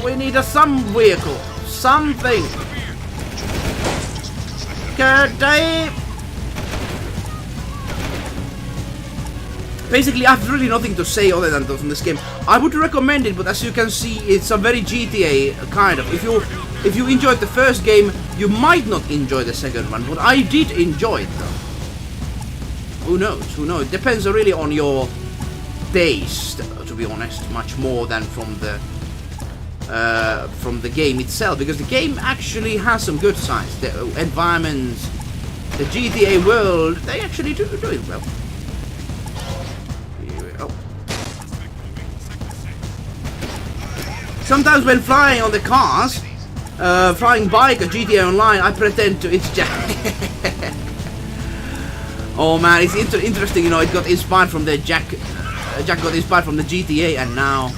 We need some vehicle, something. Good day. Basically, I have really nothing to say other than from this game. I would recommend it, but as you can see, it's a very GTA kind of. If you enjoyed the first game, you might not enjoy the second one, but I did enjoy it though. Who knows? Who knows? It depends really on your taste, to be honest, much more than from the game itself, because the game actually has some good sides. The environments, the GTA world, they actually do it well. Here we go. Sometimes when flying on the cars, flying bike or GTA Online, I pretend to. It's Jak. Oh man, it's interesting. You know, it got inspired from the Jak. Jak got inspired from the GTA, and now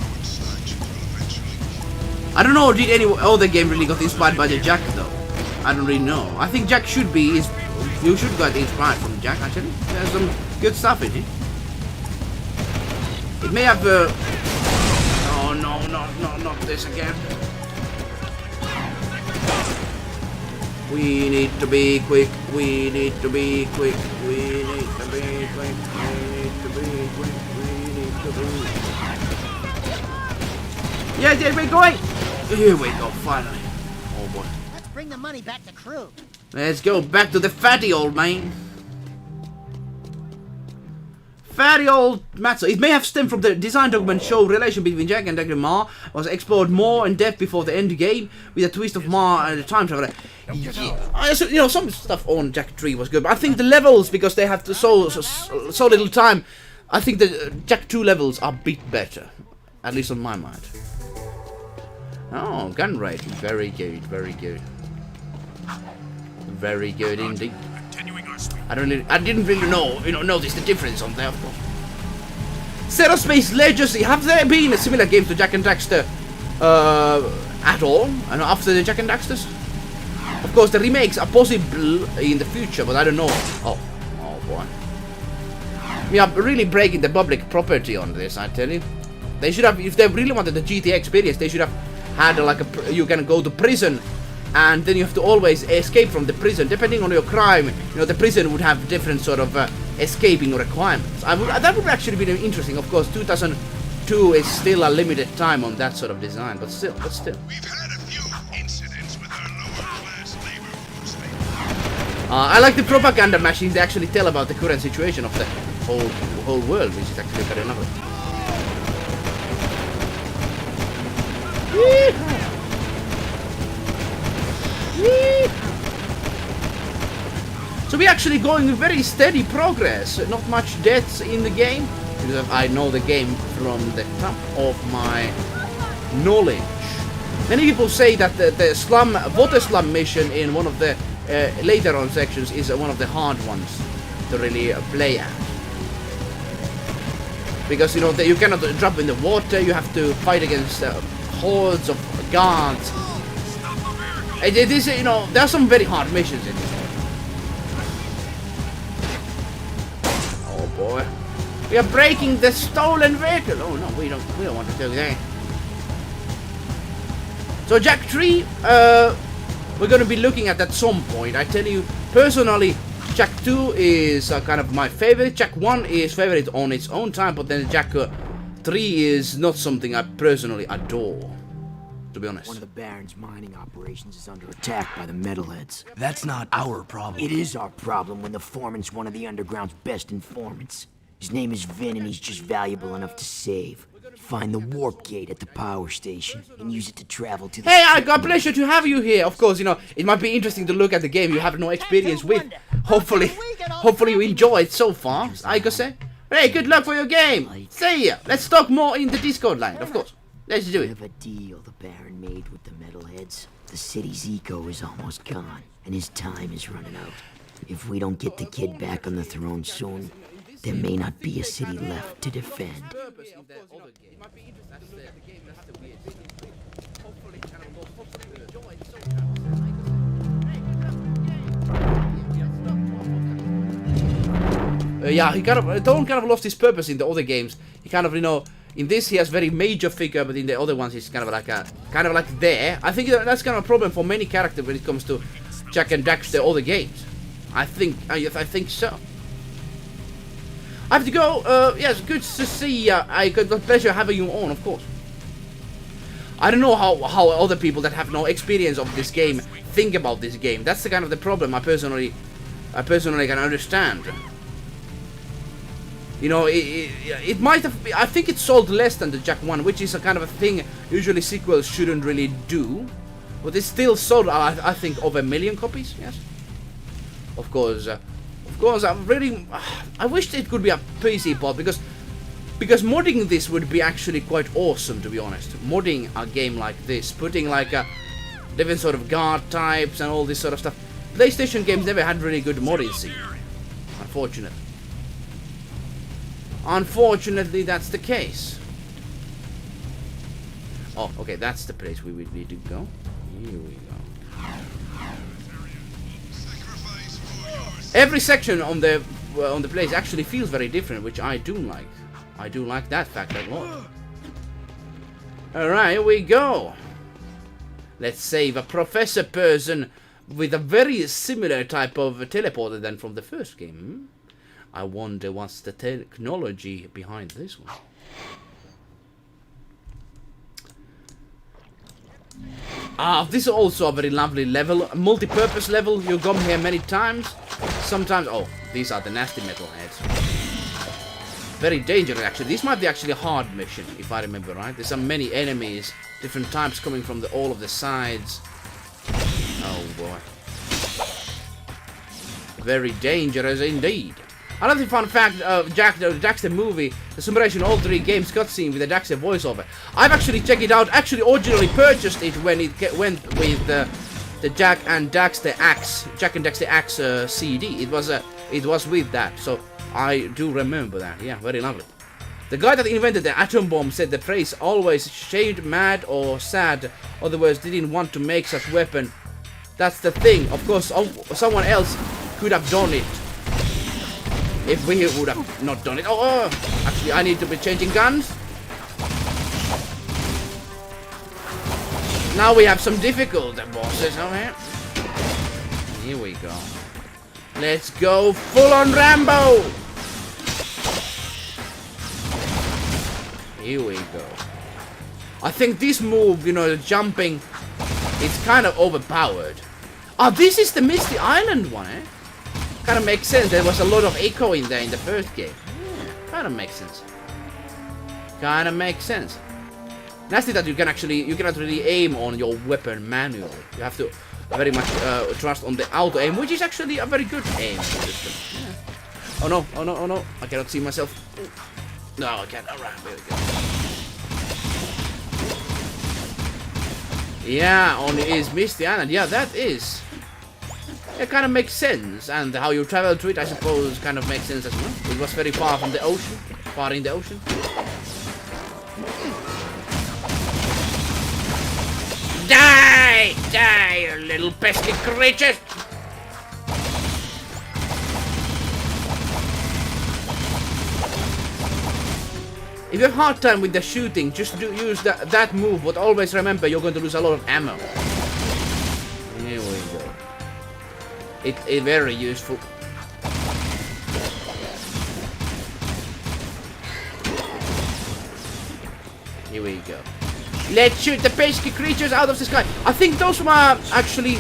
I don't know. Did any other game really got inspired by the Jak though? I don't really know. I think Jak should be. You should get inspired from Jak. Actually, there's some good stuff in it. It may have. Oh no, not this again. We need to be quick, we need to be quick, we need to be quick, we need to be quick, we need to be... Yeah, there we go! Here we go, finally. Oh boy. Let's bring the money back to crew. Let's go back to the fatty old man. Very old matter. It may have stemmed from the design document show relation between Jak and Daxter. Ma was explored more in depth before the end game with a twist of Ma and the time traveler. Yeah. You know, some stuff on Jak 3 was good, but I think the levels, because they have so little time, I think the Jak 2 levels are a bit better, at least on my mind. Oh, gun rate, very good, very good, very good indeed. I didn't really notice the difference on there, of course. Zero Space Legacy, have there been a similar game to Jak and Daxter at all? And after the Jak and Daxters? Of course, the remakes are possible in the future, but I don't know. Oh boy. We are really breaking the public property on this, I tell you. They should have, if they really wanted the GTA experience, they should have had like you can go to prison, and then you have to always escape from the prison. Depending on your crime, you know, the prison would have different sort of escaping requirements. That would actually be interesting. Of course, 2002 is still a limited time on that sort of design, but still. We've had a few incidents with our lower class labor force lately. I like the propaganda machines. They actually tell about the current situation of the whole world, which is actually very lovely. So we're actually going with very steady progress. Not much deaths in the game, because I know the game from the top of my knowledge. Many people say that the water slum mission in one of the later on sections is one of the hard ones to really play at. Because, you know, you cannot drop in the water, you have to fight against hordes of guards. It is, you know, there are some very hard missions in this game. Oh boy. We are breaking the stolen vehicle. Oh no, we don't want to do that. So Jak 3, we're going to be looking at some point. I tell you, personally, Jak 2 is kind of my favorite. Jak 1 is favorite on its own time, but then Jak 3 is not something I personally adore, to be honest. One of the Baron's mining operations is under attack by the Metalheads. That's not our problem. It is our problem when the foreman's one of the underground's best informants. His name is Vin, and he's just valuable enough to save. Find the warp gate at the power station and use it to travel to the... Hey, I got pleasure to have you here. Of course, you know, it might be interesting to look at the game you have no experience with. Hopefully you enjoy it so far, I could say. Hey, good luck for your game. See ya. Let's talk more in the Discord line, of course. Let's do it. We have a deal the Baron made with the Metalheads. The city's eco is almost gone, and his time is running out. If we don't get the kid back on the throne soon, there may not be a city left to defend. Yeah, he Dawn kind of lost his purpose in the other games. He kind of, you know, in this he has very major figure, but in the other ones he's kind of like there. I think that's kind of a problem for many characters when it comes to Jak and Daxter other games. I think so. I have to go. Yes, good to see you. I got the pleasure having you on, of course. I don't know how other people that have no experience of this game think about this game. That's the kind of the problem I personally can understand. You know, it might have... I think it sold less than the Jak 1, which is a kind of a thing usually sequels shouldn't really do. But it still sold, I think, over 1 million copies, yes. Of course, I wish it could be a PC port, because modding this would be actually quite awesome, to be honest. Modding a game like this, putting like a different sort of guard types and all this sort of stuff. PlayStation games never had really good modding scene, unfortunately. Unfortunately, that's the case. Oh, okay, that's the place we would need to go. Here we go. Every section on the place actually feels very different, which I do like. I do like that fact a lot. Alright, here we go. Let's save a professor person with a very similar type of teleporter than from the first game. I wonder what's the technology behind this one. This is also a very lovely level, a multi-purpose level. You come here many times. Sometimes, oh, these are the nasty Metalheads. Very dangerous, actually. This might be actually a hard mission, if I remember right. There's so many enemies, different types coming from all of the sides. Oh boy. Very dangerous indeed. Another fun fact, Jak the Daxter movie, the summation all 3 games cutscene with the Daxter voiceover. I've actually checked it out. Actually, originally purchased it when it went with the Jak and Daxter Axe CD. It was with that, so I do remember that. Yeah, very lovely. The guy that invented the atom bomb said the phrase always shamed, mad, or sad. Other words, didn't want to make such weapon. That's the thing. Of course, someone else could have done it. If we would have not done it. Oh, actually, I need to be changing guns. Now we have some difficult bosses over here. Here we go. Let's go full on Rambo. Here we go. I think this move, you know, the jumping, it's kind of overpowered. Oh, this is the Misty Island one, eh? Kind of makes sense. There was a lot of echo in there in the first game. Yeah, kind of makes sense. Kind of makes sense. Nasty that you cannot really aim on your weapon manually. You have to very much trust on the auto aim, which is actually a very good aim system. Yeah. Oh no, oh no, oh no. I cannot see myself. No, I can't. Alright, there we go. Yeah, on is Misty Island. Yeah, that is. It kind of makes sense, and how you travel to it, I suppose, kind of makes sense as well. It was very far from the ocean, far in the ocean. Die! Die, you little pesky creatures! If you have a hard time with the shooting, just use that move, but always remember you're going to lose a lot of ammo. Here we go. It's very useful. Here we go. Let's shoot the pesky creatures out of the sky. I think those were actually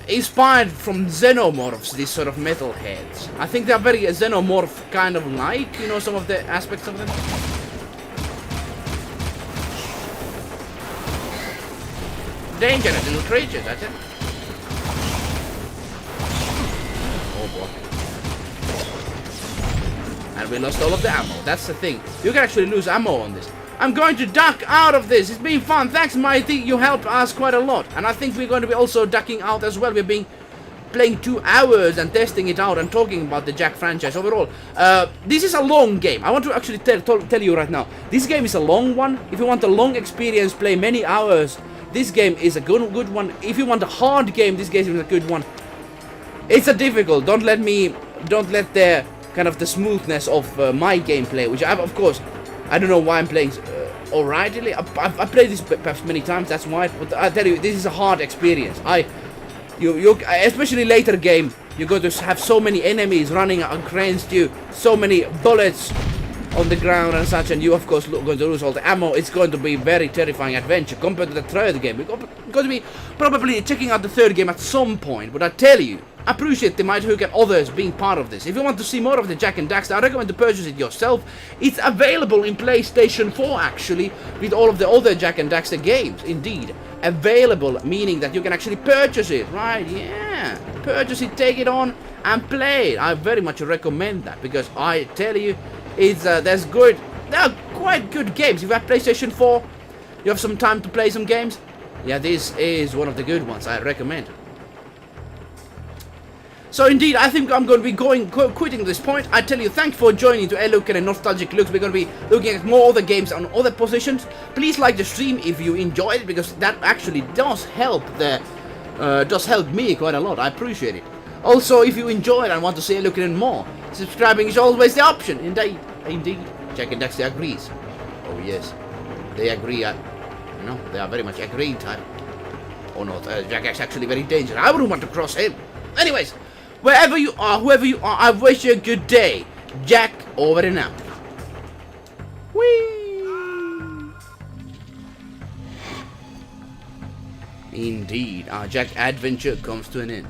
inspired from xenomorphs, these sort of metalheads. I think they're very xenomorph kind of like, you know, some of the aspects of them. Dangerous little creatures, that's it. Oh boy. And we lost all of the ammo. That's the thing. You can actually lose ammo on this. I'm going to duck out of this. It's been fun. Thanks, Mighty. You helped us quite a lot. And I think we're going to be also ducking out as well. We've been playing 2 hours and testing it out and talking about the Jak franchise overall. This is a long game. I want to actually tell you right now. This game is a long one. If you want a long experience, play many hours, this game is a good one. If you want a hard game, this game is a good one. It's a difficult. Don't let the kind of the smoothness of my gameplay, which I've, of course, I don't know why I'm playing alrightly. I've played this perhaps many times, that's why. But I tell you, this is a hard experience. You especially later game, you're going to have so many enemies running against you, so many bullets on the ground and such, and you of course going to lose all the ammo. It's going to be very terrifying adventure compared to the 3rd game. We're going to be probably checking out the 3rd game at some point, but I tell you, I appreciate the Mighty Hook and others being part of this. If you want to see more of the Jak and Daxter, I recommend to purchase it yourself. It's available in PlayStation 4 actually, with all of the other Jak and Daxter games. Indeed, available, meaning that you can actually purchase it, right? Yeah, purchase it, take it on, and play it. I very much recommend that, because I tell you, it's there are quite good games. If you have PlayStation 4, you have some time to play some games. Yeah, this is one of the good ones. I recommend. So indeed, I think I'm going to be quitting this point. I tell you, thanks for joining to eluukkanen Nostalgic Looks. We're going to be looking at more other games on other positions. Please like the stream if you enjoyed it, because that actually does help me quite a lot. I appreciate it. Also, if you enjoyed and want to see eluukkanen more, subscribing is always the option. Indeed, Jak and Daxter agrees. Oh yes, they agree. No, they are very much agreeing type. Or not? Jak is actually very dangerous. I wouldn't want to cross him. Anyways. Wherever you are, whoever you are, I wish you a good day. Jak, over and out. Whee! Indeed, our Jak adventure comes to an end.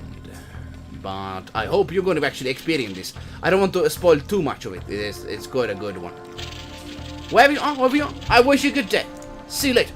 but I hope you're going to actually experience this. I don't want to spoil too much of it. It's quite a good one. Wherever you are, I wish you a good day. See you later.